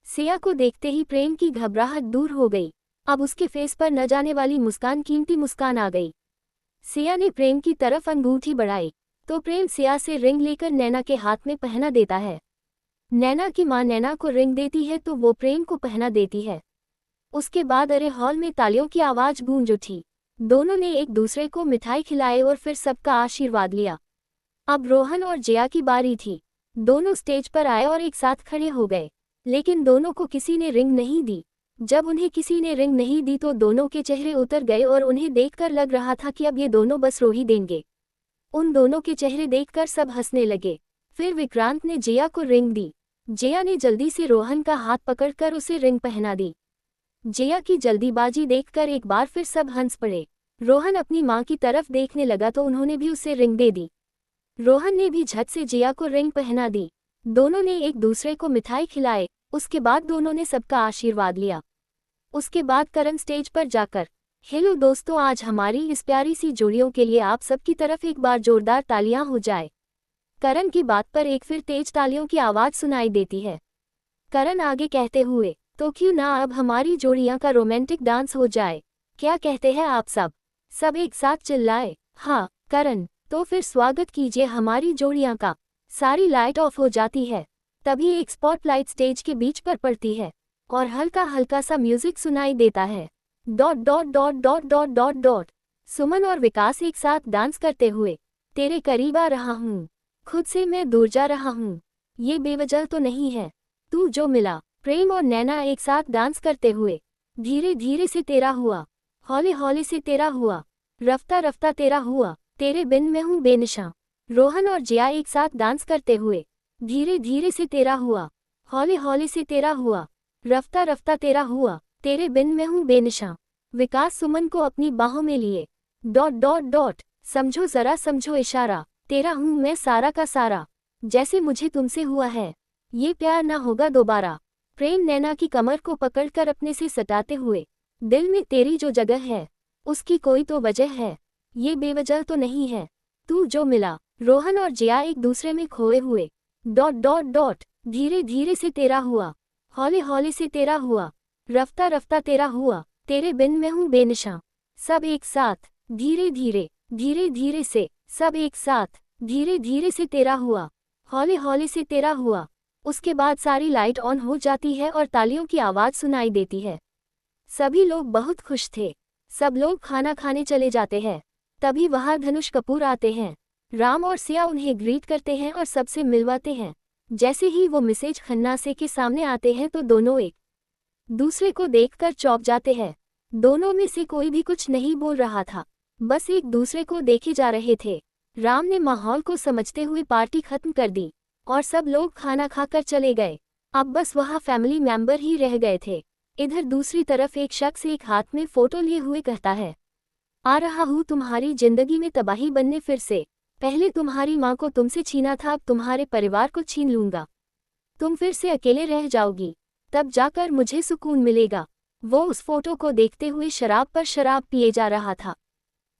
सिया को देखते ही प्रेम की घबराहट दूर हो गई। अब उसके फेस पर न जाने वाली मुस्कान, कीमती मुस्कान आ गई। सिया ने प्रेम की तरफ अंगूठी बढ़ाई तो प्रेम सिया से रिंग लेकर नैना के हाथ में पहना देता है। नैना की मां नैना को रिंग देती है तो वो प्रेम को पहना देती है। उसके बाद अरे हॉल में तालियों की आवाज गूंज उठी। दोनों ने एक दूसरे को मिठाई खिलाई और फिर सबका आशीर्वाद लिया। अब रोहन और जया की बारी थी। दोनों स्टेज पर आए और एक साथ खड़े हो गए, लेकिन दोनों को किसी ने रिंग नहीं दी। जब उन्हें किसी ने रिंग नहीं दी तो दोनों के चेहरे उतर गए और उन्हें देखकर लग रहा था कि अब ये दोनों बस रो ही देंगे। उन दोनों के चेहरे देखकर सब हंसने लगे। फिर विक्रांत ने जया को रिंग दी। जया ने जल्दी से रोहन का हाथ पकड़कर उसे रिंग पहना दी। जया की जल्दीबाजी देखकर एक बार फिर सब हंस पड़े। रोहन अपनी मां की तरफ देखने लगा तो उन्होंने भी उसे रिंग दे दी। रोहन ने भी झट से जया को रिंग पहना दी। दोनों ने एक दूसरे को मिठाई खिलाए। उसके बाद दोनों ने सबका आशीर्वाद लिया। उसके बाद करण स्टेज पर जाकर, हेलो दोस्तों, आज हमारी इस प्यारी सी जोड़ियों के लिए आप सबकी तरफ एक बार जोरदार तालियां हो जाए। करण की बात पर एक फिर तेज तालियों की आवाज सुनाई देती है। करण आगे कहते हुए, तो क्यों ना अब हमारी जोड़ियां का रोमांटिक डांस हो जाए, क्या कहते हैं आप सब? सब एक साथ चिल्लाए, हाँ करण, तो फिर स्वागत कीजिए हमारी जोड़ियां का। सारी लाइट ऑफ हो जाती है। तभी एक स्पॉटलाइट स्टेज के बीच पर पड़ती है और हल्का हल्का सा म्यूजिक सुनाई देता है। Dot dot dot dot dot dot dot. Suman और विकास एक साथ डांस करते हुए, तेरे करीब आ रहा हूँ, खुद से मैं दूर जा रहा हूँ, ये बेवजह तो नहीं है, तू जो मिला। प्रेम और नैना एक साथ डांस करते हुए, धीरे धीरे से तेरा हुआ, हौले हौले से तेरा हुआ, रफ्ता रफ्ता तेरा हुआ, तेरे बिन मैं हूँ बेनिशां। रोहन और जया एक साथ डांस करते हुए, धीरे धीरे से तेरा हुआ, हौले हौले से तेरा हुआ, रफ्ता रफ्ता तेरा हुआ, तेरे बिन मैं हूँ बेनिशां। विकास सुमन को अपनी बाहों में लिए, डॉट डॉट डॉट, समझो जरा समझो इशारा, तेरा हूँ मैं सारा का सारा, जैसे मुझे तुमसे हुआ है, ये प्यार ना होगा दोबारा। प्रेम नैना की कमर को पकड़कर अपने से सटाते हुए, दिल में तेरी जो जगह है, उसकी कोई तो वजह है, ये बेवजह तो नहीं है, तू जो मिला। रोहन और जया एक दूसरे में खोए हुए, डॉट डॉट डॉट, धीरे धीरे से तेरा हुआ, हौले हौले से तेरा हुआ, रफ्ता रफ्ता तेरा हुआ, तेरे बिन मैं हूँ बेनिशां। सब एक साथ, धीरे धीरे, धीरे धीरे से, सब एक साथ, धीरे धीरे से तेरा हुआ, हौले हौले से तेरा हुआ। उसके बाद सारी लाइट ऑन हो जाती है और तालियों की आवाज सुनाई देती है। सभी लोग बहुत खुश थे। सब लोग खाना खाने चले जाते हैं। तभी वहां धनुष कपूर आते हैं। राम और सिया उन्हें ग्रीट करते हैं और सबसे मिलवाते हैं। जैसे ही वो मिसेज खन्ना से के सामने आते हैं तो दोनों एक दूसरे को देखकर चौंक जाते हैं। दोनों में से कोई भी कुछ नहीं बोल रहा था, बस एक दूसरे को देखे जा रहे थे। राम ने माहौल को समझते हुए पार्टी खत्म कर दी और सब लोग खाना खाकर चले गए। अब बस वहाँ फैमिली मेंबर ही रह गए थे। इधर दूसरी तरफ एक शख्स एक हाथ में फोटो लिए हुए कहता है, आ रहा हूँ तुम्हारी जिंदगी में तबाही बनने फिर से। पहले तुम्हारी माँ को तुमसे छीना था, अब तुम्हारे परिवार को छीन लूंगा। तुम फिर से अकेले रह जाओगी, तब जाकर मुझे सुकून मिलेगा। वो उस फोटो को देखते हुए शराब पर शराब पिए जा रहा था।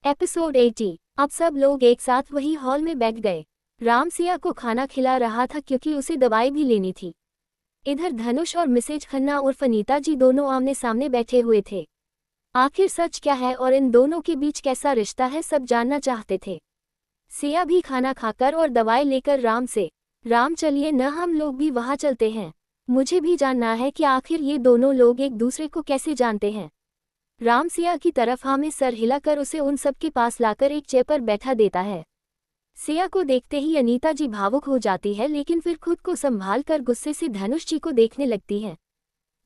एपिसोड 80। अब सब लोग एक साथ वही हॉल में बैठ गए। राम सिया को खाना खिला रहा था क्योंकि उसे दवाई भी लेनी थी। इधर धनुष और मिसेज खन्ना उर्फ अनीता जी दोनों आमने सामने बैठे हुए थे। आखिर सच क्या है और इन दोनों के बीच कैसा रिश्ता है, सब जानना चाहते थे। सिया भी खाना खाकर और दवाई लेकर राम से, राम चलिए न, हम लोग भी वहां चलते हैं। मुझे भी जानना है कि आखिर ये दोनों लोग एक दूसरे को कैसे जानते हैं। राम सिया की तरफ हाँ में सर हिलाकर उसे उन सब के पास लाकर एक चेयर पर बैठा देता है। सिया को देखते ही अनीता जी भावुक हो जाती है, लेकिन फिर खुद को संभाल कर गुस्से से धनुष जी को देखने लगती है।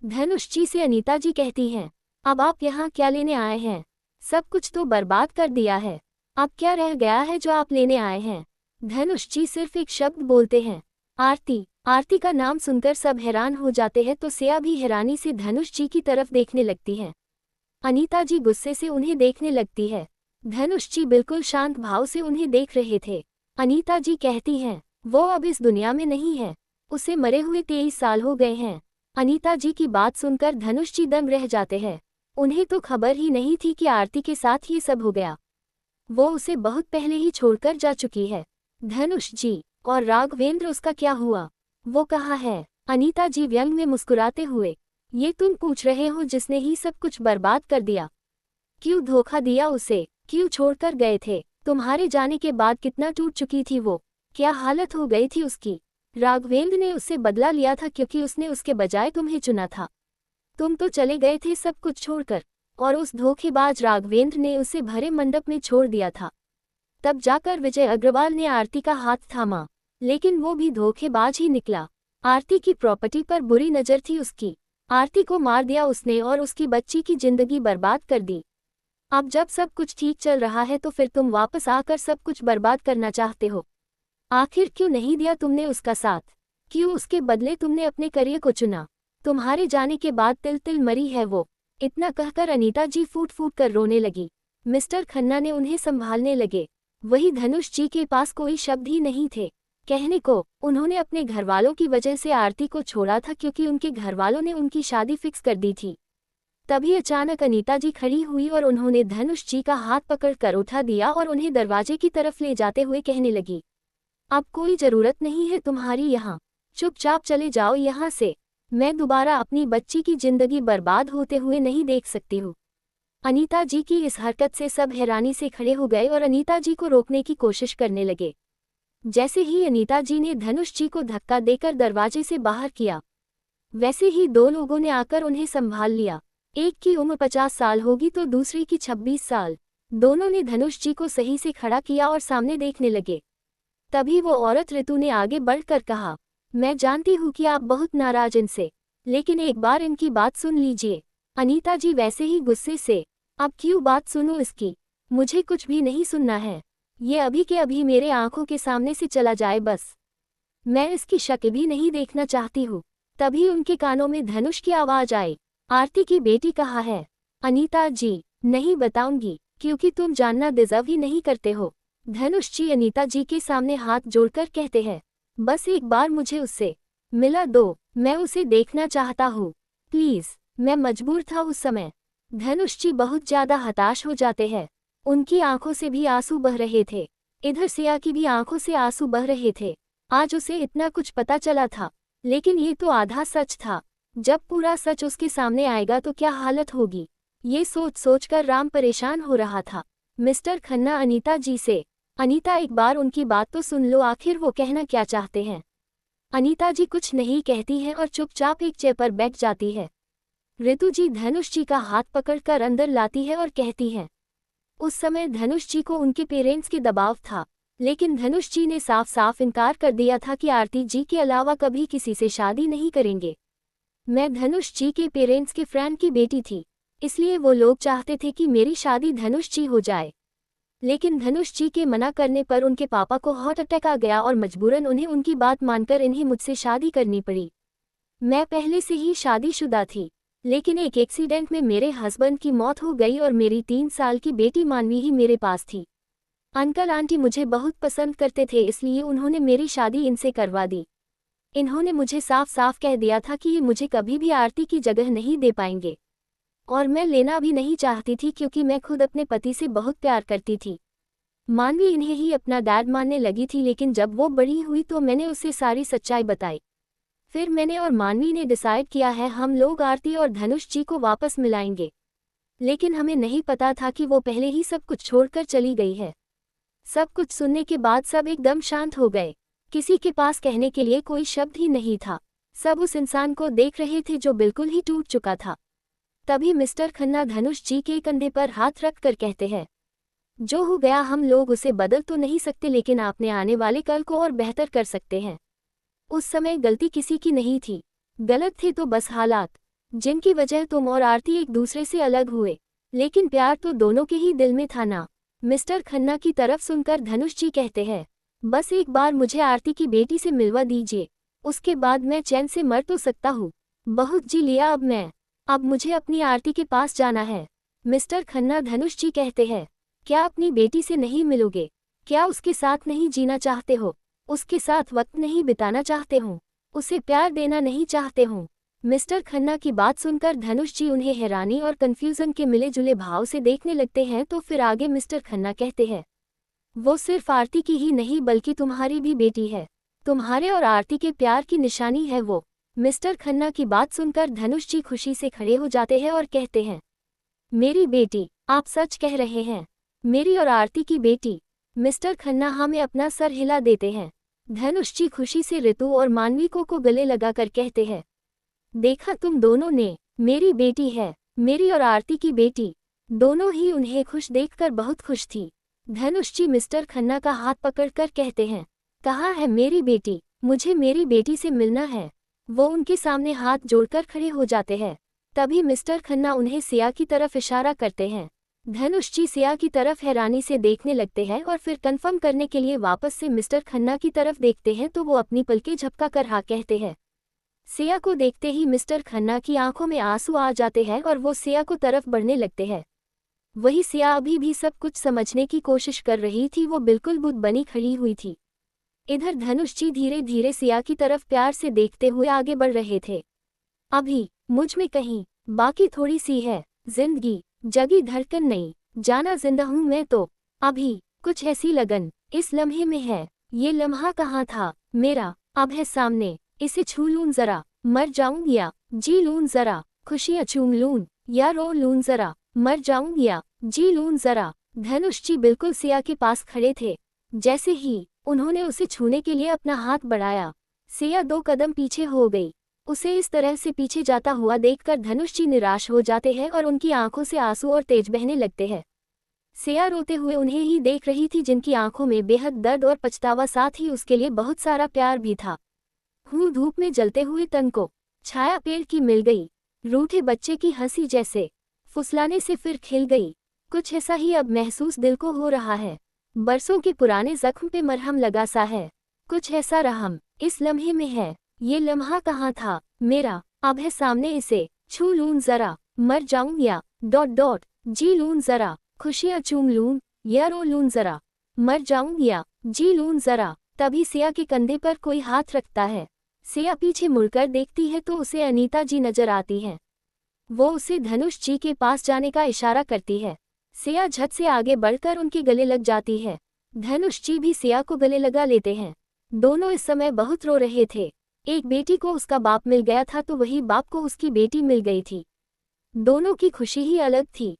धनुष जी से अनीता जी कहती हैं, अब आप यहाँ क्या लेने आए हैं? सब कुछ तो बर्बाद कर दिया है, अब क्या रह गया है जो आप लेने आए हैं? धनुष जी सिर्फ एक शब्द बोलते हैं, आरती। आरती का नाम सुनकर सब हैरान हो जाते हैं तो सिया भी हैरानी से धनुष जी की तरफ देखने लगती है। अनीता जी गुस्से से उन्हें देखने लगती है। धनुष जी बिल्कुल शांत भाव से उन्हें देख रहे थे। अनीता जी कहती हैं, वो अब इस दुनिया में नहीं है, उसे मरे हुए 23 साल हो गए हैं। अनीता जी की बात सुनकर धनुष जी दंग रह जाते हैं। उन्हें तो खबर ही नहीं थी कि आरती के साथ ये सब हो गया। वो उसे बहुत पहले ही छोड़कर जा चुकी है। धनुष जी, और राघवेंद्र, उसका क्या हुआ? वो कहाँ है? अनीता जी व्यंग में मुस्कुराते हुए, ये तुम पूछ रहे हो जिसने ही सब कुछ बर्बाद कर दिया? क्यों धोखा दिया उसे? क्यों छोड़कर गए थे? तुम्हारे जाने के बाद कितना टूट चुकी थी वो, क्या हालत हो गई थी उसकी। राघवेंद्र ने उससे बदला लिया था क्योंकि उसने उसके बजाय तुम्हें चुना था। तुम तो चले गए थे सब कुछ छोड़कर, और उस धोखेबाज राघवेंद्र ने उसे भरे मंडप में छोड़ दिया था। तब जाकर विजय अग्रवाल ने आरती का हाथ थामा, लेकिन वो भी धोखेबाज ही निकला। आरती की प्रॉपर्टी पर बुरी नज़र थी उसकी। आरती को मार दिया उसने और उसकी बच्ची की जिंदगी बर्बाद कर दी। अब जब सब कुछ ठीक चल रहा है तो फिर तुम वापस आकर सब कुछ बर्बाद करना चाहते हो। आखिर क्यों नहीं दिया तुमने उसका साथ? क्यों उसके बदले तुमने अपने करियर को चुना? तुम्हारे जाने के बाद तिल तिल मरी है वो। इतना कहकर अनीता जी फूट फूट कर रोने लगी। मिस्टर खन्ना ने उन्हें संभालने लगे। वही धनुष जी के पास कोई शब्द ही नहीं थे कहने को। उन्होंने अपने घरवालों की वजह से आरती को छोड़ा था क्योंकि उनके घरवालों ने उनकी शादी फिक्स कर दी थी। तभी अचानक अनीता जी खड़ी हुई और उन्होंने धनुष जी का हाथ पकड़कर उठा दिया और उन्हें दरवाजे की तरफ ले जाते हुए कहने लगी, अब कोई जरूरत नहीं है तुम्हारी यहाँ, चुपचाप चले जाओ यहाँ से। मैं दोबारा अपनी बच्ची की जिंदगी बर्बाद होते हुए नहीं देख सकती हूँ। अनीता जी की इस हरकत से सब हैरानी से खड़े हो गए और अनीता जी को रोकने की कोशिश करने लगे। जैसे ही अनीता जी ने धनुष जी को धक्का देकर दरवाजे से बाहर किया, वैसे ही दो लोगों ने आकर उन्हें संभाल लिया। एक की उम्र 50 साल होगी तो दूसरी की 26 साल। दोनों ने धनुष जी को सही से खड़ा किया और सामने देखने लगे। तभी वो औरत ऋतु ने आगे बढ़कर कहा, मैं जानती हूँ कि आप बहुत नाराज इनसे, लेकिन एक बार इनकी बात सुन लीजिए। अनीता जी वैसे ही गुस्से से, अब क्यों बात सुनूं इसकी? मुझे कुछ भी नहीं सुनना है। ये अभी के अभी मेरे आंखों के सामने से चला जाए बस। मैं इसकी शक्ल भी नहीं देखना चाहती हूँ। तभी उनके कानों में धनुष की आवाज आई, आरती की बेटी कहाँ है? अनीता जी, नहीं बताऊंगी क्योंकि तुम जानना डिजर्व ही नहीं करते हो। धनुष जी अनीता जी के सामने हाथ जोड़कर कहते हैं, बस एक बार मुझे उससे मिला दो, मैं उसे देखना चाहता हूँ प्लीज। मैं मजबूर था उस समय। धनुष जी बहुत ज्यादा हताश हो जाते हैं। उनकी आंखों से भी आंसू बह रहे थे। इधर सिया की भी आंखों से आंसू बह रहे थे। आज उसे इतना कुछ पता चला था, लेकिन ये तो आधा सच था। जब पूरा सच उसके सामने आएगा तो क्या हालत होगी, ये सोच सोचकर राम परेशान हो रहा था। मिस्टर खन्ना अनीता जी से, अनीता एक बार उनकी बात तो सुन लो, आखिर वो कहना क्या चाहते हैं। अनीता जी कुछ नहीं कहती हैं और चुपचाप एक चेयर पर बैठ जाती है। ऋतु जी धनुष जी का हाथ पकड़कर अंदर लाती है और कहती है, उस समय धनुष जी को उनके पेरेंट्स के दबाव था, लेकिन धनुष जी ने साफ साफ इनकार कर दिया था कि आरती जी के अलावा कभी किसी से शादी नहीं करेंगे। मैं धनुष जी के पेरेंट्स के फ्रेंड की बेटी थी, इसलिए वो लोग चाहते थे कि मेरी शादी धनुष जी हो जाए। लेकिन धनुष जी के मना करने पर उनके पापा को हार्ट अटैक आ गया और मजबूरन उन्हें उनकी बात मानकर इन्हें मुझसे शादी करनी पड़ी। मैं पहले से ही शादीशुदा थी, लेकिन एक एक्सीडेंट में मेरे हस्बैंड की मौत हो गई और मेरी 3 साल की बेटी मानवी ही मेरे पास थी। अंकल आंटी मुझे बहुत पसंद करते थे, इसलिए उन्होंने मेरी शादी इनसे करवा दी। इन्होंने मुझे साफ साफ कह दिया था कि ये मुझे कभी भी आरती की जगह नहीं दे पाएंगे, और मैं लेना भी नहीं चाहती थी क्योंकि मैं खुद अपने पति से बहुत प्यार करती थी। मानवी इन्हें ही अपना डैड मानने लगी थी, लेकिन जब वो बड़ी हुई तो मैंने उसे सारी सच्चाई बताई। फिर मैंने और मानवी ने डिसाइड किया है हम लोग आरती और धनुष जी को वापस मिलाएंगे। लेकिन हमें नहीं पता था कि वो पहले ही सब कुछ छोड़कर चली गई है। सब कुछ सुनने के बाद सब एकदम शांत हो गए। किसी के पास कहने के लिए कोई शब्द ही नहीं था। सब उस इंसान को देख रहे थे जो बिल्कुल ही टूट चुका था। तभी मिस्टर खन्ना धनुष जी के कंधे पर हाथ रख कर कहते हैं, जो हो गया हम लोग उसे बदल तो नहीं सकते, लेकिन आपने आने वाले कल को और बेहतर कर सकते हैं। उस समय गलती किसी की नहीं थी, गलत थे तो बस हालात, जिनकी वजह तुम और आरती एक दूसरे से अलग हुए। लेकिन प्यार तो दोनों के ही दिल में था ना। मिस्टर खन्ना की तरफ सुनकर धनुष जी कहते हैं, बस एक बार मुझे आरती की बेटी से मिलवा दीजिए, उसके बाद मैं चैन से मर तो सकता हूँ। बहुत जी लिया अब मुझे अपनी आरती के पास जाना है। मिस्टर खन्ना धनुष जी कहते हैं, क्या अपनी बेटी से नहीं मिलोगे? क्या उसके साथ नहीं जीना चाहते हो? उसके साथ वक्त नहीं बिताना चाहते हो? उसे प्यार देना नहीं चाहते हो? मिस्टर खन्ना की बात सुनकर धनुष जी उन्हें हैरानी और कंफ्यूजन के मिले जुले भाव से देखने लगते हैं। तो फिर आगे मिस्टर खन्ना कहते हैं, वो सिर्फ आरती की ही नहीं बल्कि तुम्हारी भी बेटी है। तुम्हारे और आरती के प्यार की निशानी है वो। मिस्टर खन्ना की बात सुनकर धनुष जी खुशी से खड़े हो जाते हैं और कहते हैं, मेरी बेटी, आप सच कह रहे हैं, मेरी और आरती की बेटी। मिस्टर खन्ना हमें अपना सर हिला देते हैं। धनुष जी खुशी से ऋतु और मानवी को गले लगाकर कहते हैं, देखा तुम दोनों ने, मेरी बेटी है, मेरी और आरती की बेटी। दोनों ही उन्हें खुश देखकर बहुत खुश थी। धनुष जी मिस्टर खन्ना का हाथ पकड़कर कहते हैं, कहाँ है मेरी बेटी? मुझे मेरी बेटी से मिलना है। वो उनके सामने हाथ जोड़कर खड़े हो जाते हैं। तभी मिस्टर खन्ना उन्हें सिया की तरफ इशारा करते हैं। धनुष जी सिया की तरफ हैरानी से देखने लगते हैं और फिर कंफर्म करने के लिए वापस से मिस्टर खन्ना की तरफ देखते हैं तो वो अपनी पलकें झपका कर हाँ कहते हैं। सिया को देखते ही मिस्टर खन्ना की आंखों में आंसू आ जाते हैं और वो सिया को तरफ बढ़ने लगते हैं। वही सिया अभी भी सब कुछ समझने की कोशिश कर रही थी, वो बिल्कुल बुत बनी खड़ी हुई थी। इधर धनुष जी धीरे धीरे सिया की तरफ प्यार से देखते हुए आगे बढ़ रहे थे। अभी मुझ में कहीं बाकी थोड़ी सी है जिंदगी, जगी धड़कन नहीं, जाना जिंदा हूँ मैं तो अभी, कुछ ऐसी लगन इस लम्हे में है। ये लम्हा कहाँ था मेरा, अब है सामने, इसे छू लूं जरा, मर जाऊं या जी लूं जरा, खुशियाँ चूम लूं या रो लूं जरा, मर जाऊं या जी लूं जरा। धनुष जी बिल्कुल सिया के पास खड़े थे। जैसे ही उन्होंने उसे छूने के लिए अपना हाथ बढ़ाया, सिया 2 कदम पीछे हो गई। उसे इस तरह से पीछे जाता हुआ देखकर धनुष जी निराश हो जाते हैं और उनकी आंखों से आंसू और तेज बहने लगते हैं। सिया रोते हुए उन्हें ही देख रही थी, जिनकी आंखों में बेहद दर्द और पछतावा, साथ ही उसके लिए बहुत सारा प्यार भी था। धूप में जलते हुए तन को छाया पेड़ की मिल गई, रूठे बच्चे की हंसी जैसे फुसलाने से फिर खिल गई। कुछ ऐसा ही अब महसूस दिल को हो रहा है, बरसों के पुराने जख्म पे मरहम लगा सा है। कुछ ऐसा रहम इस लम्हे में है। ये लम्हा कहाँ था मेरा, अब है सामने, इसे छू लूं जरा, मर जाऊं या जी लूं जरा, खुशियाँ चूम लूं या रो लूं जरा, मर जाऊं या जी लूं जरा। तभी सिया के कंधे पर कोई हाथ रखता है। सिया पीछे मुड़कर देखती है तो उसे अनीता जी नजर आती हैं। वो उसे धनुष जी के पास जाने का इशारा करती है। सिया झट से आगे बढ़कर उनके गले लग जाती है। धनुष जी भी सिया को गले लगा लेते हैं। दोनों इस समय बहुत रो रहे थे। एक बेटी को उसका बाप मिल गया था तो वही बाप को उसकी बेटी मिल गई थी। दोनों की खुशी ही अलग थी।